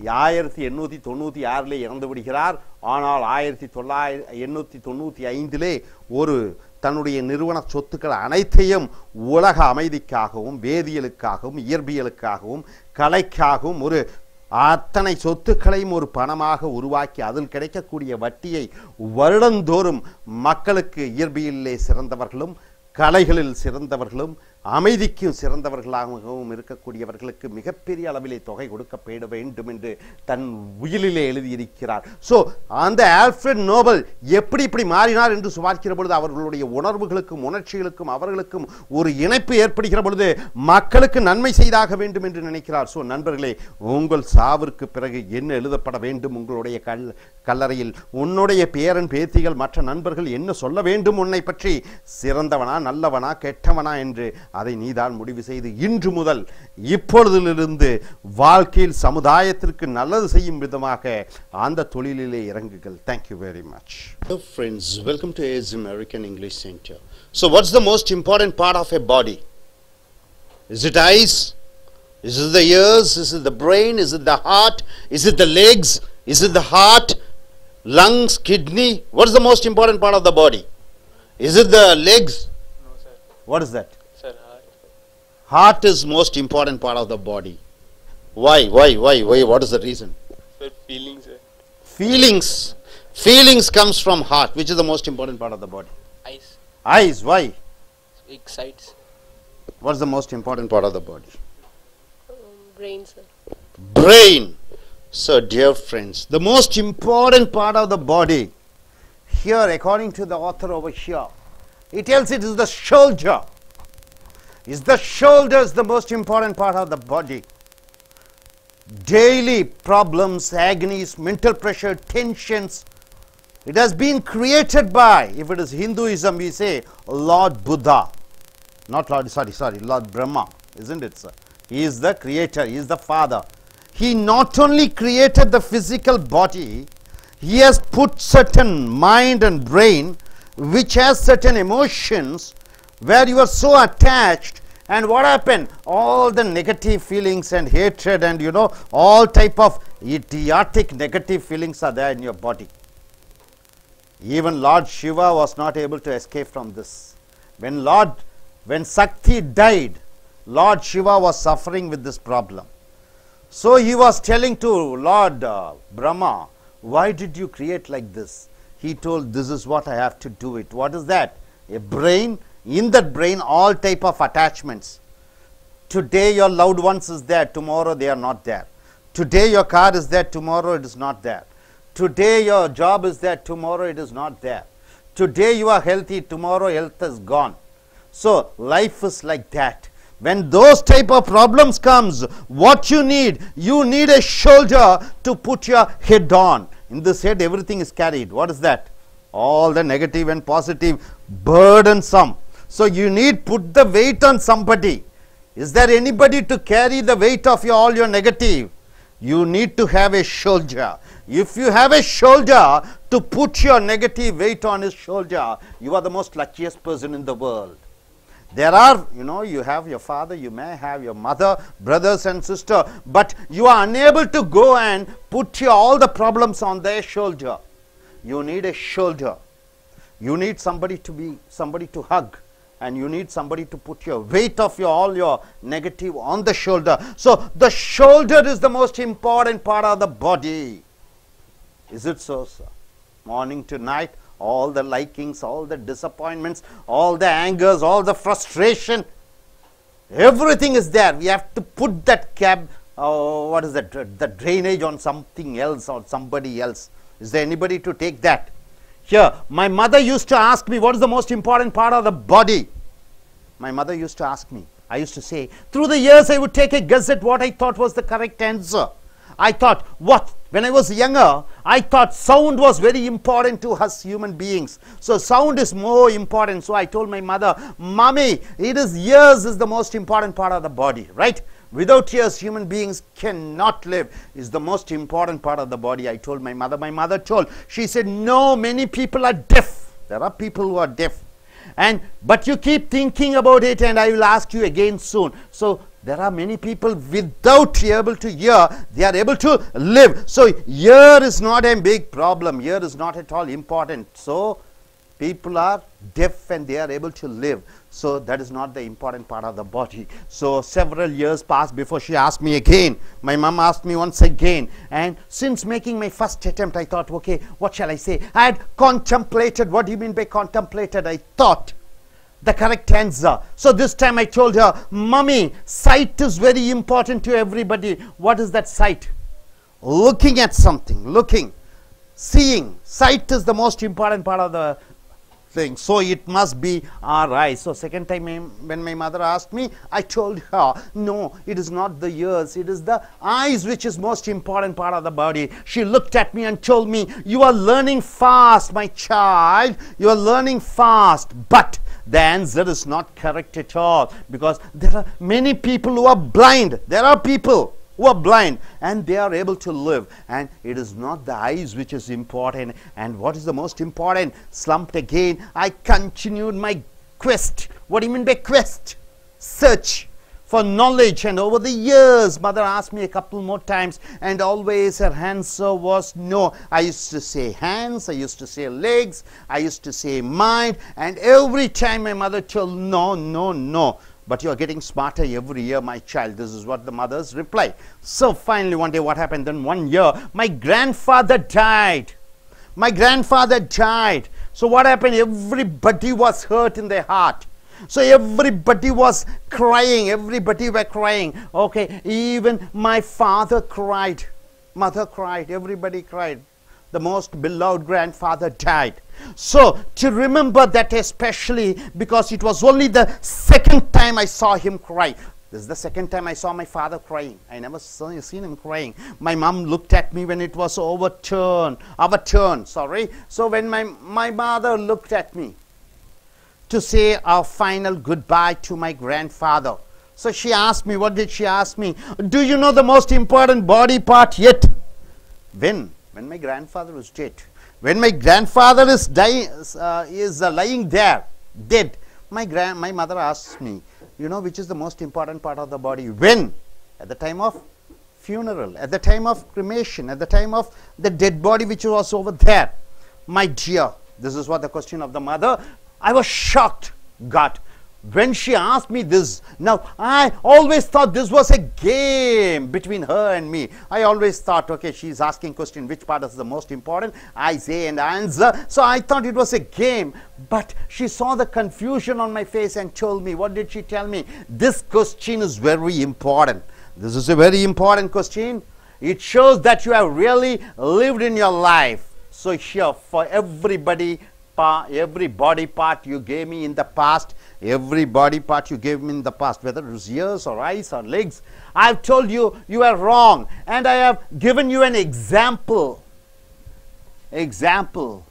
1896 இறந்து விடுகிறார். ஆனால் 1895 ஒரு தன்னுடைய நிறுவன சொத்துக்கள் அனைத்தையும் உலக அமைதிக்காகவும், வேதியியலுக்காகவும், இயற்பியலுக்காகவும், கலைக்காகவும் ஒரு அத்தனை சொத்துக்களையும் ஒரு பணமாக உருவாக்கி அதில் கிடைக்கக்கூடிய வட்டியை வருடந்தோறும் மக்களுக்கு, இயற்பியலிலே சிறந்தவர்களும், கலைகளில் சிறந்தவர்களும், அமைதிக்கும் சிறந்தவர்களாகவும் இருக்கக்கூடியவர்களுக்கு மிகப்பெரிய அளவிலே தொகை கொடுக்கப்பட வேண்டும் என்று தன் உயிலிலே எழுதியிருக்கிறார். ஸோ அந்த ஆல்ஃபிரட் நோபல் எப்படி இப்படி மாறினார் என்று பார்க்கிற பொழுது அவர்களுடைய உணர்வுகளுக்கும் உணர்ச்சிகளுக்கும் அவர்களுக்கும் ஒரு இணைப்பு ஏற்படுகிற பொழுது மக்களுக்கு நன்மை செய்தாக வேண்டும் என்று நினைக்கிறார். ஸோ நண்பர்களே, உங்கள் சாவிற்கு பிறகு என்ன எழுதப்பட வேண்டும்? உங்களுடைய கல்லறையில் உன்னுடைய பேரன் பேத்திகள், மற்ற நண்பர்கள் என்ன சொல்ல வேண்டும் உன்னை பற்றி? சிறந்தவனா, நல்லவனா, கெட்டவனா என்று அதை நீதான் முடிவு செய்து இன்று முதல், இப்பொழுதிலிருந்து வாழ்க்கையில் சமுதாயத்திற்கு நல்லது செய்யும் விதமாக அந்த தொழிலிலே இறங்குங்கள். Thank you very much. Hello friends, welcome to AS American English Center. So what's the most important part of a body? Is it eyes? Is it the ears? Is it the brain? Is it the heart? Is it the legs? Is it the heart? Lungs? Kidney? What is the most important part of the body? Is it the legs? No, sir. What is that? Sir, heart. Heart is most important part of the body. Why? What is the reason? Sir, feelings, sir. Feelings comes from heart. Which is the most important part of the body? Eyes. Eyes. Why? Sights. What's the most important part of the body? Brain, sir. Brain. So dear friends, the most important part of the body, here according to the author over here, he tells it is the shoulder. Is the shoulder is the most important part of the body. Daily problems, agonies, mental pressure, tensions, it has been created by, if it is Hinduism, we say Lord Buddha, not Lord, sorry, Lord Brahma, isn't it, sir? He is the creator, he is the father. He not only created the physical body, he has put certain mind and brain which has certain emotions where you are so attached, and what happened? All the negative feelings and hatred and all type of idiotic negative feelings are there in your body. Even Lord Shiva was not able to escape from this. When Sakti died, Lord Shiva was suffering with this problem. So he was telling to Lord Brahma, why did you create like this? He told, this is what I have to do it. What is that? A brain. In that brain, all type of attachments. Today your loved ones is there, tomorrow they are not there. Today your car is there, tomorrow it is not there. Today your job is there, tomorrow it is not there. Today you are healthy, tomorrow health is gone. So life is like that. When those type of problems comes, what you need a shoulder to put your head on. In this head everything is carried. What is that? All the negative and positive, burdensome. So you need put the weight on somebody. Is there anybody to carry the weight of all your negative? You need to have a shoulder. If you have a shoulder to put your negative weight on his shoulder, you are the most luckiest person in the world. There are, you have your father, you may have your mother, brothers and sister, but you are unable to go and put all the problems on their shoulder. You need a shoulder. You need somebody to hug, and you need somebody to put your weight of all your negative on the shoulder. So the shoulder is the most important part of the body. Is it so, sir? Morning to night, all the likings, all the disappointments, all the angers, all the frustration, everything is there. We have to put that what is that, the drainage on something else or somebody else. Is there anybody to take that? Here, my mother used to ask me, what is the most important part of the body? My mother used to ask me. I used to say, through the years I would take a guess at what I thought was the correct answer. I thought, when I was younger, I thought sound was very important to us human beings. So sound is more important. So I told my mother, Mommy, ears is the most important part of the body, right? Without ears, human beings cannot live. Is the most important part of the body. I told my mother. My mother told. She said, no, many people are deaf. There are people who are deaf. But you keep thinking about it, and I will ask you again soon. So there are many people without able to hear, they are able to live. So ear is not a big problem. Ear is not at all important. So people are deaf and they are able to live. So that is not the important part of the body. So several years passed before she asked me again. My mom asked me once again. And since making my first attempt, I thought, okay, what shall I say? I had contemplated. What do you mean by contemplated? I thought the correct answer. So this time I told her, Mommy, sight is very important to everybody. What is that sight? Looking at something, seeing. Sight is the most important part of the thing. So it must be our eyes. So second time when my mother asked me, I told her, no, it is not the ears, it is the eyes which is most important part of the body. She looked at me and told me, you are learning fast, my child, you are learning fast, but the answer is not correct at all, because there are many people who are blind. There are people who are blind and they are able to live, and it is not the eyes which is important. And what is the most important? Slumped again, I continued my quest. What do you mean by quest? Search for knowledge. And over the years, mother asked me a couple more times, and always her answer was no. I used to say hands, I used to say legs, I used to say mind, and every time my mother told no, no, no. But you are getting smarter every year, my child. This is what the mother's reply. So finally one day what happened? Then one year my grandfather died. My grandfather died. So what happened? Everybody was hurt in their heart. So everybody was crying. Everybody were crying. Okay, even my father cried. Mother cried. Everybody cried. The most beloved grandfather died. So to remember that, especially because it was only the second time I saw him cry. This is the second time I saw my father crying. I never seen him crying. My mom looked at me when it was our turn. So when my mother looked at me to say our final goodbye to my grandfather. So she asked me, what did she ask me? Do you know the most important body part yet? When my grandfather was dead. When my grandfather is dying, lying there, dead, my mother asked me, you know which is the most important part of the body? When? At the time of funeral, at the time of cremation, at the time of the dead body which was over there. My dear, this is what the question of the mother. I was shocked. God, when she asked me this, now I always thought this was a game between her and me. I always thought, okay, she's asking question, which part is the most important? I say and answer. So I thought it was a game. But she saw the confusion on my face and told me, what did she tell me? This question is very important. This is a very important question. It shows that you have really lived in your life. So here, for every body part you gave me in the past, every body part you gave me in the past, whether it was ears or eyes or legs, I have told you, you are wrong. And I have given you an example.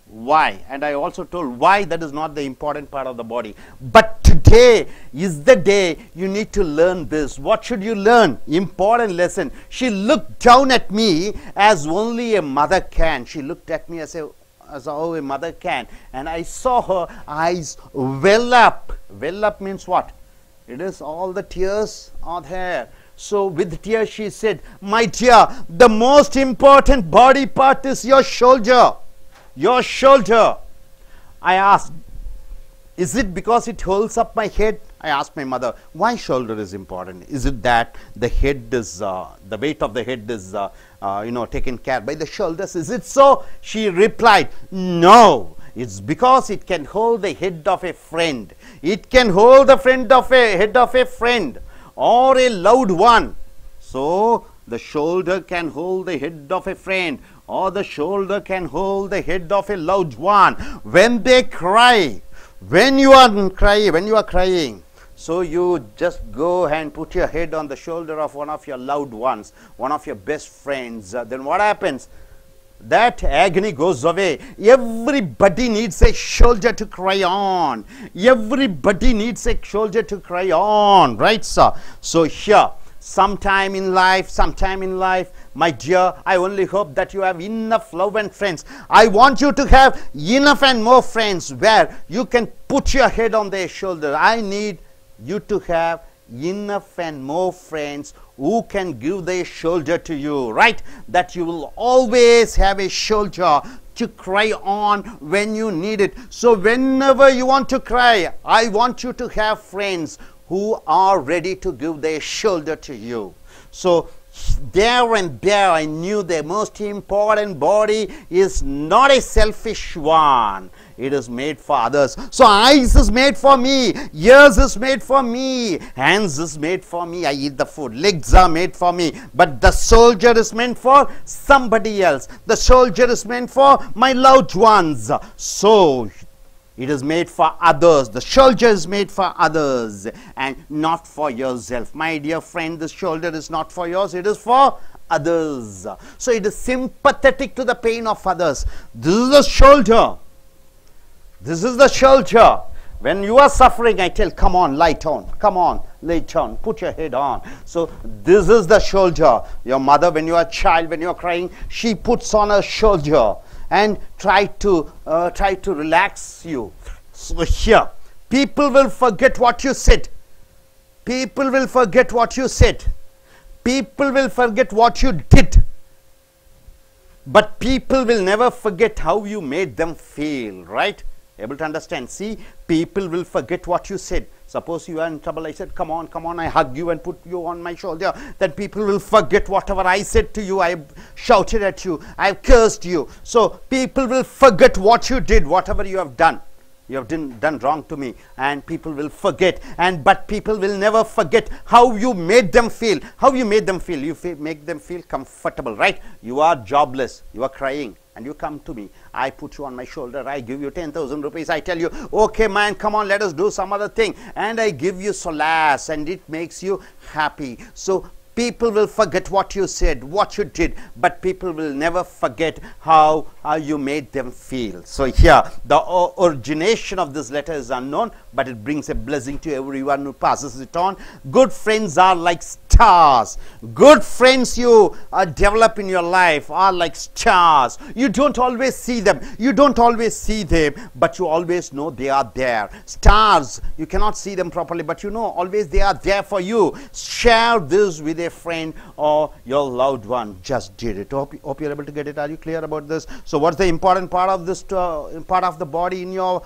Why? And I also told why that is not the important part of the body. But today is the day you need to learn this. What should you learn? Important lesson. She looked down at me as only a mother can. She looked at me as how a mother can. And I saw her eyes well up. Well up means what? It is all the tears are there. So with tears she said, my dear, the most important body part is your shoulder. Your shoulder. I asked, is it because it holds up my head? I asked my mother, why shoulder is important? Is it that the head is, the weight of the head is, taken care by the shoulders? Is it so? She replied, no. It's because it can hold the head of a friend. It can hold the head of a friend or a loved one. So the shoulder can hold the head of a friend, or the shoulder can hold the head of a loved one. When they cry, when you are crying, so you just go and put your head on the shoulder of one of your loved ones, one of your best friends. Then what happens? That agony goes away. Everybody needs a shoulder to cry on. Everybody needs a shoulder to cry on, right, sir? So here, sometime in life, my dear, I only hope that you have enough love and friends. I want you to have enough and more friends where you can put your head on their shoulder. I need you to have enough and more friends who can give their shoulder to you, right? That you will always have a shoulder to cry on when you need it. So whenever you want to cry, I want you to have friends who are ready to give their shoulder to you. So there and there I knew the most important body is not a selfish one. It is made for others. So eyes is made for me, ears is made for me, hands is made for me, I eat the food, legs are made for me, but the soldier is meant for somebody else. The soldier is meant for my loved ones. So it is made for others. The shoulder is made for others and not for yourself. My dear friend, the shoulder is not for yours, it is for others. So it is sympathetic to the pain of others. This is the shoulder. This is the shoulder. When you are suffering, I tell, come on, lie down. Come on, lay down. Put your head on. So this is the shoulder. Your mother, when you are a child, when you are crying, she puts on her shoulder and try to relax you. So here, people will forget what you said. People will forget what you said. People will forget what you did. But people will never forget how you made them feel, right? Able to understand? See, people will forget what you said. Suppose you are in trouble, I said, come on, I hug you and put you on my shoulder. Then people will forget whatever I said to you. I shouted at you, I cursed you. So people will forget what you did, whatever you have done. You have done wrong to me, and people will forget. But people will never forget how you made them feel. How you made them feel. You make them feel comfortable, right? You are jobless, you are crying, and you come to me. I put you on my shoulder, I give you 10,000 rupees. I tell you, okay man, come on, let us do some other thing. And I give you solace, and it makes you happy. So people will forget what you said, what you did, but people will never forget how you made them feel. So here, the origination of this letter is unknown, but it brings a blessing to everyone who passes it on. Good friends are like stars. Good friends you develop in your life are like stars. You don't always see them. You don't always see them, but you always know they are there. Stars, you cannot see them properly, but you know always they are there for you. Share this with a friend or your loved one. Just did it. Hope you're able to get it. Are you clear about this? So what's the important part of this part of the body in your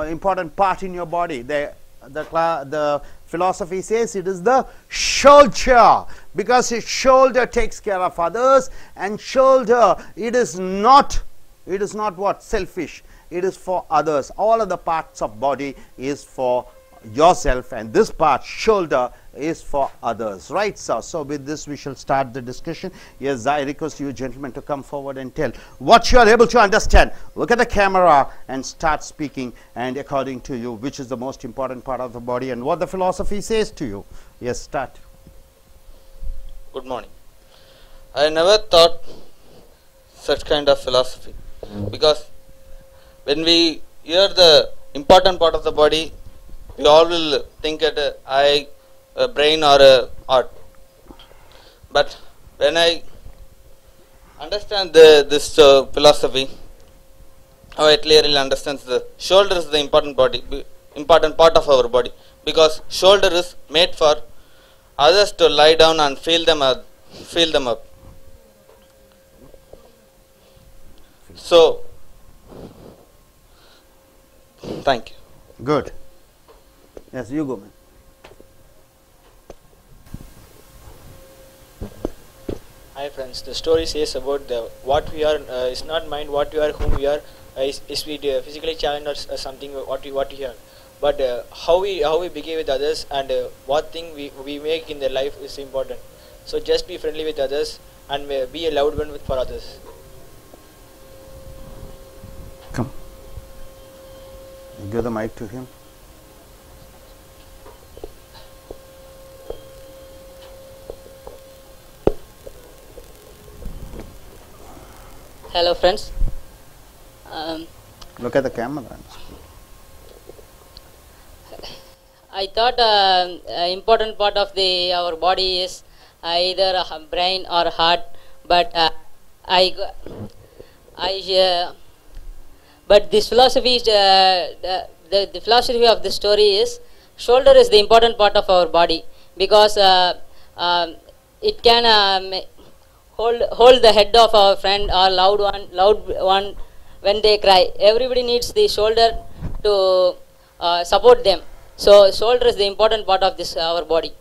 important part in your body? The the philosophy says it is the shoulder, because his shoulder takes care of others, and shoulder, it is not what? Selfish. It is for others. All of the parts of body is for yourself, and this part, shoulder, is for others, right, sir? So with this we shall start the discussion. Yes, I request you gentlemen to come forward and tell what you are able to understand. Look at the camera and start speaking, and according to you, which is the most important part of the body and what the philosophy says to you. Yes, start. Good morning. I never thought such kind of philosophy, because when we hear the important part of the body, we all will think at eye, a brain, or a heart. But when I understand this philosophy, how I clearly understand the shoulder is the important part of our body, because shoulder is made for others to lie down and feel them up. So, thank you. Good. Yes, you go, man. Hi friends, the story says about what we are is not mind what we are, whom we are, is we physically challenged or something what we are, but how we behave with others and what thing we make in their life is important. So just be friendly with others and be a loud one for others. Come. Give the mic to him. Hello friends. Look at the camera. I thought important part of our body is either a brain or heart, but but this philosophy is the philosophy of the story is shoulder is the important part of our body, because it can hold the head of our friend or loud one when they cry. Everybody needs the shoulder to support them. So shoulder is the important part of this our body.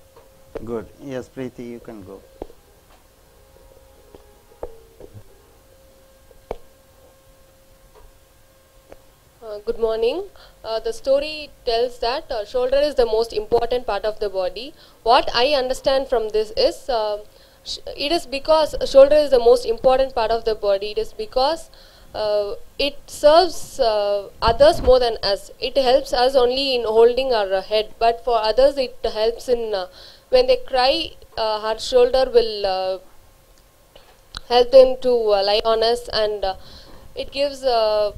Good. Yes, Preeti, you can go. Good morning. The story tells that shoulder is the most important part of the body. What I understand from this is it is because shoulder is the most important part of the body. It is because it serves others more than us. It helps us only in holding our head, but for others it helps in when they cry, our shoulder will help them to lie on us, and it gives what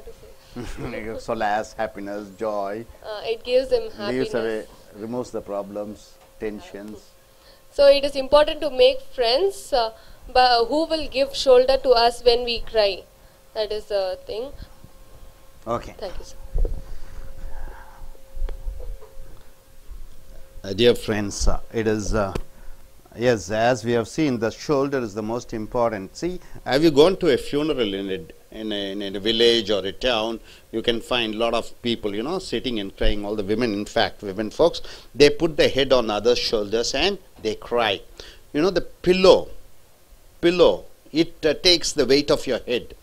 to say? Solace, happiness, joy. It gives them happiness. Leaves away, removes the problems, tensions. So it is important to make friends who will give shoulder to us when we cry. That is the thing. Okay. Thank you, sir. Dear friends, it is yes, as we have seen, the shoulder is the most important. See, have you gone to a funeral in a village or a town? You can find a lot of people, you know, sitting and crying. All the women, in fact, women folks, they put their head on others' shoulders and they cry. You know, the pillow, it takes the weight of your head.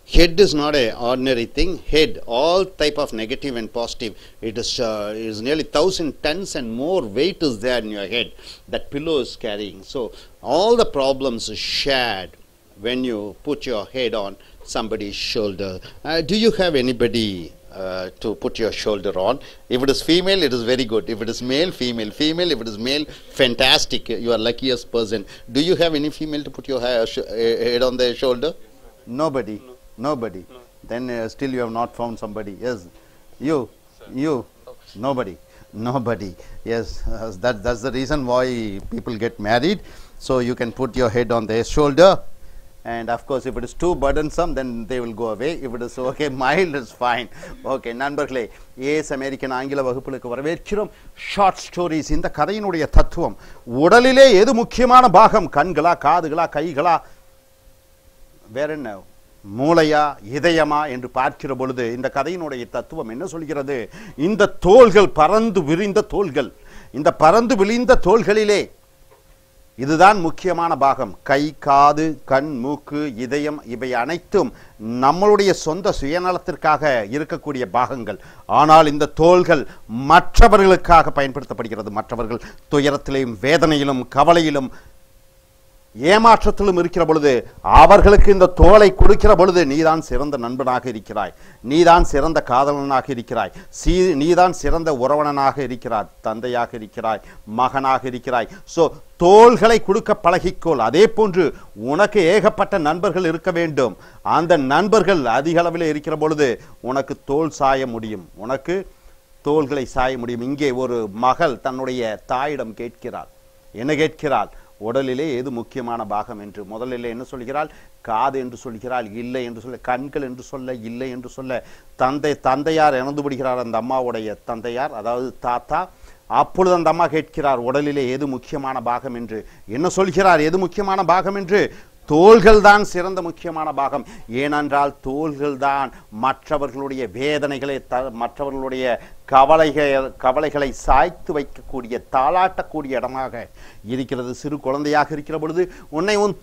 Head is not an ordinary thing. Head, all type of negative and positive, it is nearly 1,000 tons and more weight is there in your head that pillow is carrying. So all the problems are shared when you put your head on somebody's shoulder. Do you have anybody to put your shoulder on? If it is female, it is very good. If it is male, female. If it is male, fantastic. You are luckiest person. Do you have any female to put your head on their shoulder? Nobody. No. Nobody. No. Then still you have not found somebody. Yes. You. Nobody. Yes. That's the reason why people get married. So you can put your head on their shoulder. And of course, if it is too burdensome, then they will go away. If it is okay, mild is fine. Okay, நண்பர்களே, ace American ஆங்கில வகுப்புகளுக்கு வரவேற்கிறோம். Short stories. இந்த கதையினுடைய தத்துவம், உடலிலே எது முக்கியமான பாகம்? கண்களா, காதுகளா, கைகளா, வேற என்ன? மூளையா இதயமா என்று பார்க்கிற பொழுது இந்த கதையினுடைய தத்துவம் என்ன சொல்கிறது? இந்த தோள்கள் பறந்து விரிந்த தோள்கள், இந்த பறந்து விரிந்த தோள்களிலே இதுதான் முக்கியமான பாகம். கை, காது, கண், மூக்கு, இதயம் இவை அனைத்தும் நம்மளுடைய சொந்த சுயநலத்திற்காக இருக்கக்கூடிய பாகங்கள். ஆனால் இந்த தோள்கள் மற்றவர்களுக்காக பயன்படுத்தப்படுகிறது. மற்றவர்கள் துயரத்திலும் வேதனையிலும் கவலையிலும் ஏமாற்றத்திலும் இருக்கிற பொழுது அவர்களுக்கு இந்த தோளை கொடுக்கிற பொழுது நீதான் சிறந்த நண்பனாக இருக்கிறாய், நீதான் சிறந்த காதலனாக இருக்கிறாய், நீதான் சிறந்த உறவனாக இருக்கிறாய், தந்தையாக இருக்கிறாய், மகனாக இருக்கிறாய். ஸோ தோள்களை கொடுக்க பழகிக்கொள். அதே போன்று உனக்கு ஏகப்பட்ட நண்பர்கள் இருக்க வேண்டும். அந்த நண்பர்கள் அதிக அளவில் இருக்கிற பொழுது உனக்கு தோள் சாய முடியும், உனக்கு தோள்களை சாய முடியும். இங்கே ஒரு மகள் தன்னுடைய தாயிடம் கேட்கிறாள். என்ன கேட்கிறாள்? உடலிலே எது முக்கியமான பாகம் என்று. முதலிலே என்ன சொல்கிறாள்? காது என்று சொல்கிறாள், இல்லை என்று சொல்ல. கண்கள் என்று சொல்ல, இல்லை என்று சொல்ல. தந்தையார் இறந்து விடுகிறார், அந்த அம்மாவுடைய தந்தையார், அதாவது தாத்தா. அப்பொழுது அந்த அம்மா கேட்கிறார், உடலிலே எது முக்கியமான பாகம் என்று. என்ன சொல்கிறார்? எது முக்கியமான பாகம் என்று. தோள்கள் தான் சிறந்த முக்கியமான பாகம். ஏனென்றால் தோள்கள் தான் மற்றவர்களுடைய வேதனைகளை, மற்றவர்களுடைய கவலைகளை சாய்த்து வைக்கக்கூடிய, தாளாட்டக்கூடிய இடமாக இருக்கிறது. சிறு குழந்தையாக இருக்கிற பொழுது உன்னை உன்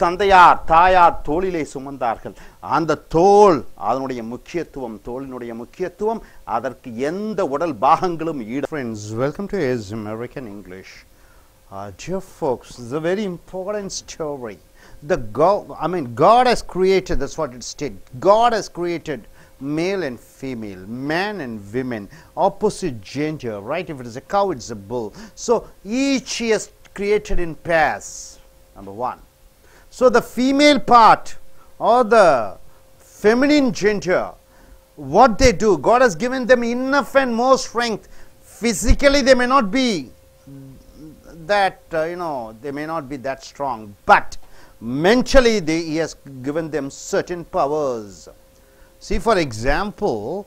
தாயார் தோளிலே சுமந்தார்கள். அந்த தோல் அதனுடைய முக்கியத்துவம், தோளினுடைய முக்கியத்துவம் அதற்கு எந்த உடல் பாகங்களும் ஈடு. Friends, welcome to American English. Dear folks, this is a very important story. God has created, that's what it stated. God has created male and female, man and women, opposite gender, right? If it is a cow, it's a bull. So each is created in pairs, number one. So the female part or the feminine gender, what they do, God has given them enough and more strength. Physically they may not be that, they may not be that strong, but mentally he has given them certain powers. See, for example,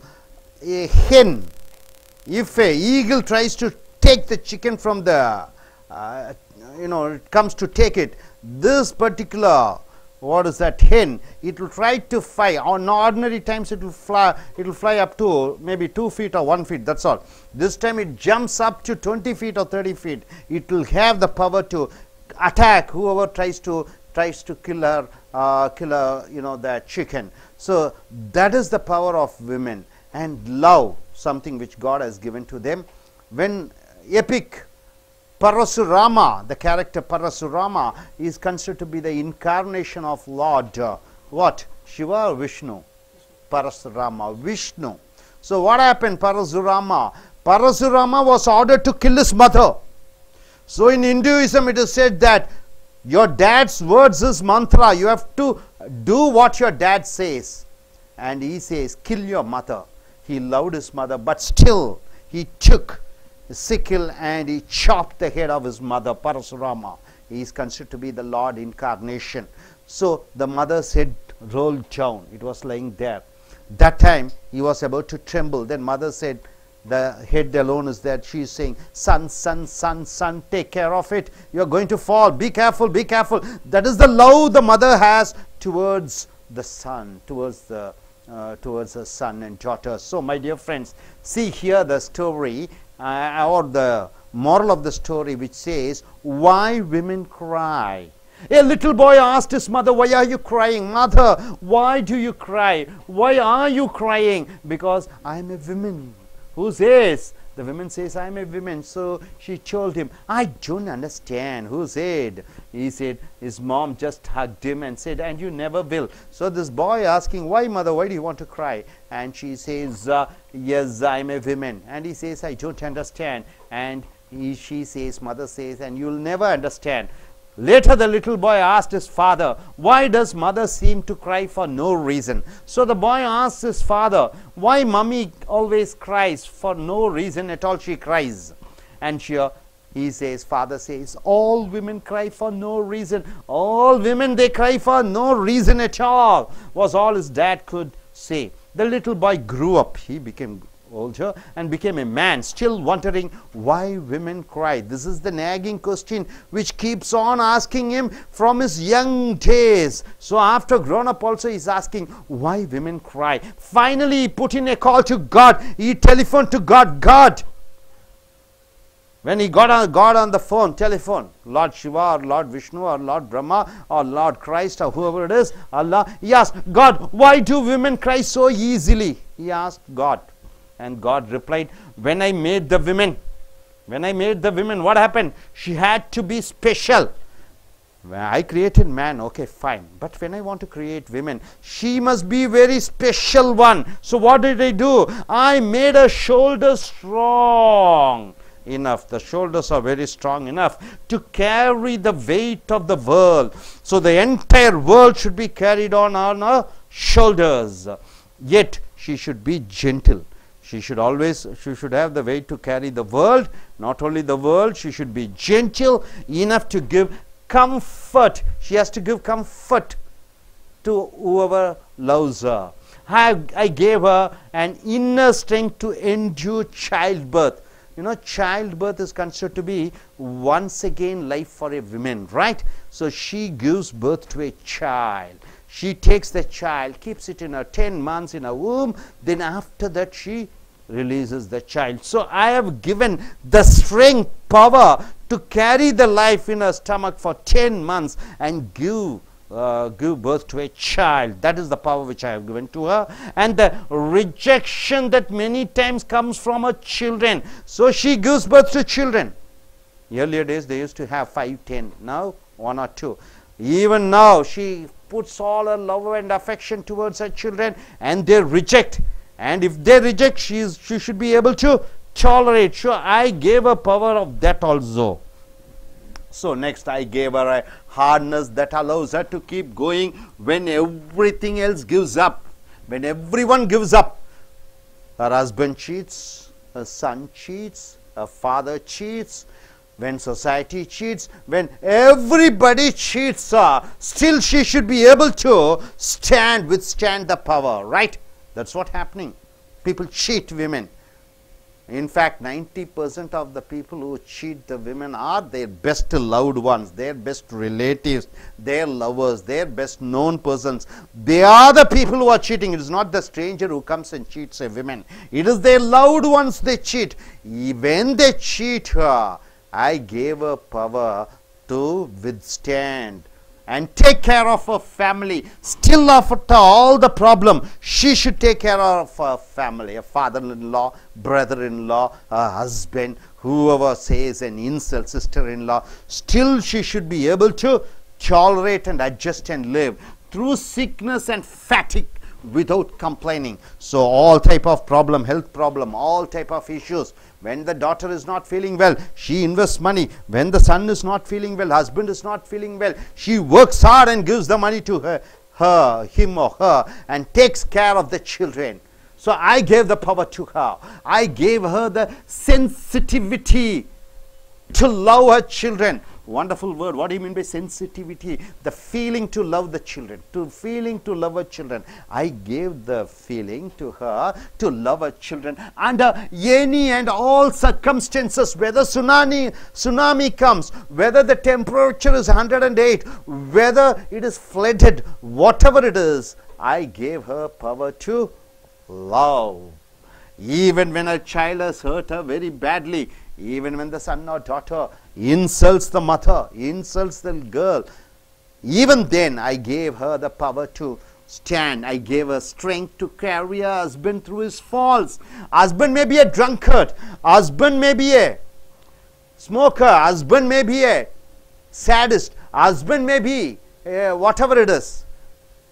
a hen, if a eagle tries to take the chicken from the, it comes to take it, this particular, what is that, hen, it will try to fly. On ordinary times it will fly up to maybe 2 feet or 1 feet, that's all. This time it jumps up to 20 feet or 30 feet. It will have the power to attack whoever tries to kill that chicken. So that is the power of women. And love, something which God has given to them. When epic Parasurama, the character Parasurama is considered to be the incarnation of Lord what? Shiva or Vishnu? Parasurama, Vishnu. So what happened? Parasurama was ordered to kill his mother. So in Hinduism it is said that your dad's words is mantra. You have to do what your dad says. And he says, kill your mother. He loved his mother, but still he took a sickle and he chopped the head of his mother, Parasurama. He is considered to be the Lord incarnation. So the mother's head rolled down. It was lying there. That time he was about to tremble. Then mother said, the head alone is there. She is saying, son, take care of it. You are going to fall. Be careful, be careful. That is the love the mother has towards the son, towards her son and daughter. So my dear friends, see here the story or the moral of the story, which says why women cry. A little boy asked his mother, why are you crying? Mother, why do you cry? Why are you crying? Because I am a woman. Who says? The woman says, I am a woman. So she told him, I don't understand. Who said? He said, his mom just hugged him and said, and you never will. So this boy asking, why mother, why do you want to cry? And she says, yes, I am a woman. And he says, I don't understand. And she says, mother says, and you'll never understand. Later the little boy asked his father, why does mother seem to cry for no reason? So the boy asked his father, why mummy always cries? For no reason at all she cries. And he says, father says, all women cry for no reason. All women, they cry for no reason at all, was all his dad could say. The little boy grew up. He became older and became a man, still wondering why women cry. This is the nagging question which keeps on asking him from his young days. So after grown up also he is asking why women cry. Finally he put in a call to God. He telephoned to God. God, when he got on the phone, telephone, Lord Shiva or Lord Vishnu or Lord Brahma or Lord Christ or whoever it is, Allah, he asked, God, why do women cry so easily? He asked God. And God replied, when I made the women, what happened? She had to be special. When I created man, okay, fine. But when I want to create women, she must be very special one. So what did I do? I made her shoulders strong enough. The shoulders are very strong enough to carry the weight of the world. So the entire world should be carried on her shoulders. Yet she should be gentle. She should have the weight to carry the world. Not only the world, she should be gentle enough to give comfort. She has to give comfort to whoever loves her. I gave her an inner strength to endure childbirth. You know, childbirth is considered to be once again life for a woman, right? So she gives birth to a child. She takes the child, keeps it in her 10 months in her womb. Then after that she releases the child. So I have given the strength, power to carry the life in her stomach for 10 months and give birth to a child. That is the power which I have given to her. And the rejection that many times comes from her children. So she gives birth to children. Earlier days they used to have 5, 10. Now 1 or 2. Even now she puts all her love and affection towards her children, and they reject. And if they reject, she should be able to tolerate. So I gave her power of that also. So next I gave her a hardness that allows her to keep going when everything else gives up. When everyone gives up. Her husband cheats, her son cheats, her father cheats, when society cheats, when everybody cheats her, still she should be able to withstand the power, right? That's what's happening. People cheat women. In fact, 90% of the people who cheat the women are their best loved ones, their best relatives, their lovers, their best known persons. They are the people who are cheating. It is not the stranger who comes and cheats a woman. It is their loved ones they cheat. When they cheat her, I gave her power to withstand and take care of her family. Still after all the problem, she should take care of her family, her father-in-law, brother-in-law, her husband, whoever says an insult, sister-in-law. Still she should be able to tolerate and adjust and live through sickness and fatigue without complaining. So all type of problem, health problem, all type of issues. When the daughter is not feeling well, she invests money. When the son is not feeling well, husband is not feeling well, she works hard and gives the money to him or her, and takes care of the children. So I gave the power to her. I gave her the sensitivity to love her children. Wonderful word. What do you mean by sensitivity? The feeling to love the children, feeling to love her children. I gave the feeling to her to love her children under any and all circumstances, whether tsunami comes, whether the temperature is 108, whether it is flooded, whatever it is, I gave her power to love. Even when a child has hurt her very badly, even when the son or daughter insults the mother, insults the girl, even then I gave her the power to stand. I gave her strength to carry her husband through his faults. Husband may be a drunkard, husband may be a smoker, husband may be a sadist, husband may be whatever it is.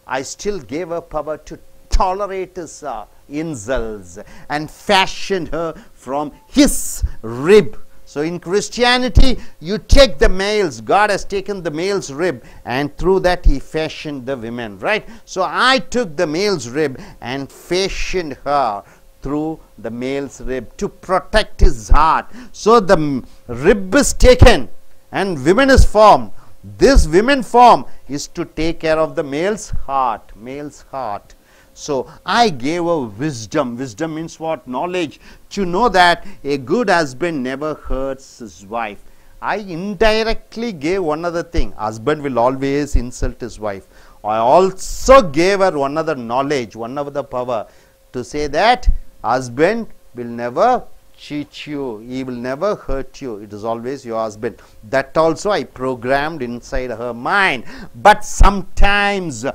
I still gave her power to tolerate his insults and fashioned her from his rib. So in Christianity, you take the males. God has taken the male's rib, and through that he fashioned the women, right? So I took the male's rib and fashioned her through the male's rib to protect his heart. So the rib is taken and women is formed. This women form is to take care of the male's heart, So I gave her wisdom. Wisdom means what? Knowledge. To know that a good husband never hurts his wife. I indirectly gave one other thing. Husband will always insult his wife. I also gave her one other knowledge, one other power, to say that husband will never cheat you, he will never hurt you, it is always your husband. That also I programmed inside her mind. But sometimes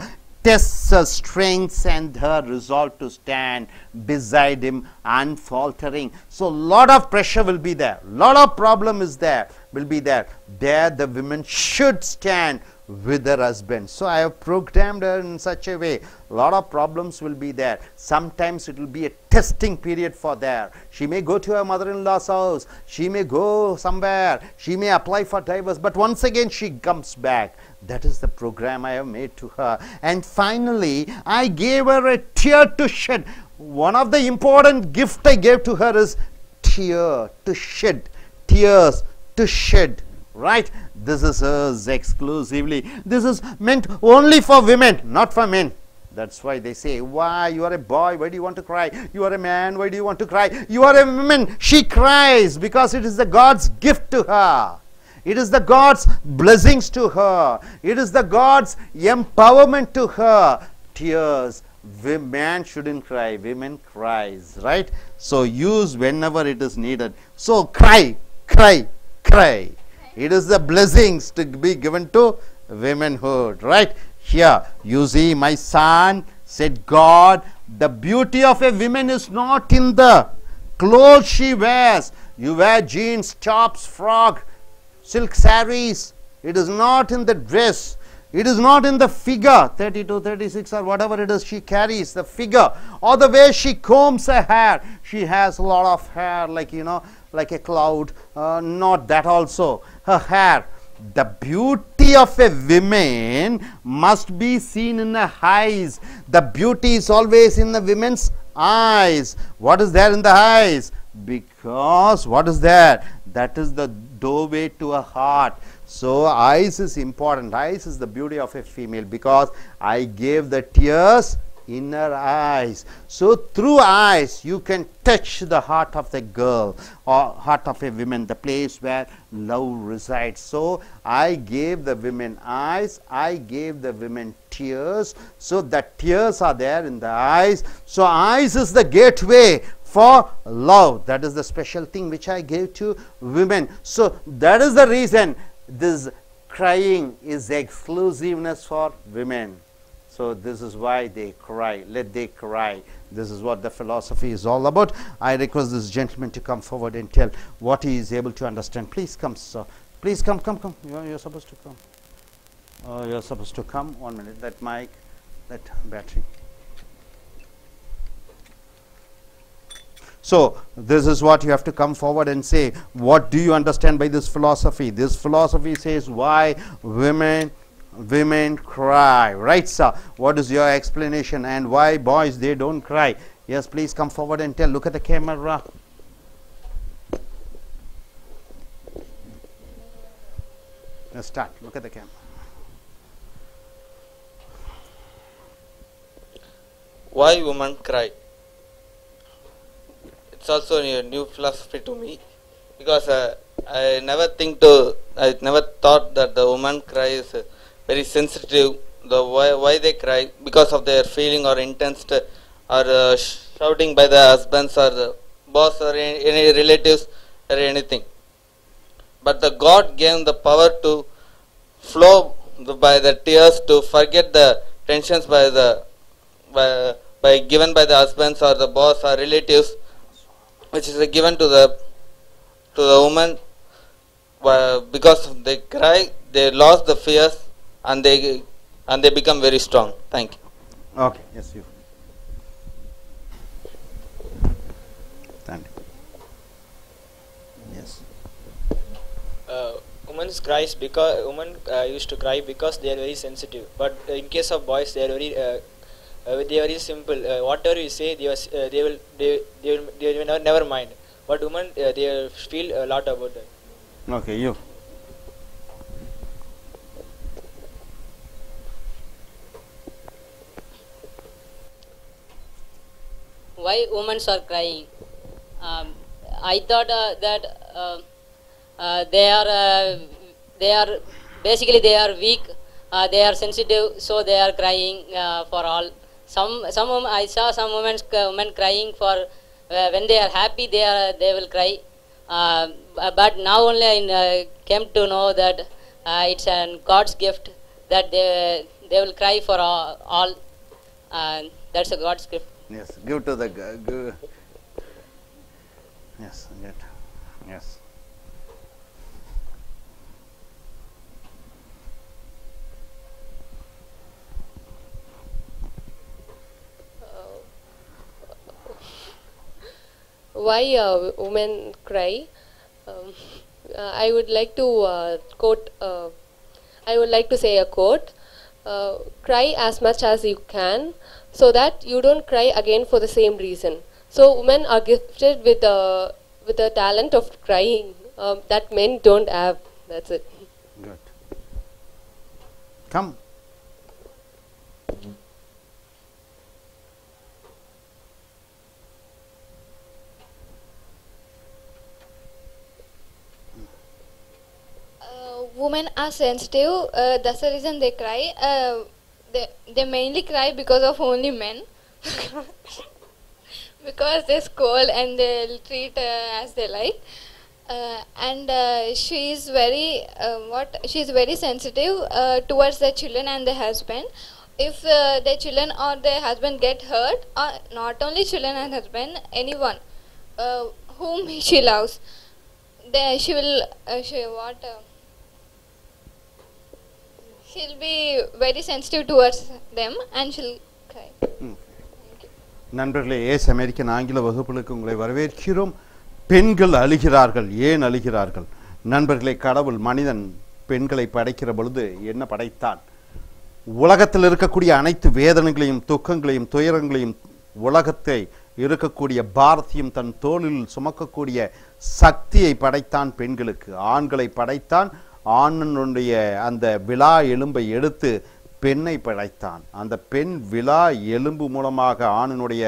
tests her strengths and her resolve to stand beside him unfaltering. So lot of pressure will be there, lot of problem is there, will be there. There the women should stand with her husband. So I have programmed her in such a way, lot of problems will be there. Sometimes it will be a testing period for there. She may go to her mother-in-law's house, she may go somewhere, she may apply for divorce, but once again she comes back. That is the program I have made to her. And finally I gave her a tear to shed. One of the important gift I gave to her is tear to shed, tears to shed. Right? This is hers exclusively. This is meant only for women, not for men. That's why they say, why you are a boy, why do you want to cry? You are a man, why do you want to cry? You are a woman, she cries because it is the God's gift to her. It is the God's blessings to her. It is the God's empowerment to her. Tears. Man shouldn't cry, women cries, right? So use whenever it is needed. So cry, cry, cry. It is the blessings to be given to womanhood, right? Here, you see, my son, said God, the beauty of a woman is not in the clothes she wears. You wear jeans, tops, frock, silk sarees. It is not in the dress. It is not in the figure, 32, 36 or whatever it is she carries, the figure, or the way she combs her hair. She has a lot of hair, like, you know, like a cloud. Not that also. Her hair. The beauty of a woman must be seen in her eyes. The beauty is always in the women's eyes. What is there in the eyes? Because what is there? That is the doorway to a heart. So eyes is important. Eyes is the beauty of a female, because I gave the tears in her eyes. So through eyes you can touch the heart of the girl or heart of a woman, the place where love resides. So I gave the women eyes, I gave the women tears. So the tears are there in the eyes. So eyes is the gateway for love. That is the special thing which I gave to women. So that is the reason this crying is exclusiveness for women. So this is why they cry. Let they cry. This is what the philosophy is all about. I request this gentleman to come forward and tell what he is able to understand. Please come, sir. Please come, come, come. You're supposed to come. You're supposed to come. 1 minute. That mic, that battery. So this is what you have to come forward and say. What do you understand by this philosophy? This philosophy says why women cry, right, sir? What is your explanation? And why boys, they don't cry? Yes, please come forward and tell. Look at the camera. Let's start. Look at the camera. Why women cry? It's also a new philosophy to me, because I never thought that the woman cry is very sensitive. The why they cry, because of their feeling or intense or shouting by the husbands or the boss or any relatives or anything. But the God gave the power to flow by the tears, to forget the tensions by given by the husbands or the boss or relatives, which is given to the woman. Because they cry, they lost the fears, and they become very strong. Thank you. Okay. Yes, you. Stand. Yes. Women cries because women used to cry because they are very sensitive. But in case of boys, they are very simple. Whatever you say, they will never mind. But women, they feel a lot about that. Okay, you. why women are crying. I thought that they are basically they are weak, they are sensitive, so they are crying for all. Some women, I saw some women crying for when they are happy, they will cry. But now only I came to know that it's a God's gift that they will cry for all. That's a God's gift. Yes, give to the yes, good. Yes. Why women cry? I would like to quote. I would like to say a quote. Cry as much as you can, so that you don't cry again for the same reason. So women are gifted with a talent of crying that men don't have. That's it. Good. Come. Women are sensitive, that's the reason they cry. They mainly cry because of only men. Because they scold and they'll treat as they like. And she is very sensitive towards their children and their husband. If their children or their husband get hurt, or not only children and husband, anyone whom she loves, she will she'll be very sensitive towards them and she'll cry. நண்பர்களே, ace American ஆங்கில வகுப்புகளுக்கு உங்களை வரவேற்கிறோம். பெண்கள் அழுகிறார்கள். ஏன் அழுகிறார்கள்? நண்பர்களே, கடவுள் மனிதன் பெண்களை படைக்கிற பொழுது என்ன படைத்தான்? உலகத்தில் இருக்கக்கூடிய அனைத்து வேதனைகளையும் துக்கங்களையும் துயரங்களையும் உலகத்தை இருக்கக்கூடிய பாரத்தையும் தன் தோளில் சுமக்கக்கூடிய சக்தியை படைத்தான் பெண்களுக்கு. ஆண்களை படைத்தான். ஆணனுடைய அந்த விலா எலும்பை எடுத்து பெண்ணை படைத்தான். அந்த பெண் விலா எலும்பு மூலமாக, ஆணனுடைய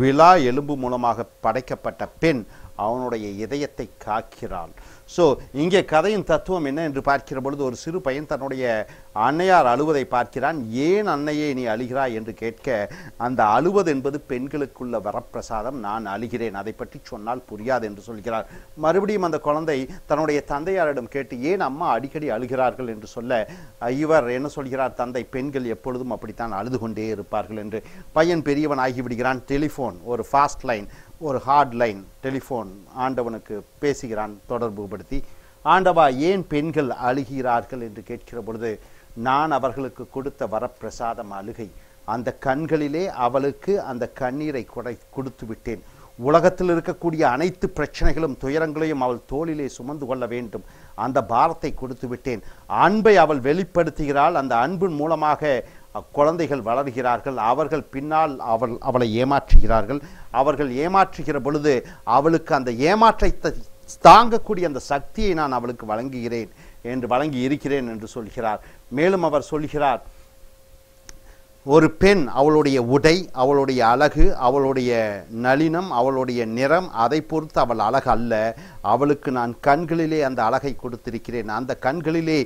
விலா எலும்பு மூலமாக படைக்கப்பட்ட பெண் அவனுடைய இதயத்தை காக்கிறாள். ஸோ இங்கே கதையின் தத்துவம் என்ன என்று பார்க்கிற பொழுது, ஒரு சிறு பையன் தன்னுடைய அன்னையார் அழுவதை பார்க்கிறான். ஏன் அன்னையே நீ அழுகிறாய் என்று கேட்க, அந்த அழுவது என்பது பெண்களுக்குள்ள வரப்பிரசாதம். நான் அழுகிறேன், அதை பற்றி சொன்னால் புரியாது என்று சொல்கிறார். மறுபடியும் அந்த குழந்தை தன்னுடைய தந்தையாரிடம் கேட்டு, ஏன் அம்மா அடிக்கடி அழுகிறார்கள் என்று சொல்ல, இவர் என்ன சொல்கிறார், தந்தை, பெண்கள் எப்பொழுதும் அப்படித்தான் அழுது கொண்டே இருப்பார்கள் என்று. பையன் பெரியவன் ஆகிவிடுகிறான். டெலிஃபோன், ஒரு ஃபாஸ்ட் லைன், ஒரு ஹார்ட் லைன் டெலிஃபோன் ஆண்டவனுக்கு பேசுகிறான் தொடர்பு படுத்தி. ஆண்டவா, ஏன் பெண்கள் அழுகிறார்கள் என்று கேட்கிற பொழுது, நான் அவர்களுக்கு கொடுத்த வரப்பிரசாதம் அழுகை. அந்த கண்களிலே அவளுக்கு அந்த கண்ணீரை கொடுத்து விட்டேன். உலகத்தில் இருக்கக்கூடிய அனைத்து பிரச்சனைகளும் துயரங்களையும் அவள் தோளிலே சுமந்து கொள்ள வேண்டும். அந்த பாரத்தை கொடுத்து விட்டேன். அன்பை அவள் வெளிப்படுத்துகிறாள். அந்த அன்பின் மூலமாக குழந்தைகள் வளர்கிறார்கள். அவர்கள் பின்னால் அவளை ஏமாற்றுகிறார்கள். அவர்கள் ஏமாற்றுகிற பொழுது அவளுக்கு அந்த ஏமாற்றத்தை தாங்கக்கூடிய அந்த சக்தியை நான் அவளுக்கு வழங்கி இருக்கிறேன் என்று சொல்கிறார். மேலும் அவர் சொல்கிறார், ஒரு பெண் அவளுடைய உடை, அவளுடைய அழகு, அவளுடைய நளினம், அவளுடைய நிறம், அதை பொறுத்து அவள் அழகு அல்ல. அவளுக்கு நான் கண்களிலே அந்த அழகை கொடுத்திருக்கிறேன். அந்த கண்களிலே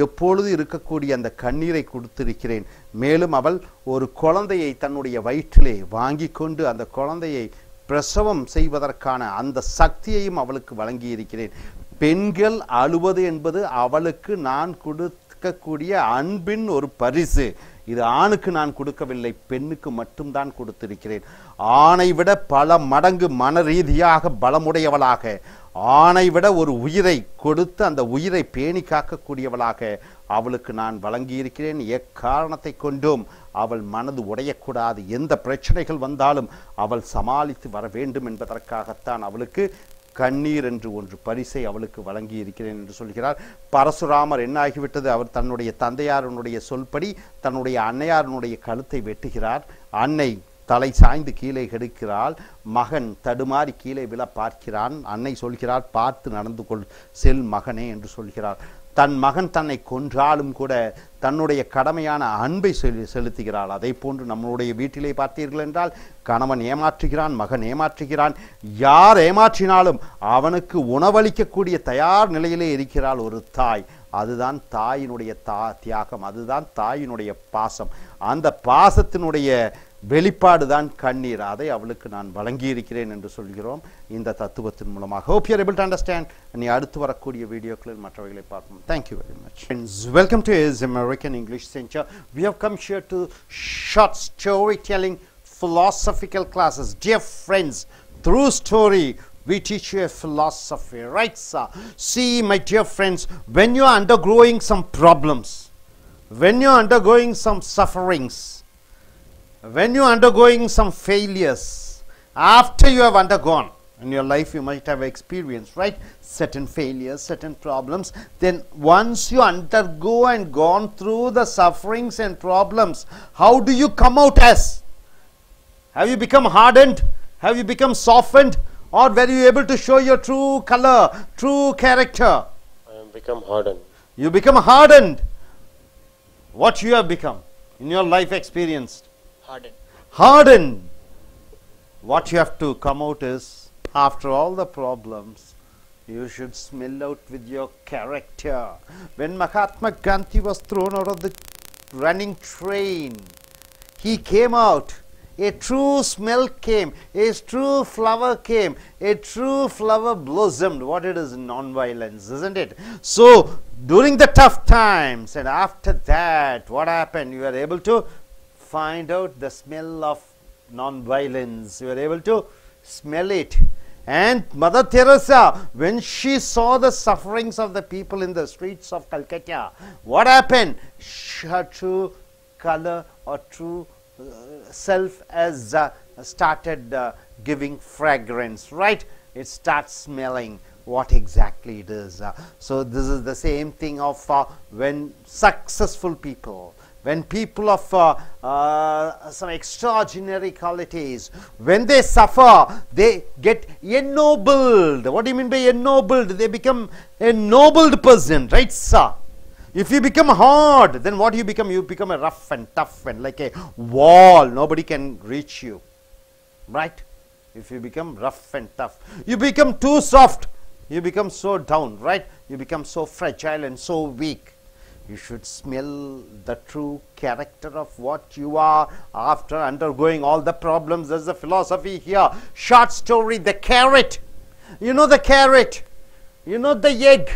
எப்பொழுது இருக்கக்கூடிய அந்த கண்ணீரை கொடுத்திருக்கிறேன். மேலும் அவள் ஒரு குழந்தையை தன்னுடைய வயிற்றிலே வாங்கி கொண்டு அந்த குழந்தையை பிரசவம் செய்வதற்கான அந்த சக்தியையும் அவளுக்கு வழங்கி இருக்கிறேன். பெண்கள் அழுவது என்பது அவளுக்கு நான் கொடுக்கக்கூடிய அன்பின் ஒரு பரிசு. இது ஆணுக்கு நான் கொடுக்கவில்லை, பெண்ணுக்கு மட்டும்தான் கொடுத்திருக்கிறேன். ஆணை விட பல மடங்கு மன ரீதியாக பலமுடையவளாக, ஆணை விட ஒரு உயிரை கொடுத்து அந்த உயிரை பேணி காக்கக்கூடியவளாக அவளுக்கு நான் வழங்கியிருக்கிறேன். எக்காரணத்தை கொண்டும் அவள் மனது உடையக்கூடாது. எந்த பிரச்சனைகள் வந்தாலும் அவள் சமாளித்து வர வேண்டும் என்பதற்காகத்தான் அவளுக்கு கண்ணீர் என்று ஒன்று பரிசை அவளுக்கு வழங்கி இருக்கிறேன் என்று சொல்கிறார். பரசுராமர் என்ன ஆகிவிட்டது, அவர் தன்னுடைய தந்தையாரனுடைய சொல்படி தன்னுடைய அன்னையாரனுடைய கழுத்தை வெட்டுகிறார். அன்னை தலை சாய்ந்து கீழே கெடுக்கிறாள். மகன் தடுமாறி கீழே விழ பார்க்கிறான். அன்னை சொல்கிறார், பார்த்து நடந்து கொள் செல் மகனே என்று சொல்கிறார். தன் மகன் தன்னை கொன்றாலும் கூட தன்னுடைய கடமையான அன்பை செலுத்துகிறாள். அதை போன்று நம்மளுடைய வீட்டிலே பார்த்தீர்கள் என்றால் கணவன் ஏமாற்றுகிறான், மகன் ஏமாற்றுகிறான். யார் ஏமாற்றினாலும் அவனுக்கு உணவளிக்கக்கூடிய தயார் நிலையிலே இருக்கிறாள் ஒரு தாய். அதுதான் தாயினுடைய தியாகம், அதுதான் தாயினுடைய பாசம். அந்த பாசத்தினுடைய வெளிப்பாடு தான் கண்ணீர். அதை அவளுக்கு நான் வழங்கி இருக்கிறேன் என்று சொல்கிறோம் இந்த தத்துவத்தின் மூலமாக. Hope you are able to understand. நீ அடுத்து வரக்கூடிய வீடியோக்களில் மற்றவைகளை பார்ப்போம். Thank you very much. Friends, welcome to American English Center. We have come here to short storytelling philosophical classes. Dear friends, through story we teach you a philosophy, right sir? See my dear friends, when you are undergoing some problems, when you are undergoing some sufferings, when you are undergoing some failures, after you have undergone in your life, you might have experienced, right, certain failures, certain problems. Then once you undergo and gone through the sufferings and problems, how do you come out as? Have you become hardened? Have you become softened? Or were you able to show your true color, true character? I have become hardened. You become hardened. What you have become in your life experience? Hardened. Hardened. What you have to come out is, after all the problems, you should smell out with your character. When Mahatma Gandhi was thrown out of the running train, he came out. A true smell came, a true flower came, a true flower blossomed. What it is? Non-violence, isn't it? So during the tough times and after that, what happened? You were able to find out the smell of non-violence. You were able to smell it. And Mother Teresa, when she saw the sufferings of the people in the streets of Calcutta, what happened? Her true color or true self has started giving fragrance, right? It starts smelling what exactly it is. So this is the same thing of when successful people, when people of some extraordinary qualities, when they suffer, they get ennobled. What do you mean by ennobled? They become a ennobled person, right sir? If you become hard, then what you become? You become a rough and tough and like a wall. Nobody can reach you, right? If you become rough and tough, you become too soft. You become so down, right? You become so fragile and so weak. You should smell the true character of what you are after undergoing all the problems. There's a philosophy here. Short story, the carrot. You know the carrot. You know the egg.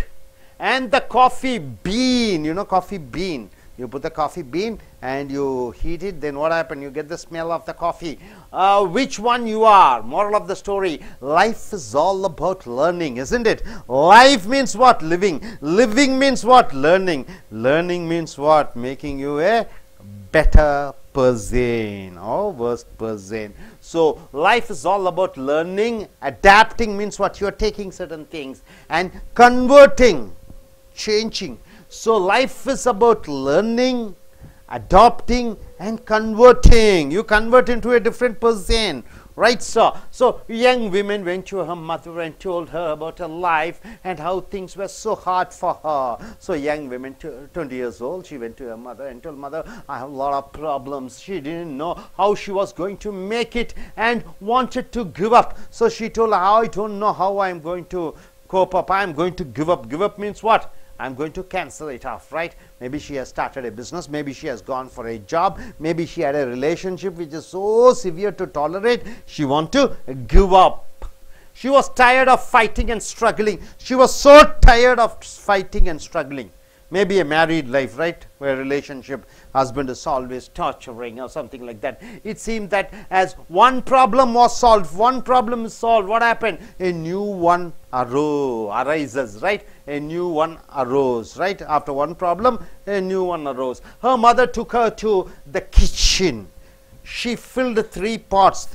And the coffee bean, you know coffee bean. You put the coffee bean and you heat it, then what happens? You get the smell of the coffee. Which one you are? Moral of the story, life is all about learning, isn't it? Life means what? Living. Living means what? Learning. Learning means what? Making you a better person or worst person. So life is all about learning. Adapting means what? You are taking certain things and converting, changing. So life is about learning, adopting and converting. You convert into a different person, right sir? So young women went to her mother and told her about her life and how things were so hard for her. So young women, 20 years old, she went to her mother and told, mother, I have a lot of problems. She didn't know how she was going to make it and wanted to give up. So she told her, I don't know how I am going to cope up. I am going to give up. Give up means what? I'm going to cancel it off, right? Maybe she has started a business, maybe she has gone for a job, maybe she had a relationship which is so severe to tolerate, she wants to give up. She was tired of fighting and struggling. She was so tired of fighting and struggling. Maybe a married life, right? Where relationship, husband is always torturing or something like that. It seemed that as one problem was solved, one problem is solved, what happened? A new one arises, right? A new one arose, right? After one problem, a new one arose. Her mother took her to the kitchen. She filled three pots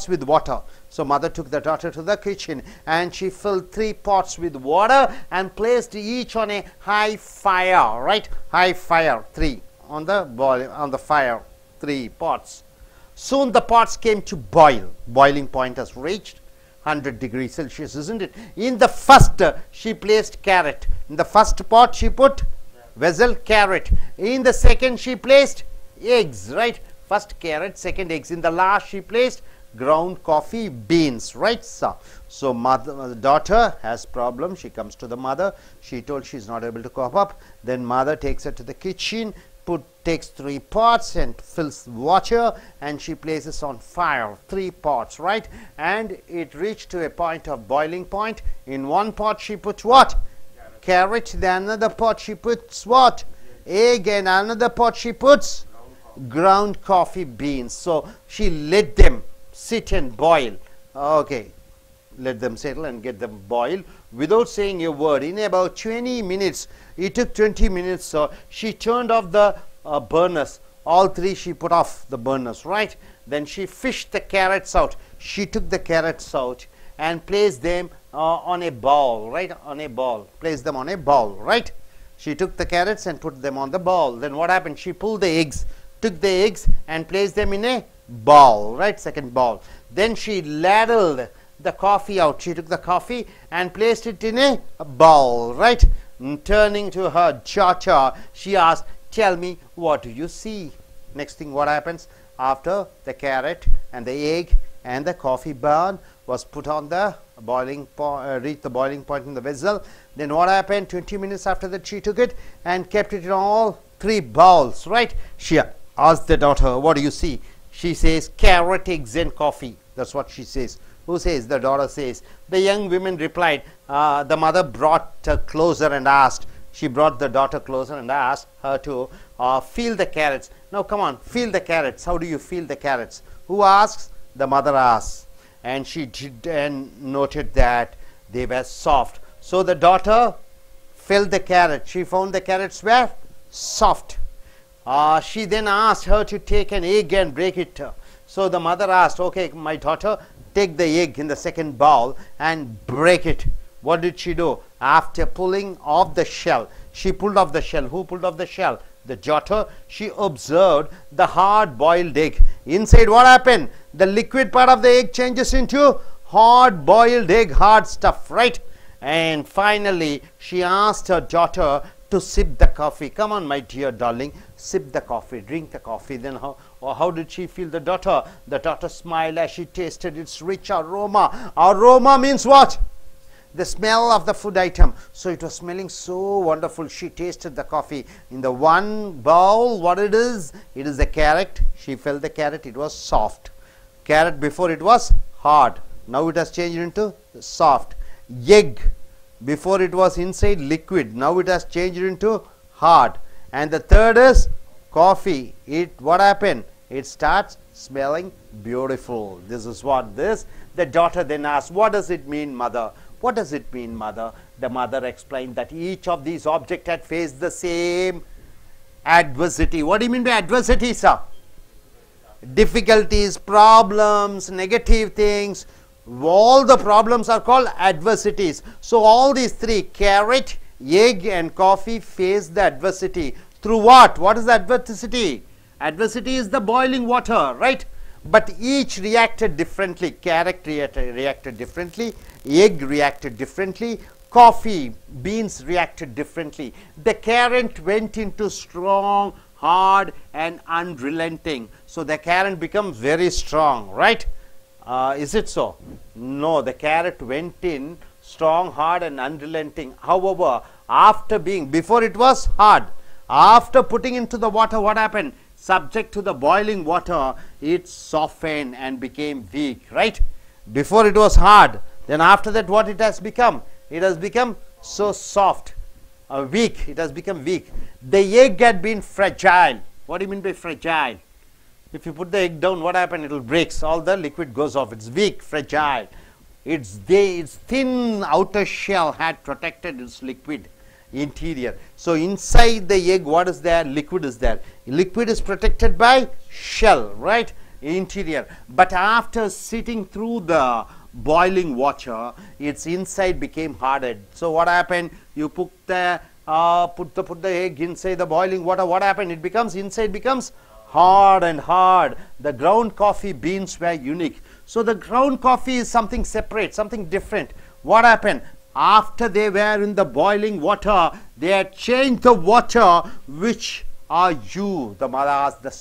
with water. So mother took the daughter to the kitchen and she filled 3 pots with water and placed each on a high fire, right? High fire, 3 on the fire, 3 pots. Soon the pots came to boil. Boiling point has reached. 100 degrees Celsius, isn't it? In the first, she placed carrot. In the first pot, she put vessel, carrot. In the second, she placed eggs, right? First carrot, second eggs. In the last, she placed ground coffee beans, right? So mother, daughter has problem. She comes to the mother. She told she's not able to cope up. Then mother takes her to the kitchen, takes 3 pots and fills water, and she places on fire 3 pots, right? And it reached to a point of boiling point. In one pot she puts what? Carrot. Then another pot she puts what? Egg. And another pot she puts ground coffee beans. So she let them sit and boil. Okay, let them settle and get them boiled without saying a word. In about 20 minutes, it took 20 minutes, so she turned off the burners. All 3 she put off the burners, right? Then she fished the carrots out. She took the carrots out and placed them on a bowl, right? On a bowl. Placed them on a bowl, right? She took the carrots and put them on the bowl. Then what happened? She pulled the eggs, took the eggs and placed them in a bowl, right? Second bowl. Then she ladled the coffee out. She took the coffee and placed it in a bowl, right? Turning to her daughter, she asked, tell me, what do you see? Next thing, what happens? After the carrot and the egg and the coffee burn was put on the boiling point, reached the boiling point in the vessel, then what happened? 20 minutes after that, she took it and kept it in all 3 bowls, right? She asked the daughter, what do you see? She says, carrot, eggs and coffee. That's what she says. Who says? The daughter says. The young woman replied. The mother brought her closer and asked. She brought the daughter closer and asked her to feel the carrots. Now come on, feel the carrots. How do you feel the carrots? Who asks? The mother asks. And she did and noted that they were soft. So the daughter felt the carrot. She found the carrots were soft. She then asked her to take an egg and break it. So the mother asked, okay, my daughter, take the egg in the second bowl and break it. What did she do? After pulling off the shell, she pulled off the shell. Who pulled off the shell? The daughter. She observed the hard boiled egg. Inside, what happened? The liquid part of the egg changes into hard boiled egg, hard stuff, right? And finally, she asked her daughter to sip the coffee. Come on, my dear darling, sip the coffee, drink the coffee. Then how did she feel, the daughter? The daughter smiled as she tasted its rich aroma. Aroma means what? The smell of the food item. So it was smelling so wonderful. She tasted the coffee. In the one bowl, what it is? It is a carrot. She felt the carrot. It was soft. Carrot before it was hard. Now it has changed into soft. Egg. Before it was inside liquid. Now it has changed into hard. And the third is coffee. What happened? It starts smelling beautiful. This is what this. The daughter then asked, what does it mean, mother? What does it mean, mother? The mother explained that each of these objects had faced the same adversity. What do you mean by adversity, sir? Difficulties, problems, negative things. All the problems are called adversities. So all these 3, carrot, egg and coffee, face the adversity. Through what? What is the adversity? Adversity is the boiling water, right? But each reacted differently. Carrot reacted differently. Egg reacted differently. Coffee, beans reacted differently. The carrot went into strong, hard and unrelenting. So the carrot becomes very strong, right? Is it so? No, the carrot went in strong, hard and unrelenting. However, before it was hard. After putting into the water, what happened? Subject to the boiling water, it softened and became weak, right? Before it was hard. Then after that, what it has become? It has become so soft, weak. It has become weak. The egg had been fragile. What do you mean by fragile? If you put the egg down, what happens? It will break. All the liquid goes off. It's weak, fragile. Its thin outer shell had protected its liquid interior. So inside the egg, what is there? Liquid is there. Liquid is protected by shell, right? Interior. But after sitting through the boiling water, its inside became hardened. So what happened? You put the egg inside the boiling water. What happened? Inside becomes hard and hard. The ground coffee beans were unique. So the ground coffee is something separate, something different. What happened? After they were in the boiling water, they had changed the water. Which are you? The mother asked the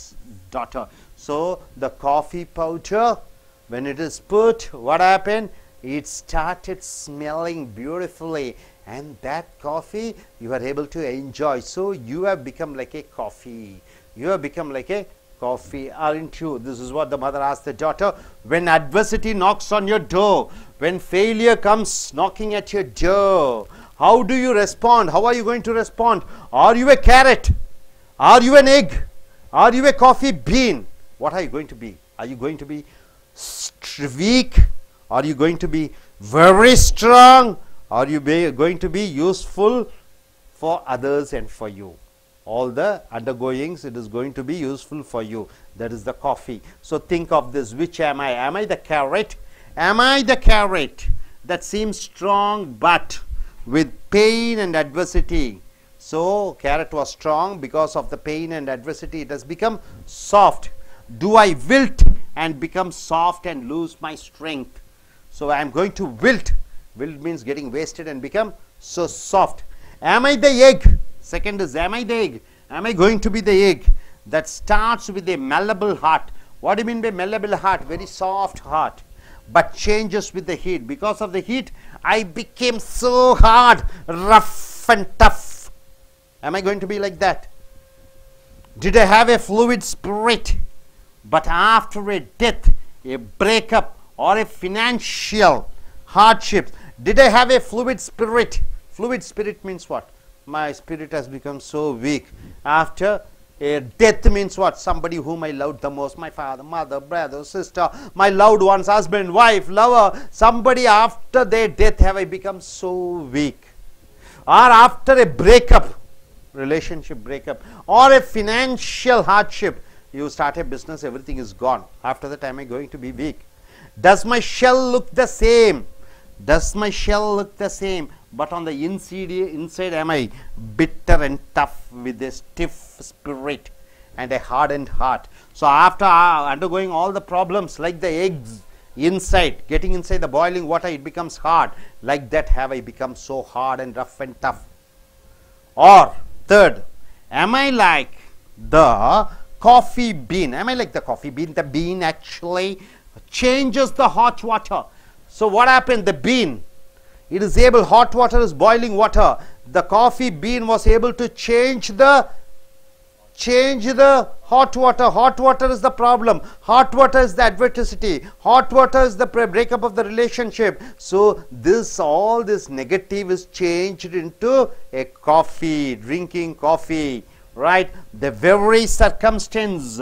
daughter. So the coffee powder, when it is put, what happened? It started smelling beautifully, and that coffee you are able to enjoy. So you have become like a coffee. You have become like a coffee, aren't you? This is what the mother asked the daughter. When adversity knocks on your door, when failure comes knocking at your door, how do you respond? How are you going to respond? Are you a carrot? Are you an egg? Are you a coffee bean? What are you going to be? Are you going to be weak? Are you going to be very strong? Are you going to be useful for others and for you? All the undergoings, it is going to be useful for you. That is the coffee. So think of this. Which am I? Am I the carrot? Am I the carrot that seems strong but with pain and adversity? So carrot was strong, because of the pain and adversity it has become soft. Do I wilt and become soft and lose my strength? So I am going to wilt. Wilt means getting wasted and become so soft. Am I the egg? Second is, am I the egg? Am I going to be the egg that starts with a malleable heart? What do you mean by malleable heart? Very soft heart, but changes with the heat. Because of the heat, I became so hard, rough and tough. Am I going to be like that? Did I have a fluid spirit, but after a death, a breakup, or a financial hardship, did I have a fluid spirit? Fluid spirit means what? My spirit has become so weak. After a death means what? Somebody whom I loved the most, my father, mother, brother, sister, my loved ones, husband, wife, lover, somebody after their death have I become so weak. Or after a breakup, relationship breakup, or a financial hardship, you start a business, everything is gone. After that, am I going to be weak? Does my shell look the same? Does my shell look the same? But on the inside am I bitter and tough with a stiff spirit and a hardened heart. So after undergoing all the problems, like the eggs inside, getting inside the boiling water, it becomes hard. Like that have I become so hard and rough and tough. Or third, am I like the coffee bean? Am I like the coffee bean? The bean actually changes the hot water. So what happened? The bean, it is able, hot water is boiling water. The coffee bean was able to change the hot water. Hot water is the problem. Hot water is the adversity. Hot water is the breakup of the relationship. So all this negative is changed into a coffee, drinking coffee, right? The very circumstance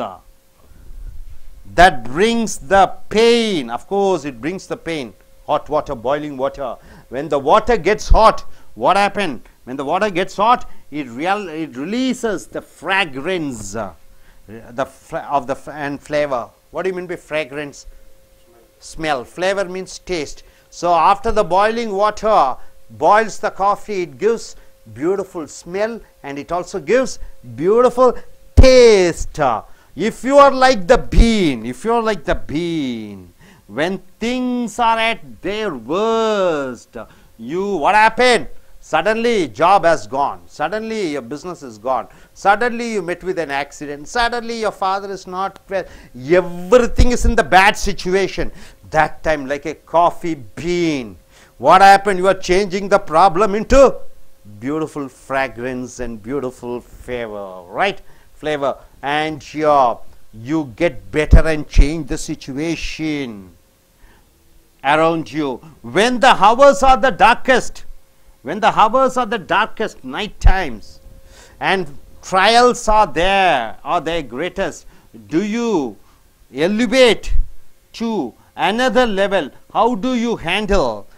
that brings the pain, of course it brings the pain. Hot water, boiling water. When the water gets hot, what happened? When the water gets hot, it releases the fragrance and flavor. What do you mean by fragrance? Smell. Flavor means taste. So after the boiling water boils the coffee, it gives beautiful smell and it also gives beautiful taste. If you are like the bean, when things are at their worst, what happened? Suddenly job has gone, suddenly your business is gone, suddenly you met with an accident, suddenly your father is not well, everything is in the bad situation. That time, like a coffee bean, what happened? You are changing the problem into beautiful fragrance and beautiful flavor, right? Flavor, and you get better and change the situation around you. When the hours are the darkest, night times, and trials are their greatest, do you elevate to another level? How do you handle?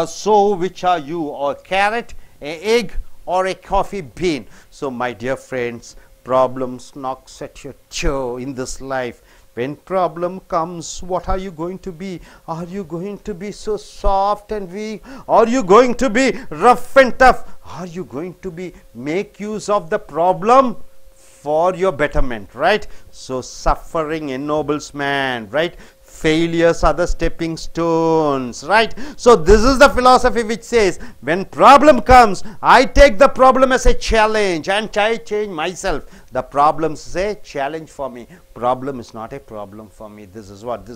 So which are you, a carrot, an egg, or a coffee bean? So my dear friends, problems knocks at your door in this life. When problem comes, what are you going to be? Are you going to be so soft and weak? Are you going to be rough and tough? Are you going to be make use of the problem for your betterment, right? So suffering ennobles man, right? failures are the stepping stones, right? So this is the philosophy which says, when problem comes, I take the problem as a challenge and I change myself. The problem is a challenge for me. Problem is not a problem for me. This is what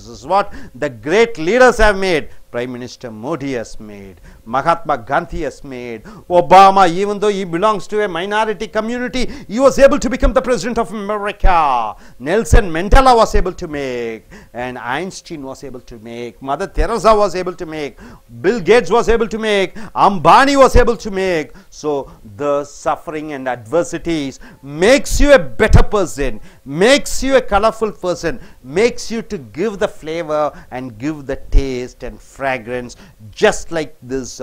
the great leaders have made. Prime Minister Modi has made, Mahatma Gandhi has made, Obama, even though he belongs to a minority community, he was able to become the president of America. Nelson Mandela was able to make, and Einstein was able to make, Mother Teresa was able to make, Bill Gates was able to make, Ambani was able to make. So the suffering and adversities makes you a better person, makes you a colorful person, makes you to give the flavor and give the taste and fragrance, just like this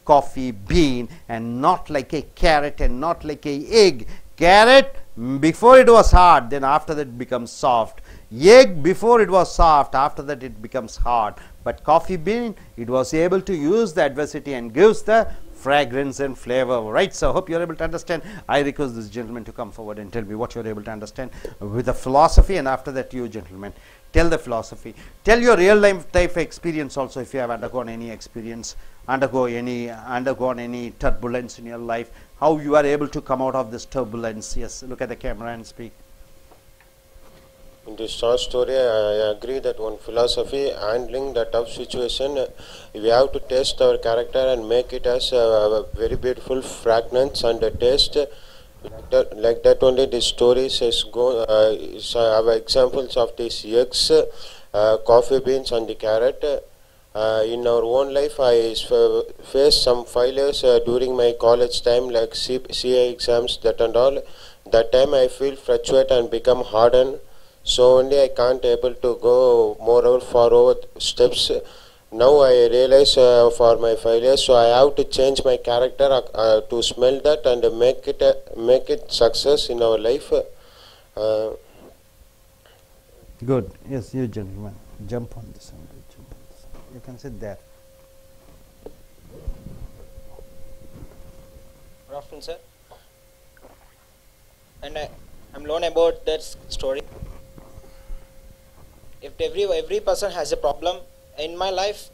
coffee bean, and not like a carrot and not like a egg. Carrot, before it was hard, then after that it becomes soft. Egg, before it was soft, after that it becomes hard. But coffee bean, it was able to use the adversity and gives the fragrance and flavor, right? So I hope you are able to understand. I request this gentleman to come forward and tell me what you are able to understand with the philosophy, and after that you gentlemen tell the philosophy, tell your real life experience also, if you have undergone any experience, undergone any turbulence in your life, how you are able to come out of this turbulence. Yes, look at the camera and speak. In this short story, I agree that one philosophy, handling the tough situation, we have to test our character and make it as a very beautiful fragrance and a taste. Like that only this story says go. I have examples of these eggs, coffee beans and the carrot. In our own life, I faced some failures during my college time, like CA exams, that and all. That time I feel frustrated and become hardened. So only I can't able to go more forward steps. Now I realize for my failures, so I have to change my character to smell that and make it success in our life. Good. Yes, you gentlemen, jump on this one. You can sit there. Good afternoon, sir. And I'm learning about that story. If every person has a problem in my life,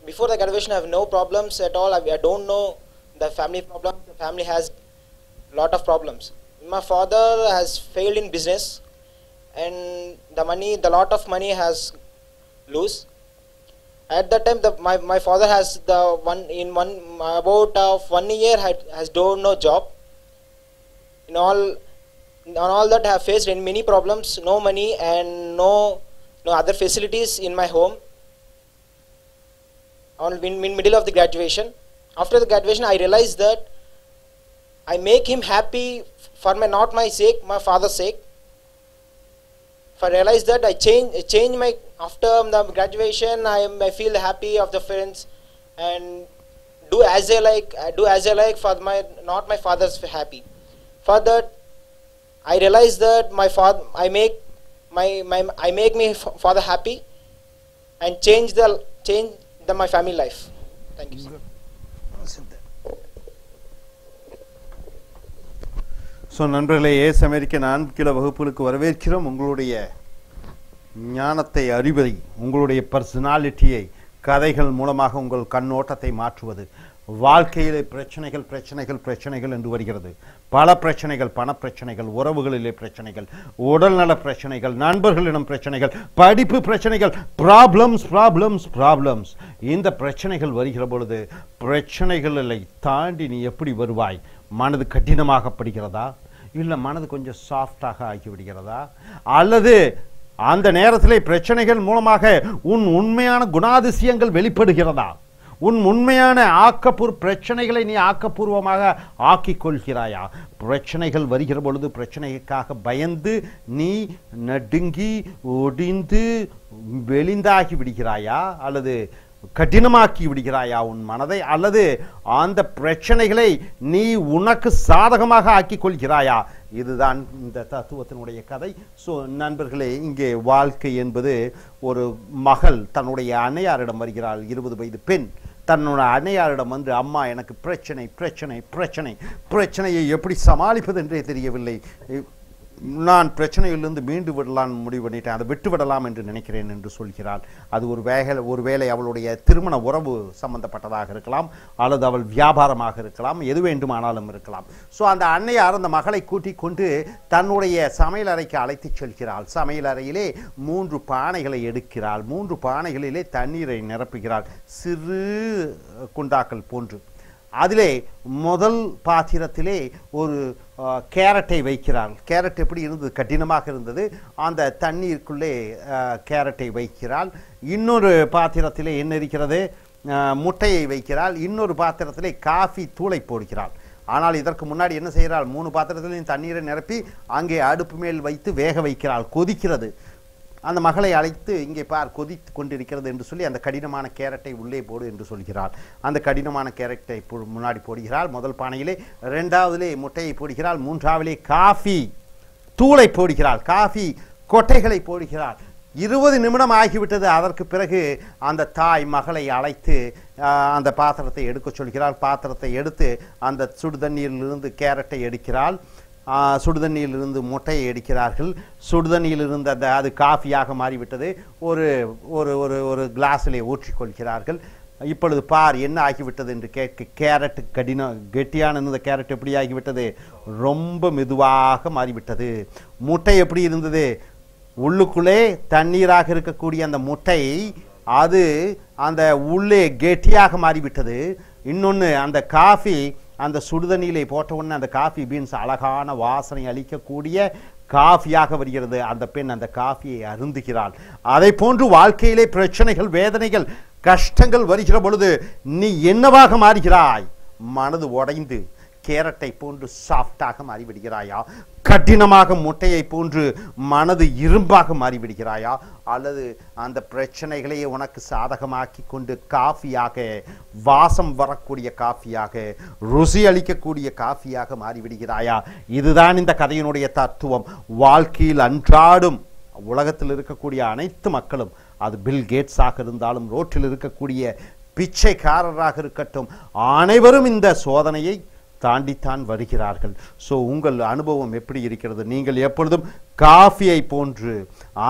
before the graduation, I have no problems at all. I don't know the family problem. The family has a lot of problems. My father has failed in business, and the lot of money has lost. At that time, my father has about 1 year has done no job. In all that, I have faced many problems, no money and no other facilities in my home. In middle of the graduation, after the graduation, I realized that I make him happy for not my sake, my father's sake. If I realize that, I change my, after the graduation, I feel happy of the friends and do as I like for not my father's happy. For that, I realize that I make my father happy and change my family life. Thank you, sir. So நண்பர்களே, ace American ஆங்கில வகுப்புகளுக்கு வரவேற்கிறோம். உங்களுடைய ஞானத்தை, அறிவை, உங்களுடைய பர்சனாலிட்டியை கதைகள் மூலமாக உங்கள் கண்ணோட்டத்தை மாற்றுவது. வாழ்க்கையிலே பிரச்சனைகள் என்று வருகிறது. பல பிரச்சனைகள், பணப்பிரச்சனைகள், உறவுகளிலே பிரச்சனைகள், உடல்நல பிரச்சனைகள், நண்பர்களிடம் பிரச்சனைகள், படிப்பு பிரச்சனைகள், ப்ராப்ளம்ஸ். இந்த பிரச்சனைகள் வருகிற பொழுது பிரச்சனைகளை தாண்டி நீ எப்படி வருவாய்? மனது கடினமாகப்படுகிறதா, இல்லை மனது கொஞ்சம் சாஃப்டாக ஆகிவிடுகிறதா, அல்லது அந்த நேரத்திலே பிரச்சனைகள் மூலமாக உன் உண்மையான குணாதிசயங்கள் வெளிப்படுகிறதா? உன் உண்மையான பிரச்சனைகளை நீ ஆக்கப்பூர்வமாக ஆக்கிக் கொள்கிறாயா? பிரச்சனைகள் வருகிற பொழுது பிரச்சனைக்காக பயந்து நீ நடுங்கி ஒடிந்து வெளிந்தாகி விடுகிறாயா, அல்லது கடினமாக்கி விடுகிறாயா உன் மனதை, அல்லது அந்த பிரச்சனைகளை நீ உனக்கு சாதகமாக ஆக்கிக் கொள்கிறாயா? இதுதான் இந்த தத்துவத்தினுடைய கதை. ஸோ நண்பர்களே, இங்கே வாழ்க்கை என்பது ஒரு மகள் தன்னுடைய அன்னையாரிடம் வருகிறாள். 20 வயது பெண் தன்னோட அன்னையாரிடம் வந்து, அம்மா எனக்கு பிரச்சனையை எப்படி சமாளிப்பது என்றே தெரியவில்லை, நான் பிரச்சனையிலிருந்து மீண்டு விடலாம் முடிவு பண்ணிட்டேன், அதை விட்டு விடலாம் என்று நினைக்கிறேன் என்று சொல்கிறாள். அது ஒருவேளை அவளுடைய திருமண உறவு சம்பந்தப்பட்டதாக இருக்கலாம், அல்லது அவள் வியாபாரமாக இருக்கலாம், எது வேண்டுமானாலும் இருக்கலாம். ஸோ அந்த அன்னையார் அந்த மகளை கூட்டிக் கொண்டு தன்னுடைய சமையல் அறைக்கு அழைத்து செல்கிறாள். சமையல் அறையிலே 3 பானைகளை எடுக்கிறாள். 3 பானைகளிலே தண்ணீரை நிரப்புகிறாள், சிறு குண்டாக்கள் போன்று. அதிலே முதல் பாத்திரத்திலே ஒரு கேரட்டை வைக்கிறாள். கேரட் எப்படி இருந்தது? கடினமாக இருந்தது. அந்த தண்ணீருக்குள்ளே கேரட்டை வைக்கிறாள். இன்னொரு பாத்திரத்திலே என்ன இருக்கிறது? முட்டையை வைக்கிறாள். இன்னொரு பாத்திரத்திலே காஃபி தூளை போடுகிறாள். ஆனால் இதற்கு முன்னாடி என்ன செய்கிறாள்? 3 பாத்திரத்திலையும் தண்ணீரை நிரப்பி அங்கே அடுப்பு மேல் வைத்து வேக வைக்கிறாள். கொதிக்கிறது. அந்த மகளை அழைத்து, இங்கே பார் கொதித்து கொண்டிருக்கிறது என்று சொல்லி அந்த கடினமான கேரட்டை உள்ளே போடு என்று சொல்கிறாள். அந்த கடினமான கேரட்டை முன்னாடி போடுகிறாள் முதல் பானையிலே. 2வதிலே முட்டையை போடுகிறாள். 3வதிலே காஃபி தூளை போடுகிறாள். காஃபி கொட்டைகளை போடுகிறாள். 20 நிமிடம் ஆகிவிட்டது. அதற்கு பிறகு அந்த தாய் மகளை அழைத்து அந்த பாத்திரத்தை எடுக்க சொல்கிறாள். பாத்திரத்தை எடுத்து அந்த சுடுதண்ணீரிலிருந்து கேரட்டை எடுக்கிறாள். சுடுதண்ணியிலிருந்து முட்டையை எடுக்கிறார்கள். சுடுதண்ணியிலிருந்து அது காஃபியாக மாறிவிட்டது. ஒரு ஒரு ஒரு ஒரு கிளாஸிலே ஊற்றிக்கொள்கிறார்கள். இப்பொழுது பார் என்ன ஆகிவிட்டது என்று கேட்க, கேரட் கெட்டியான இந்த கேரட் எப்படி ஆகிவிட்டது? ரொம்ப மெதுவாக மாறிவிட்டது. முட்டை எப்படி இருந்தது? உள்ளுக்குள்ளே தண்ணீராக இருக்கக்கூடிய அந்த முட்டை அது அந்த உள்ளே கெட்டியாக மாறிவிட்டது. இன்னொன்று, அந்த காஃபி அந்த சுடுதண்ணியிலே போட்ட உடனே அந்த காஃபி பீன்ஸ் அழகான வாசனை அளிக்கக்கூடிய காஃபியாக வருகிறது. அந்த பெண் அந்த காஃபியை அருந்துகிறாள். அதை போன்று வாழ்க்கையிலே பிரச்சனைகள், வேதனைகள், கஷ்டங்கள் வருகிற பொழுது நீ என்னவாக மாறுகிறாய்? மனது உடைந்து கேரட்டை போன்று சாஃப்டாக மாறிவிடுகிறாயா? கடினமாக முட்டையை போன்று மனது இரும்பாக மாறிவிடுகிறாயா? அல்லது அந்த பிரச்சனைகளையே உனக்கு சாதகமாக்கி கொண்டு காஃபியாக, வாசம் வரக்கூடிய காஃபியாக, ருசி அளிக்கக்கூடிய காஃபியாக மாறிவிடுகிறாயா? இதுதான் இந்த கதையினுடைய தத்துவம். வாழ்க்கையில் அன்றாடும் உலகத்தில் இருக்கக்கூடிய அனைத்து மக்களும், அது பில் கேட்ஸாக இருந்தாலும், ரோட்டில் இருக்கக்கூடிய பிச்சைக்காரராக இருக்கட்டும், அனைவரும் இந்த சோதனையை தாண்டித்தான் வருகிறார்கள். ஸோ உங்கள் அனுபவம் எப்படி இருக்கிறது? நீங்கள் எப்பொழுதும் காஃபியை போன்று,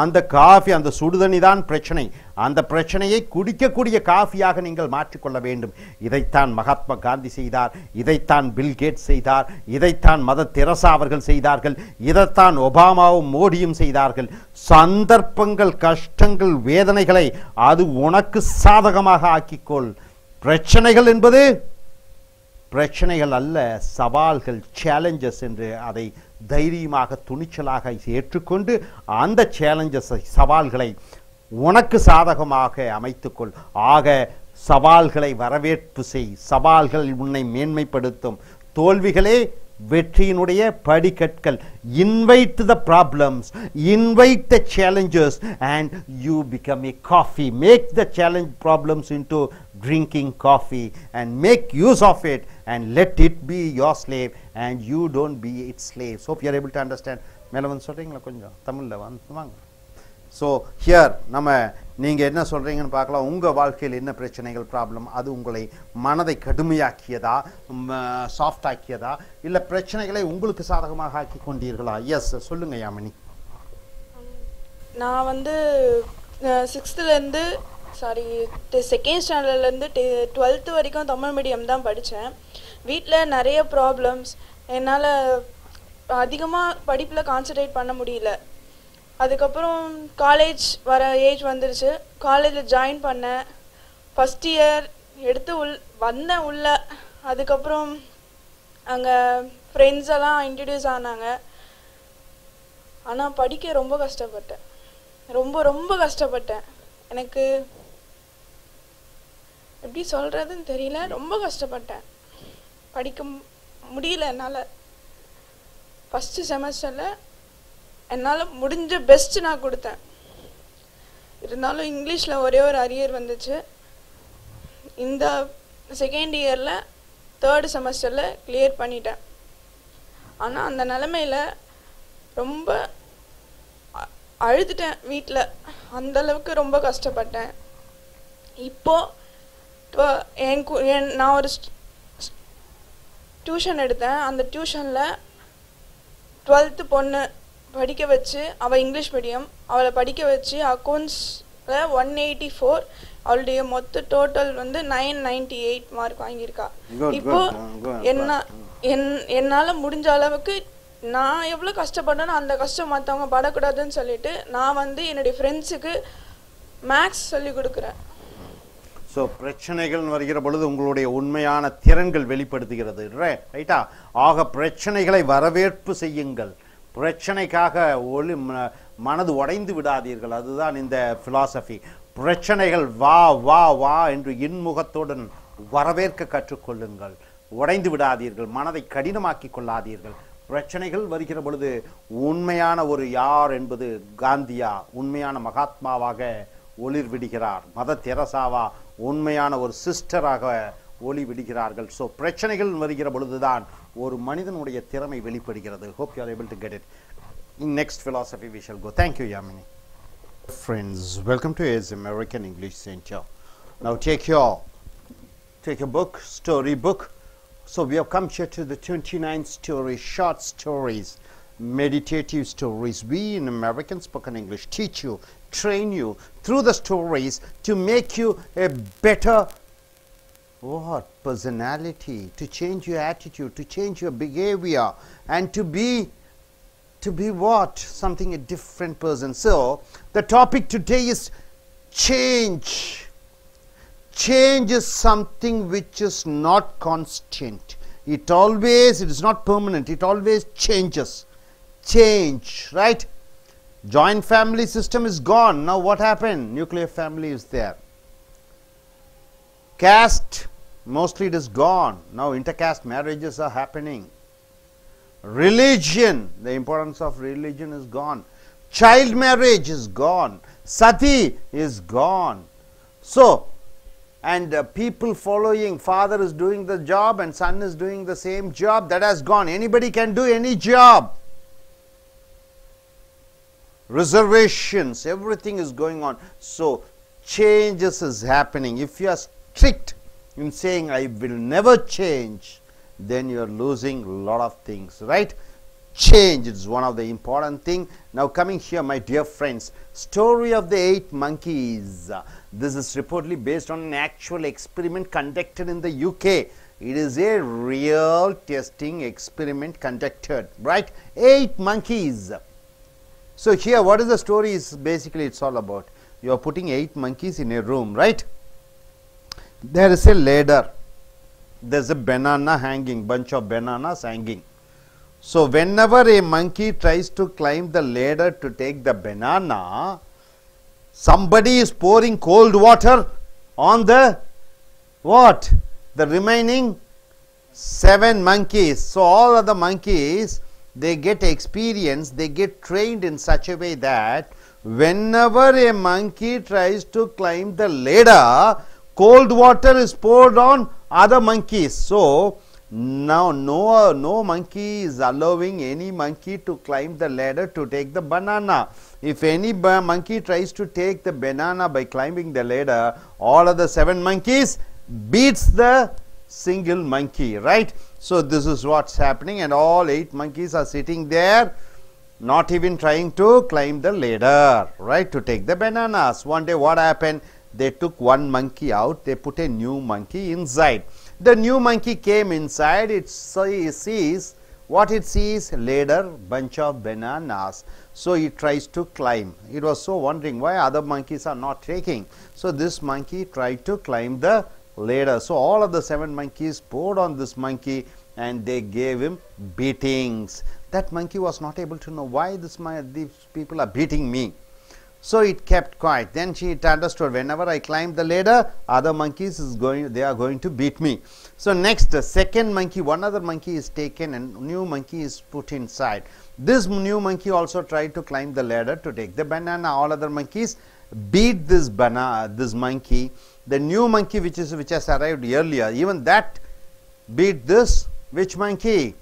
அந்த காஃபி, அந்த சுடுதண்ணி தான் பிரச்சனை, அந்த பிரச்சனையை குடிக்கக்கூடிய காஃபியாக நீங்கள் மாற்றிக்கொள்ள வேண்டும். இதைத்தான் மகாத்மா காந்தி செய்தார், இதைத்தான் பில் கேட்ஸ் செய்தார், இதைத்தான் மதர் தெரசா அவர்கள் செய்தார்கள், இதைத்தான் ஒபாமாவும் மோடியும் செய்தார்கள். சந்தர்ப்பங்கள், கஷ்டங்கள், வேதனைகளை அது உனக்கு சாதகமாக ஆக்கிக்கொள். பிரச்சனைகள் என்பது பிரச்சனைகள் அல்ல, சவால்கள், சேலஞ்சஸ் என்று அதை தைரியமாக, துணிச்சலாக ஏற்றுக்கொண்டு அந்த சேலஞ்சஸை, சவால்களை உனக்கு சாதகமாக அமைத்துக்கொள். ஆக சவால்களை வரவேற்பு செய். சவால்கள் உன்னை மேன்மைப்படுத்தும். தோல்விகளே வெற்றியினுடைய படிக்கற்கள். Invite the problems, invite the challenges, and you become a coffee. Make the challenge problems into drinking coffee and make use of it and let it be your slave and you don't be its slave. So if you are able to understand, மேல வந்து சொல்றீங்களா கொஞ்சம் தமிழ்ல வாங்க. So here நம்ம நீங்கள் என்ன சொல்கிறீங்கன்னு பார்க்கலாம். உங்கள் வாழ்க்கையில் என்ன பிரச்சனைகள், ப்ராப்ளம், அது உங்களை மனதை கடுமையாக்கியதா, சாஃப்ட் ஆக்கியதா, இல்லை பிரச்சனைகளை உங்களுக்கு சாதகமாக ஆக்கி கொண்டீர்களா? எஸ், சொல்லுங்க யாமினி. நான் வந்து 6th செகண்ட் ஸ்டாண்டர்ட்லேருந்து 12th வரைக்கும் தமிழ் மீடியம் தான் படித்தேன். வீட்டில் நிறைய ப்ராப்ளம்ஸ், என்னால் அதிகமாக படிப்பில் கான்சன்ட்ரேட் பண்ண முடியல. அதுக்கப்புறம் காலேஜ் வர ஏஜ் வந்துருச்சு. காலேஜில் ஜாயின் பண்ணேன். ஃபஸ்ட் இயர் எடுத்து வந்தேன் உள்ள. அதுக்கப்புறம் அங்கே ஃப்ரெண்ட்ஸ் எல்லாம் இன்ட்ரடியூஸ் ஆனாங்க. ஆனால் படிக்க ரொம்ப கஷ்டப்பட்டேன், ரொம்ப கஷ்டப்பட்டேன். எனக்கு எப்படி சொல்கிறதுன்னு தெரியல, ரொம்ப கஷ்டப்பட்டேன். படிக்க முடியல என்னால். ஃபஸ்ட்டு செமஸ்டரில் என்னால் முடிஞ்ச பெஸ்ட் நான் கொடுத்தேன். இருந்தாலும் இங்கிலீஷில் ஒரே ஒரு அரியர் வந்துச்சு. இந்த செகண்ட் இயரில் 3rd செமஸ்டரில் கிளியர் பண்ணிட்டேன். ஆனால் அந்த நிலமையில் ரொம்ப அழுதுட்டேன் வீட்டில். அந்தளவுக்கு ரொம்ப கஷ்டப்பட்டேன். இப்போது நான் ஒரு டியூஷன் எடுத்தேன். அந்த டியூஷனில் 12th பொண்ணு படிக்க வச்சு அவள் இங்கிலீஷ் மீடியம் அவளை படிக்க வச்சு அக்கௌண்ட்ஸில் 184 அவளுடைய மொத்த டோட்டல் வந்து 998 மார்க் வாங்கியிருக்கா. இப்போ என்னால் முடிஞ்ச அளவுக்கு நான் எவ்வளோ கஷ்டப்பட்டேனோ அந்த கஷ்டம் மற்றவங்க படக்கூடாதுன்னு சொல்லிட்டு நான் வந்து என்னுடைய ஃப்ரெண்ட்ஸுக்கு மேக்ஸ் சொல்லி கொடுக்குறேன். ஸோ பிரச்சனைகள் வருகிற பொழுது உங்களுடைய உண்மையான திறன்கள் வெளிப்படுத்துகிறது, ரைட்டா? ஆக பிரச்சனைகளை வரவேற்பு செய்யுங்கள், பிரச்சனைக்காக மனது உடைந்து விடாதீர்கள். அதுதான் இந்த பிலாசபி. பிரச்சனைகள் வா வா வா என்று இன்முகத்துடன் வரவேற்க கற்றுக்கொள்ளுங்கள். உடைந்து விடாதீர்கள், மனதை கடினமாக்கி கொள்ளாதீர்கள். பிரச்சனைகள் வருகிற பொழுது உண்மையான ஒரு யார் என்பது காந்தியா உண்மையான மகாத்மாவாக ஒளிர் விடுகிறார், மதர் தெரசாவா உண்மையான ஒரு சிஸ்டராக ஒளி விடுகிறார்கள். ஸோ பிரச்சனைகள் வருகிற பொழுதுதான் ஒரு மனிதனுடைய திறமை வெளிப்படுகிறது. Hope you are able to get it. In next philosophy we shall go. Thank you, Yamini. Friends, welcome to AS American English Center. Now take your book, story book. So we have come here to the 29 stories, short stories, meditative stories. We in American Spoken English teach you, train you through the stories to make you a better personality, to change your attitude, to change your behavior, and to be what? Something a different person. So the topic today is change. Change is something which is not constant. It is not permanent. It always changes. Change, right? Joint family system is gone. Now what happened? Nuclear family is there. Caste, mostly it is gone. Now intercaste marriages are happening. Religion, the importance of religion is gone. Child marriage is gone. Sati is gone. So, and people following, father is doing the job and son is doing the same job, that has gone. Anybody can do any job. Reservations, everything is going on. So changes is happening. If you are strict in saying I will never change, then you are losing a lot of things, right? Change is one of the important thing. Now coming here, my dear friends, story of the 8 monkeys. This is reportedly based on an actual experiment conducted in the UK. It is a real testing experiment conducted, right? 8 monkeys. So here what is the story is basically it's all about. You are putting 8 monkeys in a room, right? There is a ladder. There is a banana hanging, bunch of bananas hanging. So whenever a monkey tries to climb the ladder to take the banana, somebody is pouring cold water on the what? The remaining 7 monkeys. So all of the monkeys, they get experience, they get trained in such a way that whenever a monkey tries to climb the ladder, cold water is poured on other monkeys. So now no monkey is allowing any monkey to climb the ladder to take the banana. If any monkey tries to take the banana by climbing the ladder, all of the 7 monkeys beats the single monkey, right? So this is what's happening, and all 8 monkeys are sitting there, not even trying to climb the ladder, right, to take the bananas. One day what happened? They took one monkey out, they put a new monkey inside. The new monkey came inside, it sees, what it sees? Ladder, bunch of bananas. So it tries to climb. It was so wondering why other monkeys are not taking. So this monkey tried to climb the ladder. So all of the 7 monkeys poured on this monkey and they gave him beatings. That monkey was not able to know why these people are beating me. So it kept quiet. Then it understood, whenever I climb the ladder, other monkeys they are going to beat me. So next, the second monkey, one other monkey is taken and new monkey is put inside. This new monkey also tried to climb the ladder to take the banana. All other monkeys beat this monkey. The new monkey which has arrived earlier, even that beat this which monkey?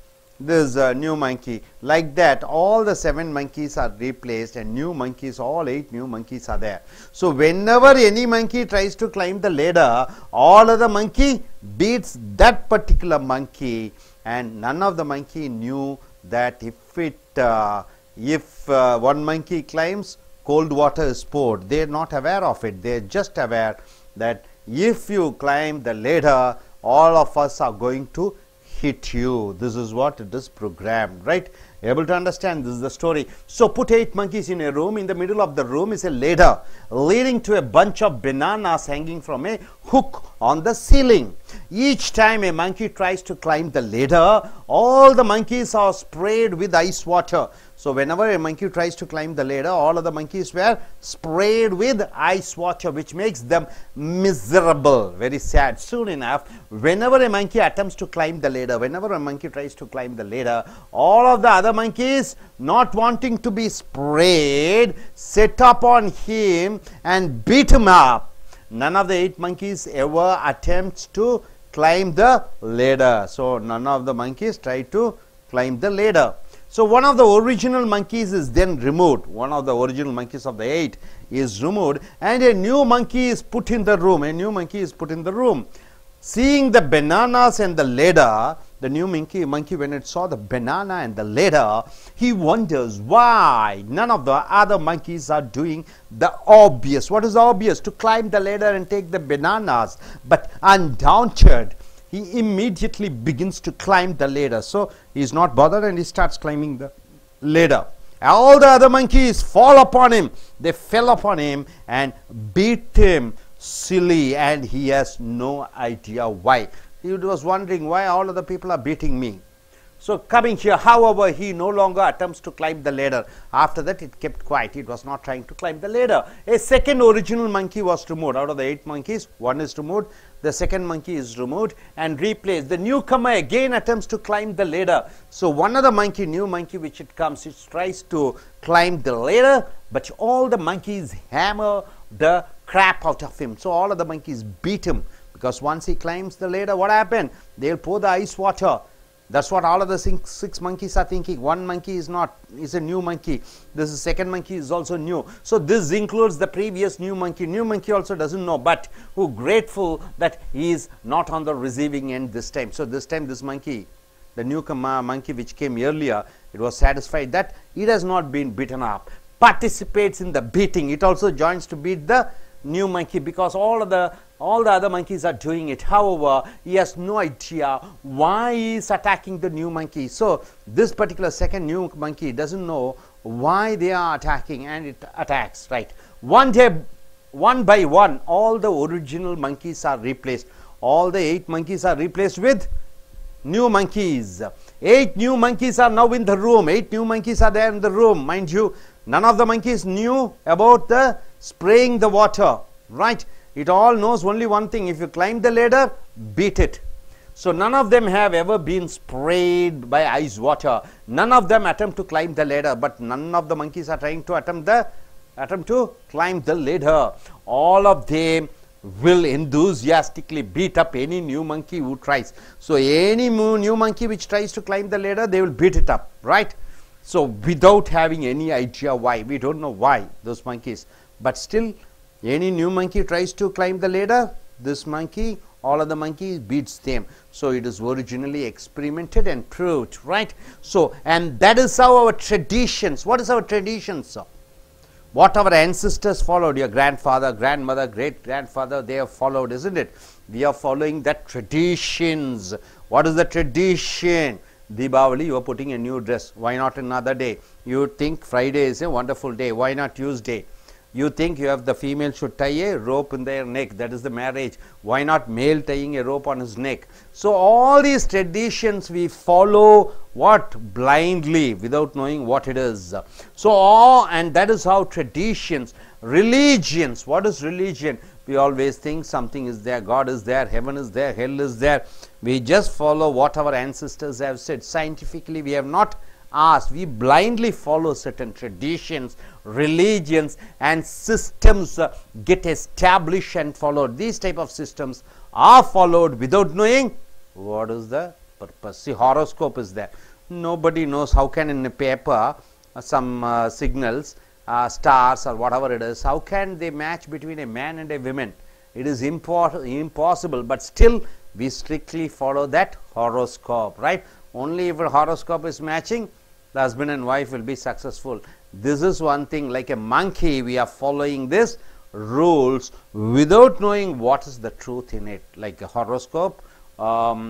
This new monkey. Like that, all the 7 monkeys are replaced and new monkeys, all 8 new monkeys are there. So whenever any monkey tries to climb the ladder, all of the monkey beats that particular monkey, and none of the monkey knew that if one monkey climbs, cold water is poured. They are not aware of it. They are just aware that if you climb the ladder, all of us are going to hit you. This is what it is programmed, right? Able to understand? This is the story. So put 8 monkeys in a room. In the middle of the room is a ladder leading to a bunch of bananas hanging from a hook on the ceiling. Each time a monkey tries to climb the ladder, all the monkeys are sprayed with ice water. So whenever a monkey tries to climb the ladder, all of the monkeys were sprayed with ice water, which makes them miserable, very sad. Soon enough, whenever a monkey attempts to climb the ladder, whenever a monkey tries to climb the ladder, all of the other monkeys, not wanting to be sprayed, set up on him and beat him up. None of the 8 monkeys ever attempts to climb the ladder. So none of the monkeys try to climb the ladder. So one of the original monkeys is then removed. One of the original monkeys of the 8 is removed, and a new monkey is put in the room. A new monkey is put in the room. Seeing the bananas and the ladder, the new monkey when it saw the banana and the ladder, he wonders why none of the other monkeys are doing the obvious. What is obvious? To climb the ladder and take the bananas. But undaunted, he immediately begins to climb the ladder. So he is not bothered and he starts climbing the ladder. All the other monkeys fall upon him. They fell upon him and beat him silly, and he has no idea why. He was wondering why all of the people are beating me. So coming here, however, he no longer attempts to climb the ladder. After that, it kept quiet. It was not trying to climb the ladder. A second original monkey was removed. Out of the 8 monkeys, 1 is removed. The second monkey is removed and replaced. The newcomer again attempts to climb the ladder. So one other monkey, new monkey, which it comes, it tries to climb the ladder, but all the monkeys hammer the crap out of him. So all of the monkeys beat him, because once he climbs the ladder, what happened? They'll pour the ice water. That's what all of the 6 monkeys are thinking. One monkey is a new monkey. This is second monkey is also new. So this includes the previous new monkey. New monkey also doesn't know, but who grateful that he is not on the receiving end this time. So this time this monkey, the newcomer monkey which came earlier, it was satisfied that it has not been beaten up. Participates in the beating. It also joins to beat the new monkey, because all the other monkeys are doing it. However, he has no idea why he is attacking the new monkey. So this particular second new monkey doesn't know why they are attacking, and it attacks, right? One day, one by one, all the original monkeys are replaced. All the 8 monkeys are replaced with new monkeys. 8 new monkeys are now in the room. 8 new monkeys are there in the room. Mind you, none of the monkeys knew about the spraying the water, right? It all knows only one thing: if you climb the ladder, beat it. So none of them have ever been sprayed by ice water. None of them attempt to climb the ladder, but none of the monkeys are trying to attempt to climb the ladder. All of them will enthusiastically beat up any new monkey who tries. So any new monkey which tries to climb the ladder, they will beat it up, right? So without having any idea why. We don't know why, those monkeys, but still any new monkey tries to climb the ladder, this monkey, all of the monkeys beats them. So it is originally experimented and proved, right? So, and that is how our traditions, what is our traditions? What our ancestors followed, your grandfather, grandmother, great grandfather, they have followed, isn't it? We are following that traditions. What is the tradition? Deepavali, you are putting a new dress. Why not another day? You think Friday is a wonderful day. Why not Tuesday? You think you have the female should tie a rope in their neck. That is the marriage. Why not male tying a rope on his neck? So all these traditions we follow what? Blindly, without knowing what it is. So and that is how traditions, religions. What is religion? We always think something is there, God is there, heaven is there, hell is there. We just follow what our ancestors have said. Scientifically, we have not asked. We blindly follow certain traditions, religions, and systems get established and followed. These type of systems are followed without knowing what is the purpose. See, horoscope is there. Nobody knows how can in a paper some signals, stars or whatever it is, how can they match between a man and a woman? It is impossible, but still we strictly follow that horoscope, right? Only if a horoscope is matching, the husband and wife will be successful. This is one thing, like a monkey, we are following this rules without knowing what is the truth in it, like a horoscope,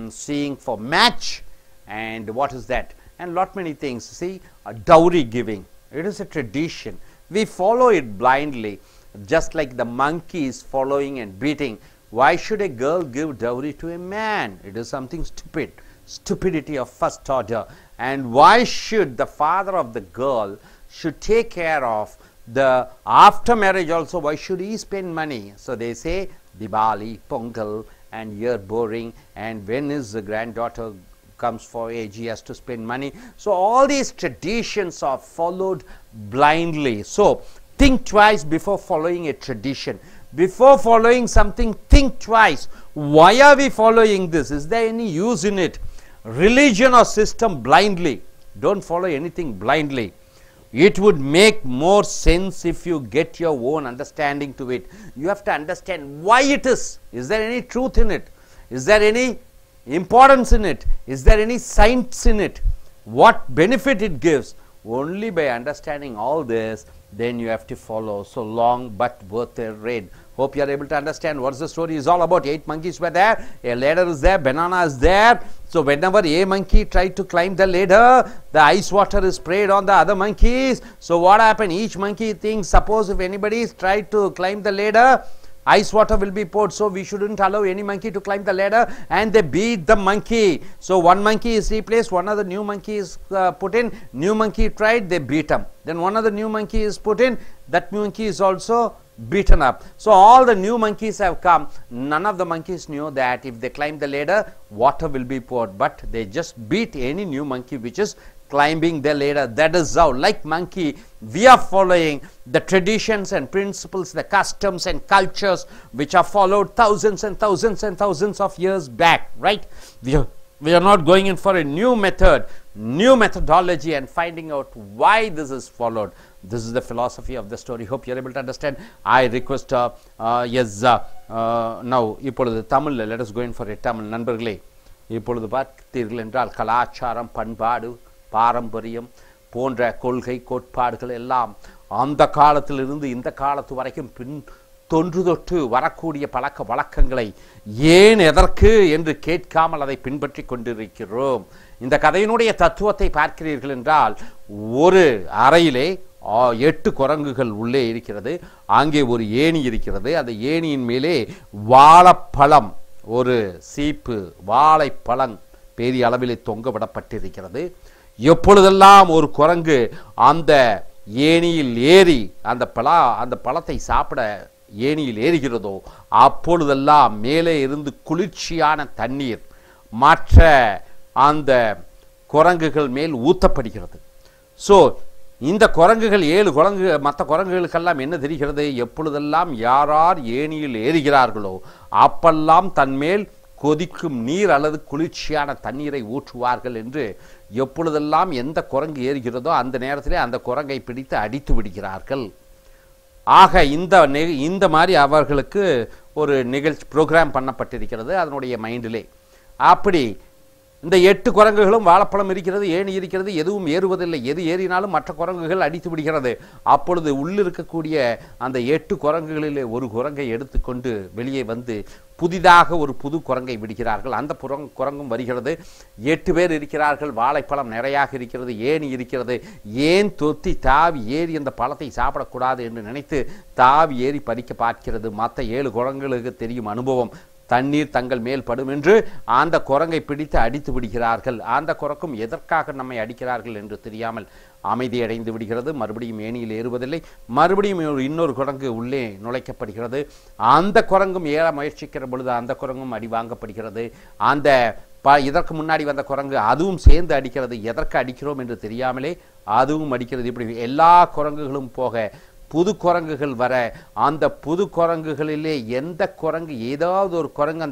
seeing for match, and what is that, and lot many things. See, dowry giving, it is a tradition, we follow it blindly, just like the monkey is following and beating. Why should a girl give dowry to a man? It is something stupid, stupidity of first order. And why should the father of the girl should take care of the after marriage also? Why should he spend money? So they say Diwali, Pongal, and you're boring, and when is the granddaughter comes for age, he has to spend money. So all these traditions are followed blindly. So think twice before following a tradition. Before following something, think twice. Why are we following this? Is there any use in it? Religion or system blindly. Don't follow anything blindly. It would make more sense if you get your own understanding to it. You have to understand why it is. Is there any truth in it? Is there any importance in it? Is there any science in it? What benefit it gives? Only by understanding all this, then you have to follow. So long but worth a read. Hope you are able to understand what the story is all about. 8 monkeys were there, a ladder is there, banana is there. So whenever a monkey tried to climb the ladder, the ice water is sprayed on the other monkeys. So what happened? Each monkey thinks, suppose if anybody tried to climb the ladder, ice water will be poured, so we shouldn't allow any monkey to climb the ladder, and they beat the monkey. So one monkey is replaced, one other new monkey is put in, new monkey tried, they beat him. Then one other new monkey is put in, that monkey is also beaten up. So all the new monkeys have come. None of the monkeys knew that if they climb the ladder, water will be poured, but they just beat any new monkey which is climbing the ladder. That is how, like monkey, we are following the traditions and principles, the customs and cultures which are followed thousands and thousands and thousands of years back, right? We are not going in for a new method, new methodology, and finding out why this is followed. This is the philosophy of the story. Hope you are able to understand. I request now இப்பொழுது Tamil, let us go in for a Tamil. நண்பர்களே, இப்பொழுது பார்த்தீர்கள் என்றால் கலாச்சாரம், பண்பாடு, பாரம்பரியம் போன்ற கொள்கை கோட்பாடுகள் எல்லாம் அந்த காலத்திலிருந்து இந்த காலத்து வரைக்கும் பின் தொன்று தொட்டு வரக்கூடிய பழக்க வழக்கங்களை ஏன் எதற்கு என்று கேட்காமல் அதை பின்பற்றி கொண்டிருக்கிறோம். இந்த கதையினுடைய தத்துவத்தை பார்க்கிறீர்கள் என்றால், ஒரு அறையிலே 8 குரங்குகள் உள்ளே இருக்கிறது. அங்கே ஒரு ஏணி இருக்கிறது. அந்த ஏணியின் மேலே வாழைப்பழம், ஒரு சீப்பு வாழைப்பழம் பெரிய அளவிலே தொங்க விடப்பட்டிருக்கிறது. எப்பொழுதெல்லாம் ஒரு குரங்கு அந்த ஏணியில் ஏறி அந்த பழத்தை சாப்பிட ஏணியில் ஏறுகிறதோ, அப்பொழுதெல்லாம் மேலே இருந்து குளிர்ச்சியான தண்ணீர் மற்ற அந்த குரங்குகள் மேல் ஊற்றப்படுகிறது. ஸோ இந்த குரங்குகள் 7 குரங்கு மற்ற குரங்குகளுக்கெல்லாம் என்ன தெரிகிறது? எப்பொழுதெல்லாம் யார் ஏணியில் ஏறுகிறார்களோ அப்பெல்லாம் தன்மேல் கொதிக்கும் நீர் அல்லது குளிர்ச்சியான தண்ணீரை ஊற்றுவார்கள் என்று. எப்பொழுதெல்லாம் எந்த குரங்கு ஏறுகிறதோ அந்த நேரத்திலே அந்த குரங்கை பிடித்து அடித்து விடுகிறார்கள். ஆக இந்த மாதிரி அவர்களுக்கு ஒரு நிகழ்ச்சி ப்ரோக்ராம் பண்ணப்பட்டிருக்கிறது அதனுடைய மைண்டிலே. அப்படி இந்த 8 குரங்குகளும் வாழைப்பழம் இருக்கிறது, ஏணி இருக்கிறது, எதுவும் ஏறுவதில்லை. எது ஏறினாலும் மற்ற குரங்குகள் அடித்து விடுகிறது. அப்பொழுது உள்ளிருக்கக்கூடிய அந்த 8 குரங்குகளிலே ஒரு குரங்கை எடுத்துக்கொண்டு வெளியே வந்து புதிதாக ஒரு புது குரங்கை விடுகிறார்கள். அந்த குரங்கும் வருகிறது. 8 பேர் இருக்கிறார்கள். வாழைப்பழம் நிறையாக இருக்கிறது, ஏணி இருக்கிறது. ஏன் தொத்தி தாவி ஏறி அந்த பழத்தை சாப்பிடக்கூடாது என்று நினைத்து தாவி ஏறி பறிக்க பார்க்கிறது. மற்ற 7 குரங்குகளுக்கு தெரியும் அனுபவம், தண்ணீர் தங்கள் மேல் படும் என்று அந்த குரங்கை பிடித்து அடித்து விடுகிறார்கள். அந்த குரங்கும் எதற்காக நம்மை அடிக்கிறார்கள் என்று தெரியாமல் அமைதி அடைந்து விடுகிறது. மறுபடியும் ஏணியில் ஏறுவதில்லை. மறுபடியும் இன்னொரு குரங்கு உள்ளே நுழைக்கப்படுகிறது. அந்த குரங்கும் ஏற முயற்சிக்கிற பொழுது அந்த குரங்கும் அடி வாங்கப்படுகிறது. அந்த இதற்கு முன்னாடி வந்த குரங்கு அதுவும் சேர்ந்து அடிக்கிறது. எதற்கு அடிக்கிறோம் என்று தெரியாமலே அதுவும் அடிக்கிறது. இப்படி எல்லா குரங்குகளும் போக புது குரங்குகள் வர, அந்த புது குரங்குகளிலே எந்த குரங்கு ஏதாவது ஒரு குரங்கு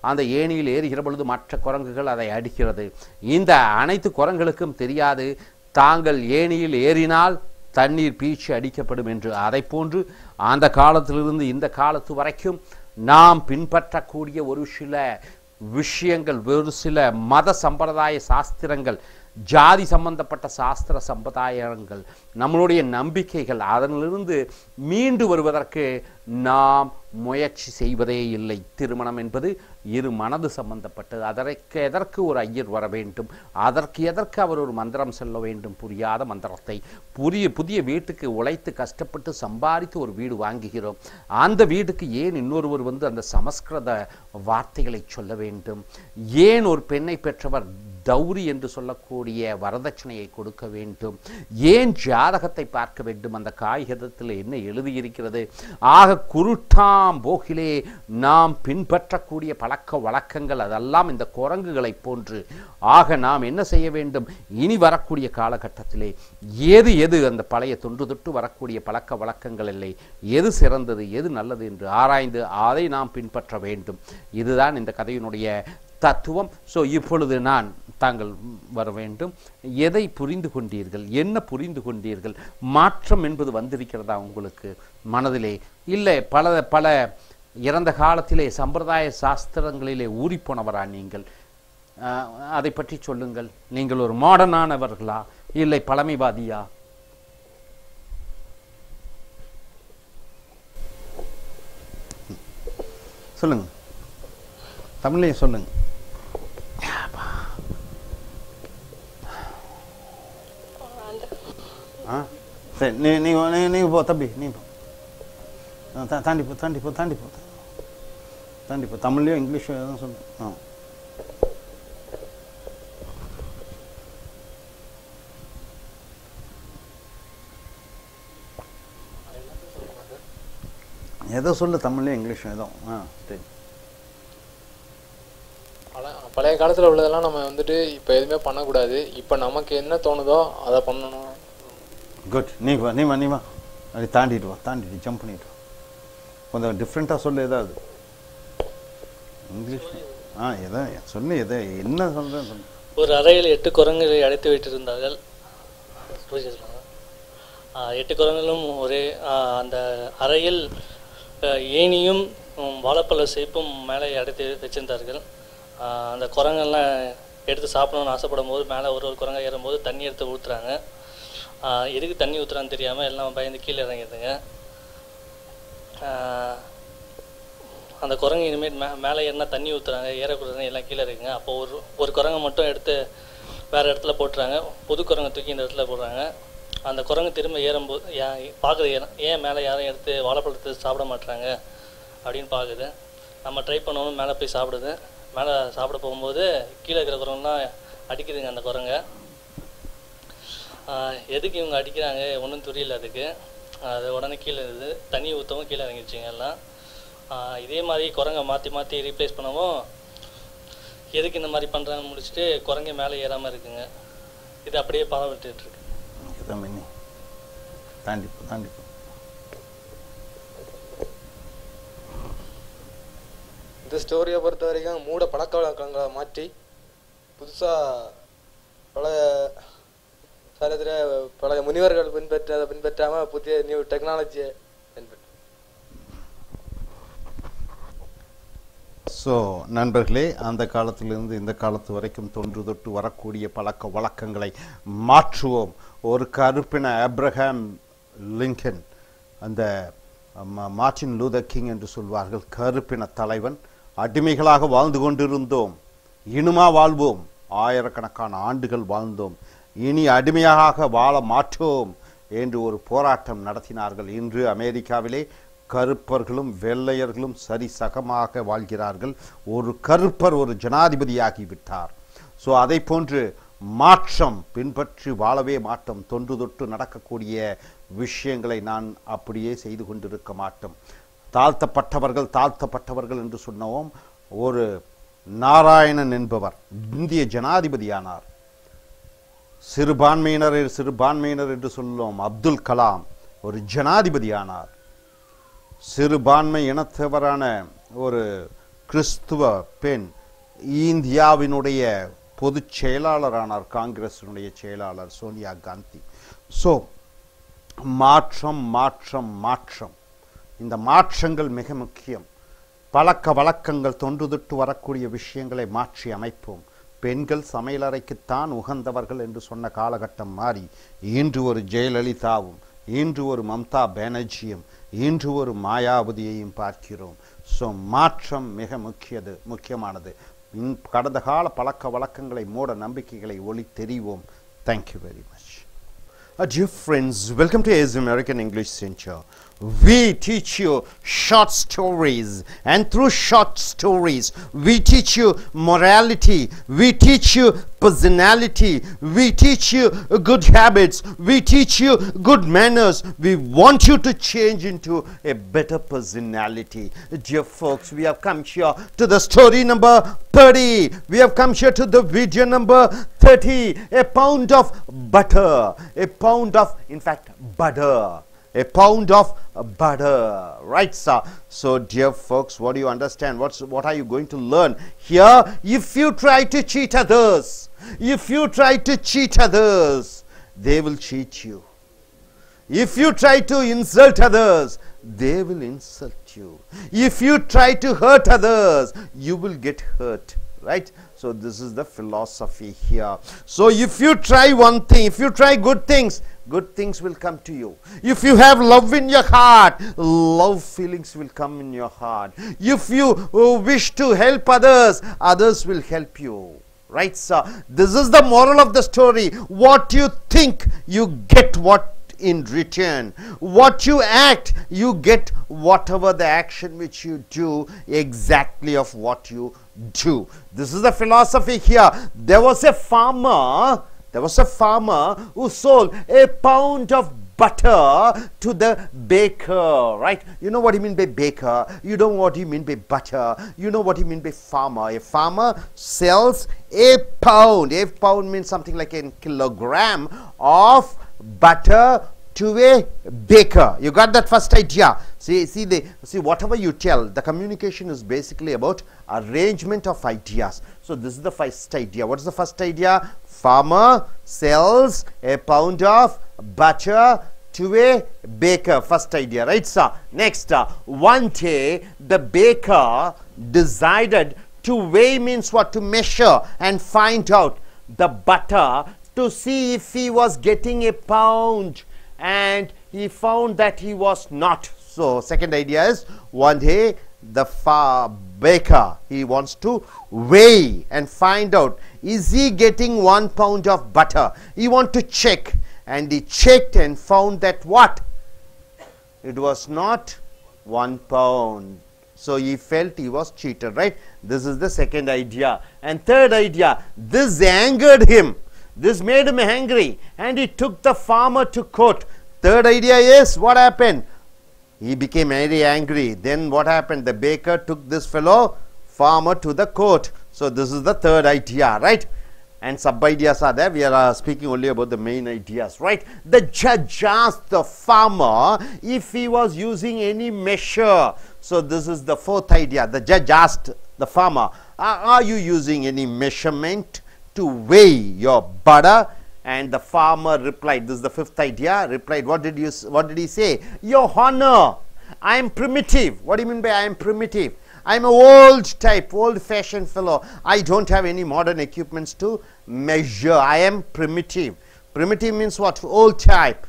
அந்த ஏணியில் ஏறுகிற பொழுது மற்ற குரங்குகள் அதை அடிக்கிறது. இந்த அனைத்து குரங்குகளுக்கும் தெரியாது தாங்கள் ஏணியில் ஏறினால் தண்ணீர் பீச்சி அடிக்கப்படும் என்று. அதை போன்று அந்த காலத்திலிருந்து இந்த காலத்து வரைக்கும் நாம் பின்பற்றக்கூடிய ஒரு சில விஷயங்கள், ஒரு சில மத சம்பிரதாய சாஸ்திரங்கள், ஜாதி சம்பந்தப்பட்ட சாஸ்திர சம்பிரதாயங்கள், நம்மளுடைய நம்பிக்கைகள், அதனிலிருந்து மீண்டு வருவதற்கு நாம் முயற்சி செய்வதே இல்லை. திருமணம் என்பது இரு மனது சம்பந்தப்பட்டது. எதற்கு ஒரு ஐயர் வர வேண்டும், எதற்கு அவர் ஒரு மந்திரம் சொல்ல வேண்டும்? புரியாத மந்திரத்தை புதிய வீட்டுக்கு உழைத்து கஷ்டப்பட்டு சம்பாதித்து ஒரு வீடு வாங்குகிறோம். அந்த வீட்டுக்கு ஏன் இன்னொருவர் வந்து அந்த சமஸ்கிருத வார்த்தைகளை சொல்ல வேண்டும்? ஏன் ஒரு பெண்ணை பெற்றவர் தௌரி என்று சொல்லக்கூடிய வரதட்சணையை கொடுக்க வேண்டும்? ஏன் ஜாதகத்தை பார்க்க வேண்டும்? அந்த காகிதத்தில் என்ன எழுதியிருக்கிறது? ஆக குருட்டாம் போகிலே நாம் பின்பற்றக்கூடிய பழக்க வழக்கங்கள் அதெல்லாம் இந்த குரங்குகளை போன்று. ஆக நாம் என்ன செய்ய வேண்டும்? இனி வரக்கூடிய காலகட்டத்திலே எது அந்த பழைய தொன்று தொட்டு வரக்கூடிய பழக்க வழக்கங்கள் இல்லை, எது சிறந்தது, எது நல்லது என்று ஆராய்ந்து அதை நாம் பின்பற்ற வேண்டும். இதுதான் இந்த கதையினுடைய தத்துவம். ஸோ இப்பொழுது தாங்கள் வர வேண்டும். எதை புரிந்து கொண்டீர்கள்? என்ன புரிந்து கொண்டீர்கள்? மாற்றம் என்பது வந்திருக்கிறதா உங்களுக்கு மனதிலே? இல்லை பல இறந்த காலத்திலே சம்பிரதாய சாஸ்திரங்களிலே ஊறிப்போனவரா நீங்கள்? அதை பற்றி சொல்லுங்கள். நீங்கள் ஒரு மாடர்னானவர்களா இல்லை பழமைவாதியா? சொல்லுங்க, தமிழ்லையே சொல்லுங்க. சரி, நீ போ தம்பி, நீ போ. தாண்டி போ. தமிழ்லையோ இங்கிலீஷோ எதுவும் சொல்லு. ஏதோ சொல்லு, தமிழ்லையோ இங்கிலீஷோ ஏதோ. சரி. பழைய காலத்தில் உள்ளதெல்லாம் நம்ம வந்துட்டு இப்போ எதுவுமே பண்ணக்கூடாது. இப்போ நமக்கு என்ன தோணுதோ அதை பண்ணணும். குட். நீ வா அப்படி தாண்டிட்டு ஜம்ப் பண்ணிட்டு கொஞ்சம் டிஃப்ரெண்ட்டாக சொல்லு. ஏதாவது இங்கிலீஷ் எதோ சொல்லு, என்ன சொல்கிறேன்னு சொல்லு. ஒரு அறையில் 8 குரங்குகளை அடைத்து வைத்திருந்தார்கள். 8 குரங்களும் ஒரே அந்த அறையில் ஏனியும் வாழைப்பழ சேப்பும் மேலே அடைத்து வச்சிருந்தார்கள். அந்த குரங்கெல்லாம் எடுத்து சாப்பிடணும்னு ஆசைப்படும் போது மேலே ஒரு குரங்கை ஏறும்போது தண்ணி எடுத்து ஊற்றுறாங்க. எதுக்கு தண்ணி ஊற்றுறான்னு தெரியாமல் எல்லாம் பயந்து கீழே இறங்கிடுதுங்க. அந்த குரங்கு இனிமேல் மேலே ஏறினா தண்ணி ஊற்றுறாங்க, ஏறக்கூடாதுன்னு எல்லாம் கீழே இருக்குங்க. அப்போ ஒரு குரங்கை மட்டும் எடுத்து வேறு இடத்துல போட்டுறாங்க. புது குரங்கை தூக்கி இந்த இடத்துல போடுறாங்க. அந்த குரங்கு திரும்ப ஏறும்போது பார்க்குது, ஏன் மேலே யாரும் எடுத்து வாழைப்பழத்தை சாப்பிட மாட்டுறாங்க அப்படின்னு பார்க்குது. நம்ம ட்ரை பண்ணணும், மேலே போய் சாப்பிடுது. மேலே சாப்பிட போகும்போது கீழே இருக்கிற குரங்குலாம் அடிக்குதுங்க அந்த குரங்கை. எதுக்கு இவங்க அடிக்கிறாங்க ஒன்றும் தெரியல அதுக்கு. அது உடனே கீழே இருந்தது, தண்ணி ஊற்றவும் கீழே இறங்கிடுச்சிங்க எல்லாம். இதே மாதிரி குரங்கை மாற்றி ரீப்ளேஸ் பண்ணவும் எதுக்கு இந்த மாதிரி பண்ணுறாங்கன்னு முடிச்சுட்டு குரங்கே மேலே ஏறாமல் இருக்குங்க. இது அப்படியே பரவிட்டுருக்கு. தாண்டி இந்த ஸ்டோரியை பொறுத்த வரைக்கும் மூட பழக்க வழக்கங்களை மாற்றி புதுசாக பல முனிவர்கள் பின்பற்றாமல் புதிய நியூ டெக்னாலஜியை பின்பற்ற. ஸோ நண்பர்களே, அந்த காலத்திலிருந்து இந்த காலத்து வரைக்கும் தொன்று தொட்டு வரக்கூடிய பழக்க வழக்கங்களை மாற்றுவோம். ஒரு கருப்பின ஆப்ரஹாம் லிங்கன், அந்த மார்ட்டின் லூதர் கிங் என்று சொல்வார்கள், கருப்பின தலைவன். அடிமைகளாக வாழ்ந்து கொண்டிருந்தோம், இனிமா வாழ்வோம். ஆயிரக்கணக்கான ஆண்டுகள் வாழ்ந்தோம், இனி அடிமையாக வாழ மாற்றோம் என்று ஒரு போராட்டம் நடத்தினார்கள். இன்று அமெரிக்காவிலே கருப்பர்களும் வெள்ளையர்களும் சரிசகமாக வாழ்கிறார்கள். ஒரு கருப்பர் ஒரு ஜனாதிபதியாகிவிட்டார். ஸோ அதை போன்று மாற்றம் பின்பற்றி வாழவே மாட்டோம். தொன்று தொட்டு நடக்கக்கூடிய விஷயங்களை நான் அப்படியே செய்து கொண்டிருக்க மாட்டோம். தாழ்த்தப்பட்டவர்கள் என்று சொன்னோம். ஒரு நாராயணன் என்பவர் இந்திய ஜனாதிபதியானார். சிறுபான்மையினர் என்று சொல்லுவோம். அப்துல் கலாம் ஒரு ஜனாதிபதியானார். சிறுபான்மை இனத்தவரான ஒரு கிறிஸ்துவ பெண் இந்தியாவினுடைய பொதுச் செயலாளரானார். காங்கிரசினுடைய செயலாளர் சோனியா காந்தி. ஸோ மாற்றம் இந்த மாற்றங்கள் மிக முக்கியம். பழக்க வழக்கங்கள் தொன்று தொட்டு வரக்கூடிய விஷயங்களை மாற்றி அமைப்போம். பெண்கள் சமையலறைக்குத்தான் உகந்தவர்கள் என்று சொன்ன காலகட்டம் மாறி இன்று ஒரு ஜெயலலிதாவும் இன்று ஒரு மம்தா பானர்ஜியும் இன்று ஒரு மாயாவதியையும் பார்க்கிறோம். ஸோ மாற்றம் மிக முக்கியமானது. கடந்த கால பழக்க வழக்கங்களை மூட நம்பிக்கைகளை ஒளி தெரிவோம். Thank you very much. Dear friends, welcome to AS American English Center. We teach you short stories, and through short stories we teach you morality, we teach you personality, we teach you good habits, we teach you good manners. We want you to change into a better personality. Dear folks, we have come here to the story number 30. We have come here to the video number 30. A pound of butter, a pound of, in fact, butter. A pound of butter, right, sir? So dear folks, what do you understand? What are you going to learn here? If you try to cheat others, if you try to cheat others, they will cheat you. If you try to insult others, they will insult you. If you try to hurt others, you will get hurt, right? So this is the philosophy here. So if you try one thing, if you try good things will come to you. If you have love in your heart, love feelings will come in your heart. If you wish to help others, others will help you. Right, sir? This is the moral of the story. What you think, you get what in return. What you act, you get whatever the action which you do, exactly of what you do. This is the philosophy here. There was a farmer who sold a pound of butter to the baker, right? You know what you mean by baker, you know what you mean by butter, you know what you mean by farmer. A farmer sells a pound means something like a kilogram of butter to a baker. You got that first idea? See whatever you tell, the communication is basically about arrangement of ideas. So this is the first idea. What is the first idea? Farmer sells a pound of butter to a baker. First idea, right, sir? Next, one day the baker decided to weigh, means what? To measure and find out the butter to see if he was getting a pound, and he found that he was not. So second idea is, one day the baker, he wants to weigh and find out, is he getting 1 pound of butter? He want to check, and he checked and found that what? It was not 1 pound. So he felt he was cheated, right? This is the second idea. And third idea, this angered him. This made him angry, and he took the farmer to court. Third idea is, what happened? He became very angry. Then what happened? The baker took this farmer to the court. So this is the third idea, right? And sub ideas are there. We are speaking only about the main ideas, right? The judge asked the farmer if he was using any measure. So this is the fourth idea. The judge asked the farmer, are you using any measurement to weigh your butter? And the farmer replied, this is the fifth idea, replied, what did he say? Your Honor, I am primitive. What do you mean by I am primitive? I am an old type, old fashioned fellow. I don't have any modern equipments to measure. I am primitive. Primitive means what? Old type.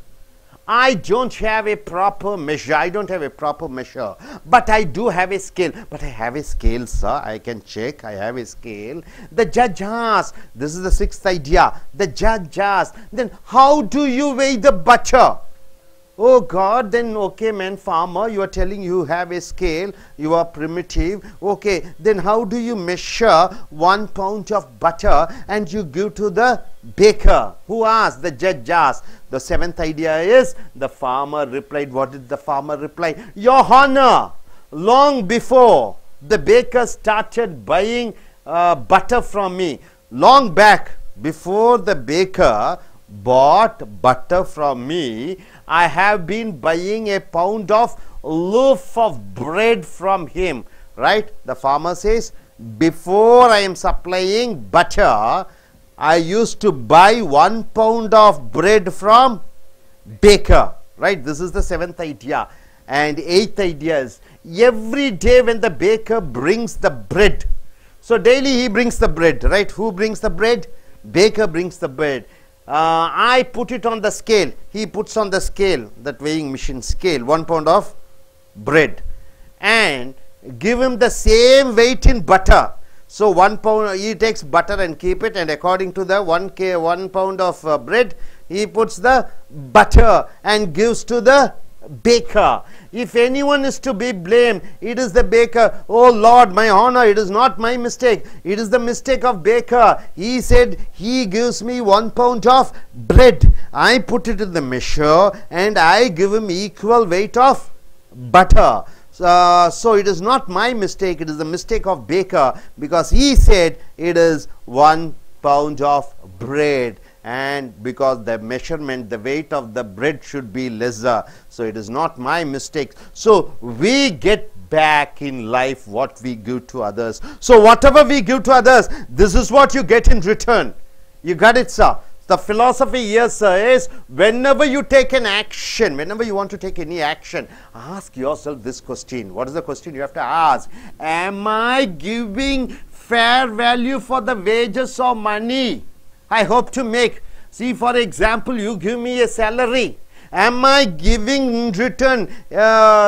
I don't have a proper measure. I don't have a proper measure. But I do have a scale. But I have a scale, sir. I can check. I have a scale. The judge asked. This is the sixth idea. The judge asked, then how do you weigh the butter? Oh God, then okay man, farmer, you are telling you have a scale, you are primitive. Okay, then how do you measure 1 pound of butter and you give to the baker? Who asked? The judge asked. The seventh idea is, the farmer replied. What did the farmer reply? Your Honor, long before the baker started buying butter from me, long back before the baker bought butter from me, I have been buying a pound of loaf of bread from him, right? The farmer says, before I am supplying butter, I used to buy 1 pound of bread from baker, right? This is the seventh idea. And eighth idea is, every day when the baker brings the bread, So daily he brings the bread, right? Who brings the bread? Baker brings the bread. I put it on the scale. He puts on the scale, that weighing machine scale, 1 pound of bread, and give him the same weight in butter. So 1 pound, he takes butter and keep it, and according to the 1 pound of bread, he puts the butter and gives to the baker. If anyone is to be blamed, it is the baker. Oh Lord, my honor, it is not my mistake, it is the mistake of baker. He said he gives me 1 pound of bread, I put it in the measure and I give him equal weight of butter. So it is not my mistake, it is the mistake of baker, because he said it is 1 pound of bread, and because the measurement, the weight of the bread should be lesser. So it is not my mistake. So we get back in life what we give to others. So whatever we give to others, this is what you get in return. You got it, sir? The philosophy here, sir, is whenever you take an action, whenever you want to take any action, ask yourself this question. What is the question you have to ask? Am I giving fair value for the wages or money I hope to make? See, for example, you give me a salary. Am I giving in return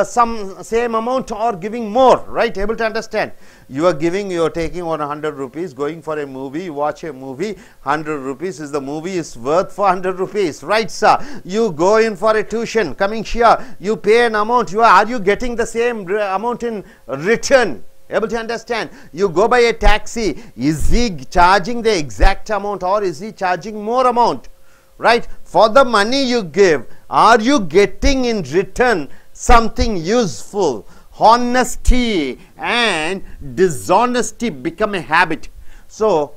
some same amount or giving more? Right? Able to understand? You are giving, you are taking on 100 rupees, going for a movie, you watch a movie, 100 rupees is the movie is worth for 100 rupees. Right, sir? You go in for a tuition, coming here, you pay an amount, are you getting the same amount in return? Able to understand? You go by a taxi, is he charging the exact amount or is he charging more amount? Right? For the money you give, are you getting in return something useful? Honesty and dishonesty become a habit. So,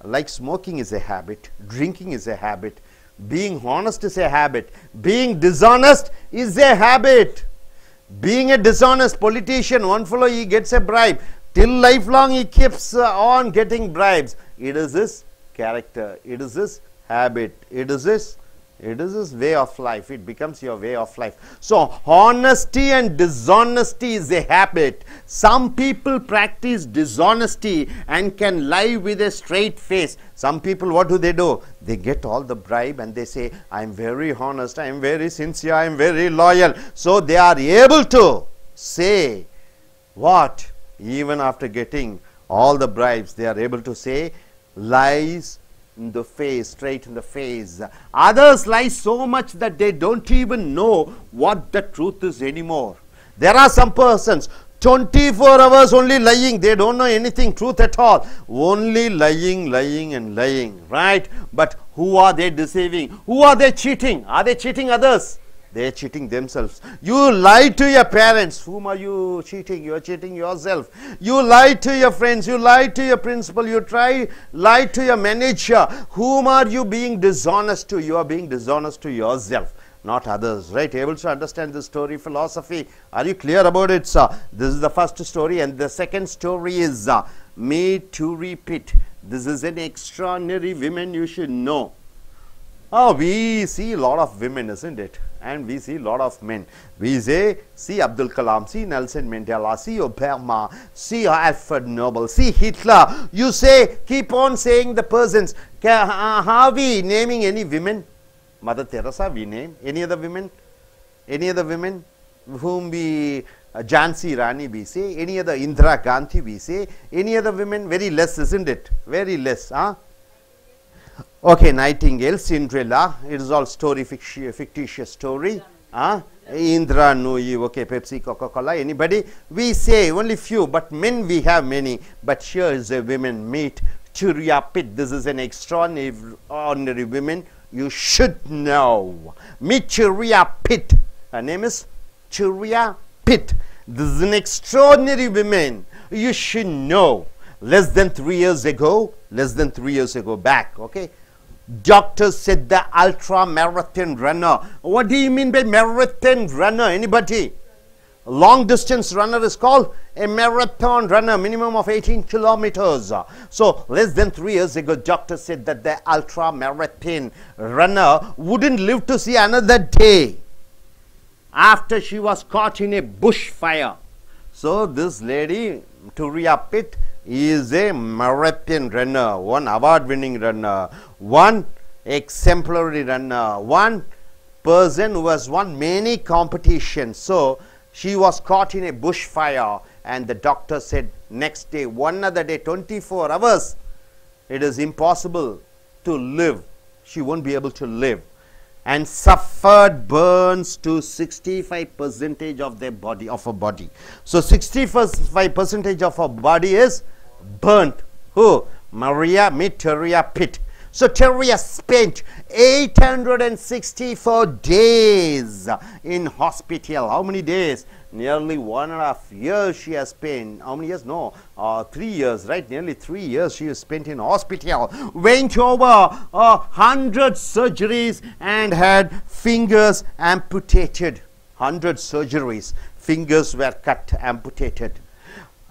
like smoking is a habit, drinking is a habit, being honest is a habit, being dishonest is a habit. Being a dishonest politician, one fellow he gets a bribe, till lifelong he keeps on getting bribes. It is his character, it is his habit, it is his way of life. It becomes your way of life. So honesty and dishonesty is a habit. Some people practice dishonesty and can lie with a straight face. Some people, what do? They get all the bribe and they say, I am very honest, I am very sincere, I am very loyal. So they are able to say what? Even after getting all the bribes, they are able to say lies in the face, straight in the face. Others lie so much that they don't even know what the truth is anymore. There are some persons 24 hours only lying, they don't know anything truth at all, only lying, lying and lying, right? But who are they deceiving? Who are they cheating? Are they cheating others? They are cheating themselves. You lie to your parents. Whom are you cheating? You are cheating yourself. You lie to your friends. You lie to your principal. You lie to your manager. Whom are you being dishonest to? You are being dishonest to yourself, not others. Right? Able to understand the story philosophy? Are you clear about it, sir? This is the first story, and the second story is made to repeat. This is an extraordinary woman you should know. Oh, we see a lot of women, isn't it? And we see a lot of men. We say, see Abdul Kalam, see Nelson Mandela, see Obama, see Alfred Nobel, see Hitler. You say, keep on saying the persons. Are we naming any women? Mother Teresa, we name. Any other women? Any other women whom we, Jhansi Rani, we say. Any other Indira Gandhi, we say. Any other women? Very less, isn't it? Very less. Huh? Okay, Nightingale, Cinderella, it is all story, fictitious story. Indra Nooyi, okay, Pepsi, Coca-Cola, anybody? We say only few, but men we have many. But here is a woman, meet Churia Pitt. This is an extraordinary woman you should know. Meet Churia Pitt. Her name is Churia Pitt. This is an extraordinary woman you should know. Less than 3 years ago back, okay, doctors said the ultra marathon runner. What do you mean by marathon runner? Anybody? Long distance runner is called a marathon runner, minimum of 18 kilometers. So less than 3 years ago, doctors said that the ultra marathon runner wouldn't live to see another day after she was caught in a bushfire. So this lady, Churia Pitt, He is a marathon runner, one award-winning runner, one exemplary runner, one person who has won many competitions. So she was caught in a bushfire, and the doctor said next day, one other day, 24 hours, it is impossible to live. She won't be able to live, and suffered burns to 65% of their body, of her body. So 65% of her body is burnt. Who? Maria Teria Pitt. So Teria spent 864 days in hospital. How many days? Nearly 1.5 years she has spent. How many years? No, 3 years, right? Nearly 3 years she has spent in hospital. Went over 100 surgeries and had fingers amputated. 100 surgeries. Fingers were cut, amputated.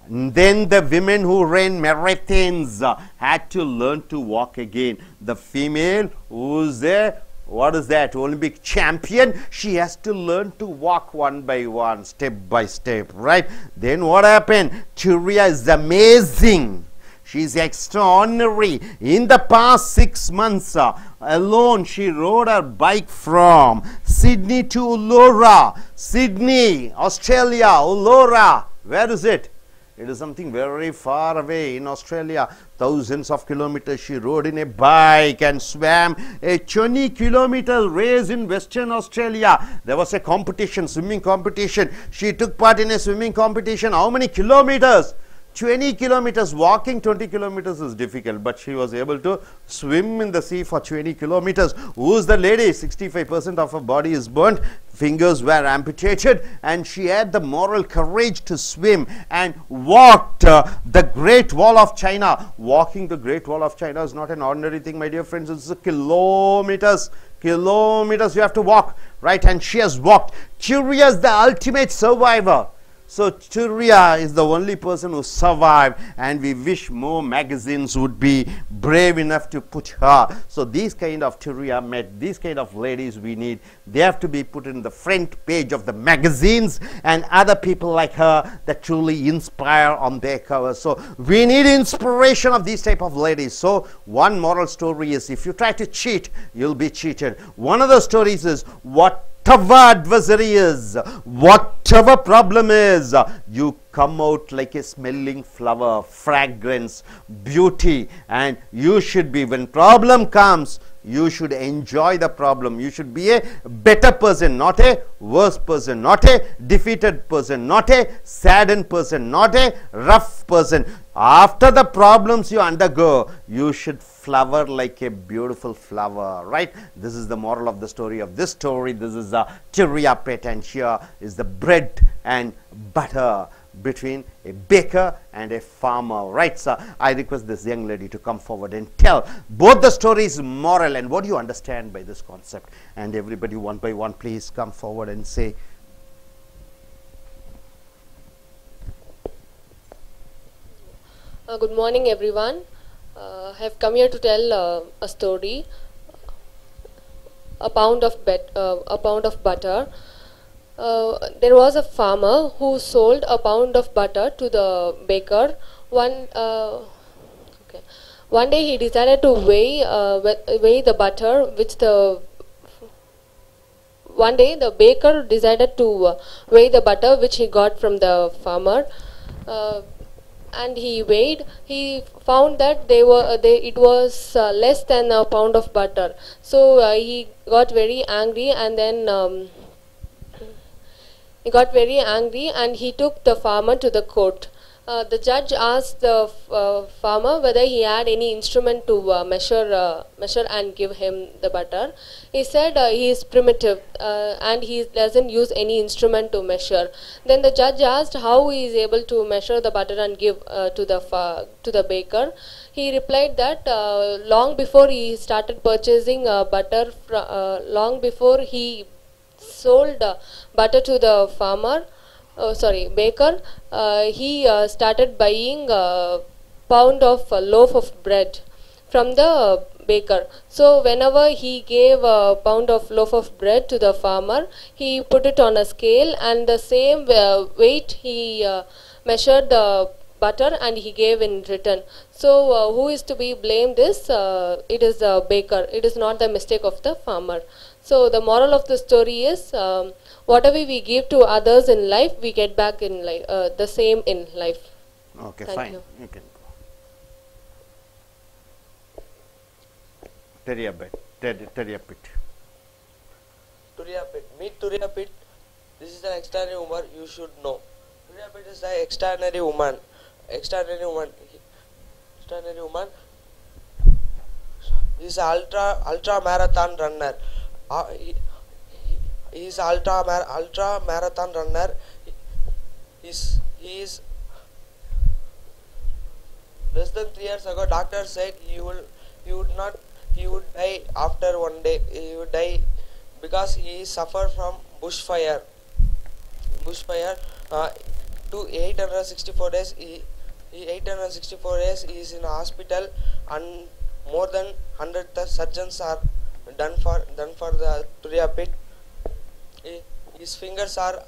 Then the women who ran marathons had to learn to walk again. The female who's there, what is that, Olympic champion, she has to learn to walk one by one, step by step, right? Then what happened? Teria is amazing. She is extraordinary. In the past 6 months alone, she rode her bike from Sydney to Ulora. Sydney, Australia, Ulora. Where is it? It is something very far away in Australia. Thousands of kilometers she rode in a bike and swam a 20-kilometer race in Western Australia. There was a competition, swimming competition. She took part in a swimming competition. How many kilometers? 20 kilometers. Walking 20 kilometers is difficult, but she was able to swim in the sea for 20 kilometers. Who's the lady? 65% of her body is burnt, fingers were amputated, and she had the moral courage to swim and walked the Great Wall of China. Walking the Great Wall of China is not an ordinary thing, my dear friends. It's kilometers you have to walk, right? And she has walked. Teria is the ultimate survivor. So Teria is the only person who survived, and we wish more magazines would be brave enough to put her. So these kind of Teria met, these kind of ladies we need. They have to be put in the front page of the magazines, and other people like her that truly inspire on their cover. So we need inspiration of these type of ladies. So one moral story is, if you try to cheat, you'll be cheated. One of the stories is, whatever adversary is, whatever problem is, you come out like a smelling flower, fragrance, beauty, and you should be, when problem comes, you should enjoy the problem. You should be a better person, not a worse person, not a defeated person, not a saddened person, not a rough person. After the problems you undergo, you should flower like a beautiful flower, right? This is the moral of the story of this story. This is a Teria Pitt, and here is the bread and butter between a baker and a farmer, right? So I request this young lady to come forward and tell both the stories moral and what do you understand by this concept. And everybody one by one, please come forward and say. Good morning, everyone. I have come here to tell a story. A pound of butter. There was a farmer who sold a pound of butter to the baker. One day he decided to weigh the butter, one day the baker decided to weigh the butter which he got from the farmer. And he weighed. He found that it was less than a pound of butter. So he got very angry, and then he took the farmer to the court. The judge asked the farmer whether he had any instrument to measure and give him the butter. He said he is primitive and he doesn't use any instrument to measure. Then the judge asked how he is able to measure the butter and give to the baker. He replied that long before he started purchasing butter, long before he sold butter to the baker, he started buying a pound of loaf of bread from the baker. So whenever he gave a pound of loaf of bread to the farmer, he put it on a scale, and the same weight he measured the butter and he gave in return. So who is to be blamed is, it is the baker. It is not the mistake of the farmer. So the moral of the story is, whatever we give to others in life, we get back in life, the same in life. Okay, Thank fine. you. You can go. Turiapit. Turiapit. Meet Turiapit. This is an extraordinary woman you should know. Turiapit is an extraordinary woman. Extraordinary woman. Extraordinary woman. He is an ultra marathon runner. He is ultra marathon runner. He is less than 3 years ago. Doctor said he would die after one day. He would die because he suffered from bushfire. To 864 days. He 864 days he is in a hospital, and more than 100 surgeons are done for the Turiapit. His fingers are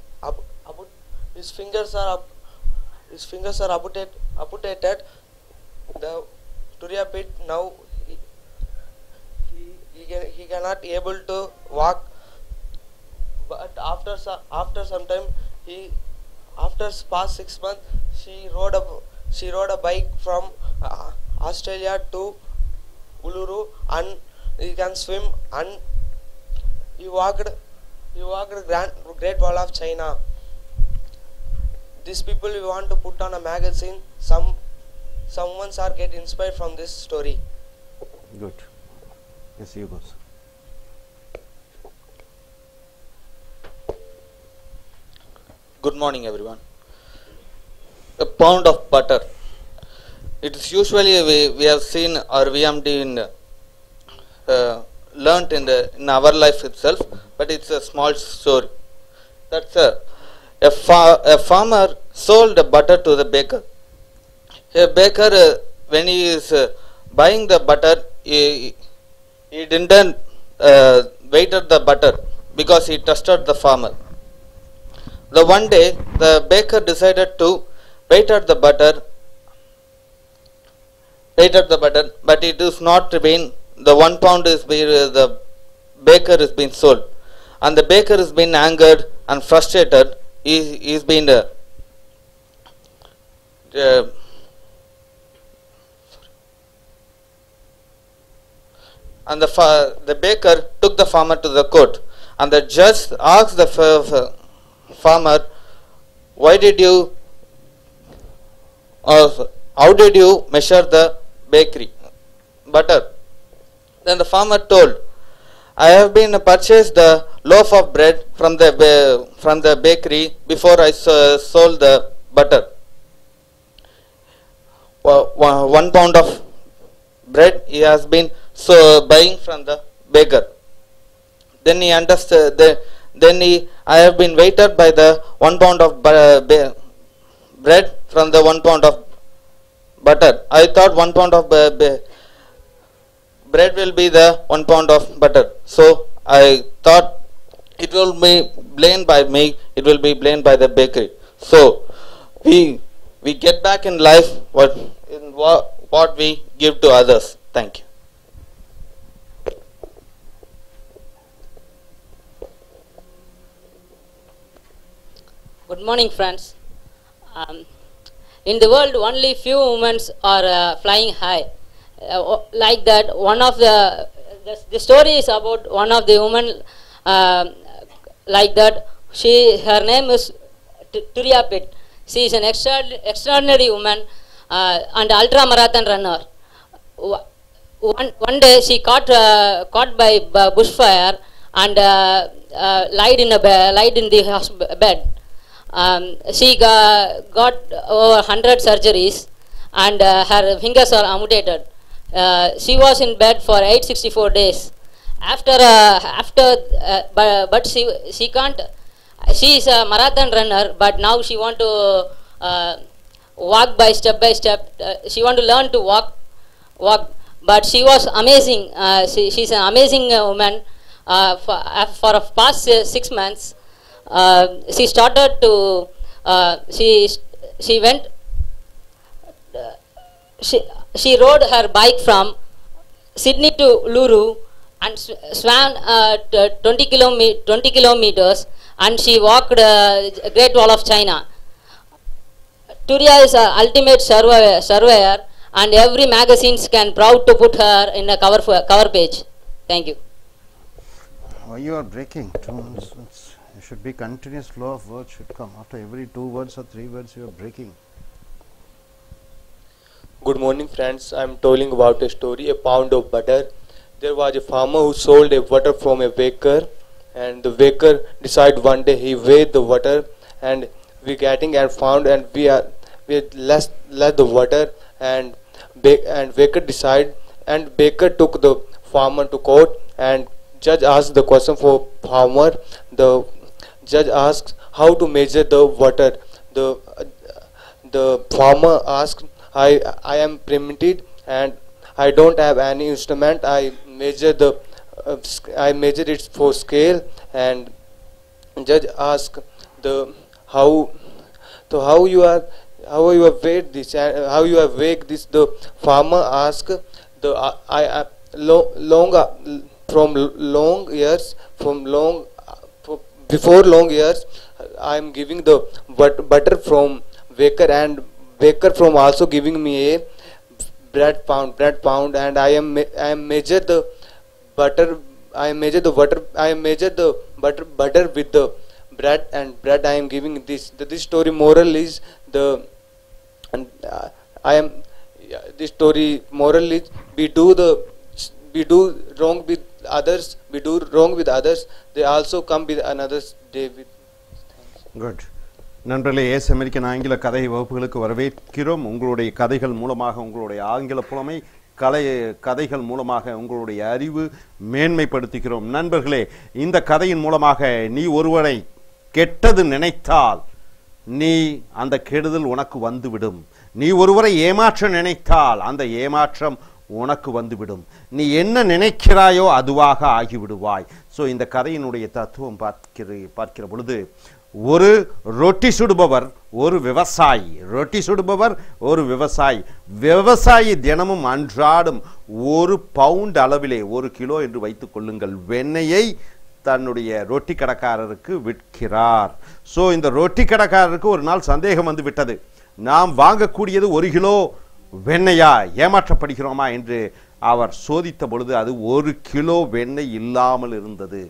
amputated. The Turiapit now he cannot able to walk, but after some time, after past 6 months, she rode a bike from Australia to Uluru, and he can swim, and he walked Great Wall of China. These people we want to put on a magazine. Someone are get inspired from this story. Good. Yes, you go. Good morning, everyone. A pound of butter. It is usually we have seen or we have been learnt in our life itself, but it's a small story. That's a farmer sold the butter to the baker. A baker, when he is buying the butter, he didn't waited the butter because he trusted the farmer. The one day the baker decided to wait at the butter, but it is not been the 1 pound is the baker is being sold, and the baker has been angered and frustrated. He's been and the baker took the farmer to the court, and the judge asked the farmer, why did you how did you measure the bakery butter? Then the farmer told, I have been purchased the loaf of bread from the bakery before I sold the butter. 1 pound of bread he has been buying from the baker. Then he understood. I have been weighted by the 1 pound of bread from the 1 pound of butter. I thought 1 pound of bread will be the 1 pound of butter. So I thought it will be blamed by me. It will be blamed by the bakery. So we get back in life what we give to others. Thank you. Good morning, friends. In the world, only few women are flying high. Like that, one of the story is about one of the women like that. Her name is Turiapit. She is an extraordinary woman and ultra marathon runner. One day she caught by bushfire and lied in the bed. She got over 100 surgeries and her fingers are amputated. She was in bed for 864 days. But she can't. She is a marathon runner, but now she want to walk by step. She want to learn to walk. But she was amazing. She's an amazing woman. For the past 6 months, she started to. She went she rode her bike from Sydney to Luru and swam 20 kilometers, and she walked Great Wall of China. Turiya is an ultimate surveyor, and every magazines can proud to put her in a cover page. Thank you. Oh, you are breaking. It should be continuous flow of words should come. After every 2 words or 3 words, you are breaking. Good morning, friends. I am telling about a story, a pound of butter. There was a farmer who sold a butter from a baker, and the baker decided one day he weighed the butter, and we getting and found, and we less the butter, and baker decided, and baker took the farmer to court, and judge asked the question for farmer. The judge asked how to measure the butter. The farmer asked, I am primitive and I don't have any instrument. I measure it for scale. And judge asked how you have weighed this, how you have weighed this. The farmer asked before long years I am giving the butter from baker, and baker from also giving me a bread pound, and I measure the butter. I measure the butter with the bread, and bread I am giving this. This story moral is this story moral is we do wrong with others. We do wrong with others. They also come with another day with. Good. நண்பர்களே, ace American ஆங்கில கதை வகுப்புகளுக்கு வரவேற்கிறோம். உங்களுடைய கதைகள் மூலமாக உங்களுடைய ஆங்கில புலமை கதைகள் மூலமாக உங்களுடைய அறிவு மேன்மைப்படுத்துகிறோம். நண்பர்களே, இந்த கதையின் மூலமாக நீ ஒருவரை கெட்டது நினைத்தால் நீ அந்த கெடுதல் உனக்கு வந்துவிடும். நீ ஒருவரை ஏமாற்ற நினைத்தால் அந்த ஏமாற்றம் உனக்கு வந்துவிடும். நீ என்ன நினைக்கிறாயோ அதுவாக ஆகிவிடுவாய். ஸோ இந்த கதையினுடைய தத்துவம் பார்க்கிற பொழுது, ஒரு ரொட்டி சுடுபவர் ஒரு விவசாயி, விவசாயி தினமும் அன்றாடும் 1 பவுண்ட் அளவிலே 1 கிலோ என்று வைத்துக் கொள்ளுங்கள் வெண்ணெயை தன்னுடைய ரொட்டி கடைக்காரருக்கு விற்கிறார். ஸோ இந்த ரொட்டி கடைக்காரருக்கு ஒரு நாள் சந்தேகம் வந்து விட்டது, நாம் வாங்கக்கூடியது 1 கிலோ வெண்ணெயா, ஏமாற்றப்படுகிறோமா என்று அவர் சோதித்த பொழுது அது 1 கிலோ வெண்ணெய் இல்லாமல் இருந்தது.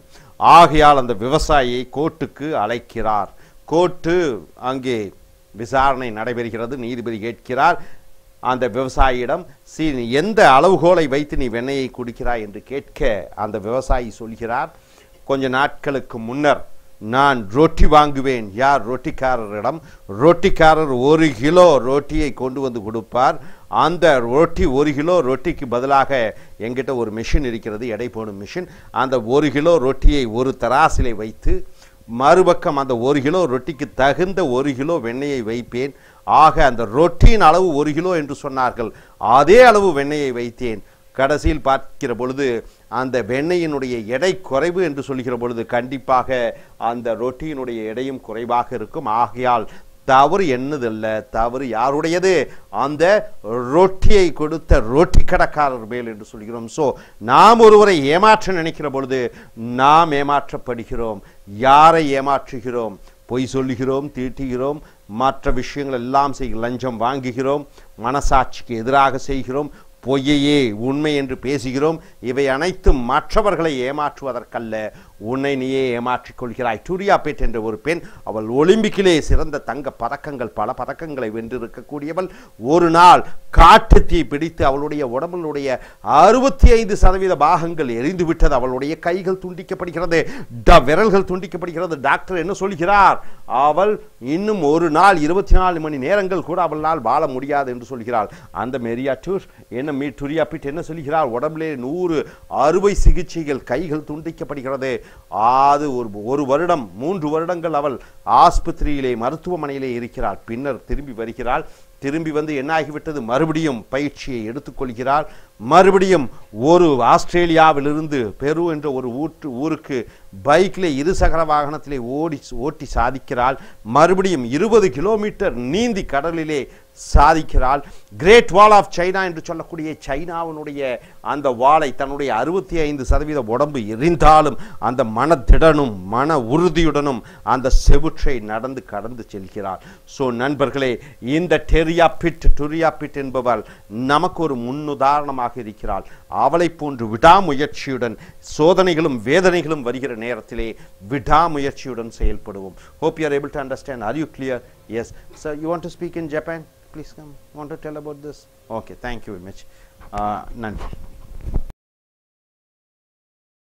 ஆகையால் அந்த விவசாயியை கோர்ட்டுக்கு அழைக்கிறார். கோர்ட்டு அங்கே விசாரணை நடைபெறுகிறது. நீதிபதி கேட்கிறார் அந்த விவசாயியிடம், எந்த அளவுகோலை வைத்து நீ வெண்ணெயை குடிக்கிறாய் என்று கேட்க அந்த விவசாயி சொல்கிறார், கொஞ்ச நாட்களுக்கு முன்னர் நான் ரொட்டி வாங்குவேன். யார்? ரொட்டிக்காரரிடம். ரொட்டிக்காரர் 1 கிலோ ரொட்டியை கொண்டு வந்து கொடுப்பார். அந்த ரொட்டி 1 கிலோ ரொட்டிக்கு பதிலாக என்கிட்ட ஒரு மிஷின் இருக்கிறது, எடை போடும் மிஷின். அந்த 1 கிலோ ரொட்டியை ஒரு தராசிலே வைத்து மறுபக்கம் அந்த 1 கிலோ ரொட்டிக்கு தகுந்த 1 கிலோ வெண்ணெயை வைப்பேன். ஆக அந்த ரொட்டியின் அளவு 1 கிலோ என்று சொன்னார்கள், அதே அளவு வெண்ணெயை வைத்தேன். கடைசியில் பார்க்கிற பொழுது அந்த வெண்ணெயினுடைய எடை குறைவு என்று சொல்கிற பொழுது கண்டிப்பாக அந்த ரொட்டியினுடைய எடையும் குறைவாக இருக்கும். ஆகையால் தவறு என்னதல்ல, தவறு யாருடையது? அந்த ரொட்டியை கொடுத்த ரொட்டி கடைக்காரர் மேல் என்று சொல்கிறோம். ஸோ நாம் ஒருவரை ஏமாற்ற நினைக்கிற பொழுது நாம் ஏமாற்றப்படுகிறோம். யாரை ஏமாற்றுகிறோம்? பொய் சொல்லுகிறோம், தீட்டுகிறோம், மற்ற விஷயங்கள் எல்லாம் லஞ்சம் வாங்குகிறோம், மனசாட்சிக்கு எதிராக செய்கிறோம், பொய்யையே உண்மை என்று பேசுகிறோம். இவை அனைத்தும் மற்றவர்களை ஏமாற்றுவதற்கல்ல, உன்னை நீயே ஏமாற்றிக் கொள்கிறாய். டூரியா பேட் என்ற ஒரு பெண், அவள் ஒலிம்பிக்கிலே சிறந்த தங்க பதக்கங்கள் பல பதக்கங்களை வென்றிருக்கக்கூடியவள். ஒரு நாள் காட்டு தீ பிடித்து அவளுடைய உடம்புடைய 65% பாகங்கள் எரிந்து விட்டது. அவளுடைய கைகள் துண்டிக்கப்படுகிறது, விரல்கள் துண்டிக்கப்படுகிறது. டாக்டர் என்ன சொல்கிறார்? அவள் இன்னும் ஒரு நாள் 24 மணி நேரங்கள் கூட அவளால் வாழ முடியாது என்று சொல்கிறாள். அந்த மெரியா டூர் டூரியா பிட் என்ன சொல்கிறார்? உடம்பிலே 100 அறுவை சிகிச்சைகள், கைகள் துண்டிக்கப்படுகிறது. அது ஒரு வருடம் 3 வருடங்கள் அவள் ஆஸ்பத்திரியிலே மருத்துவமனையிலே இருக்கிறாள். பின்னர் திரும்பி வருகிறாள். திரும்பி வந்து என்ன ஆகிவிட்டது? மறுபடியும் பயிற்சியை எடுத்துக்கொள்கிறாள். மறுபடியும் ஒரு ஆஸ்திரேலியாவிலிருந்து பெரு என்ற ஒரு ஊருக்கு பைக்கில் இருசக்கர வாகனத்திலே ஓட்டி சாதிக்கிறாள். மறுபடியும் 20 கிலோமீட்டர் நீந்தி கடலிலே சாதிக்கிறாள். கிரேட் வால் ஆஃப் சைனா என்று சொல்லக்கூடிய சைனாவினுடைய அந்த வாளை தன்னுடைய 65% உடம்பு எரிந்தாலும் அந்த மனத்திடனும் மன உறுதியுடனும் அந்த செவுற்றை நடந்து கடந்து செல்கிறாள். ஸோ நண்பர்களே, இந்த டூரியா பிட் என்பவள் நமக்கு ஒரு முன்னுதாரணமாக இருக்கிறாள். அவளை போன்று விடாமுயற்சியுடன் சோதனைகளும் வேதனைகளும் வருகிற நேரத்திலே விடாமுயற்சியுடன் செயல்படுவோம். Hope you are able to understand. Are you clear? Yes. So you want to speak in Japan? Please come. Want to tell about this? Okay. Thank you very much. Nandri.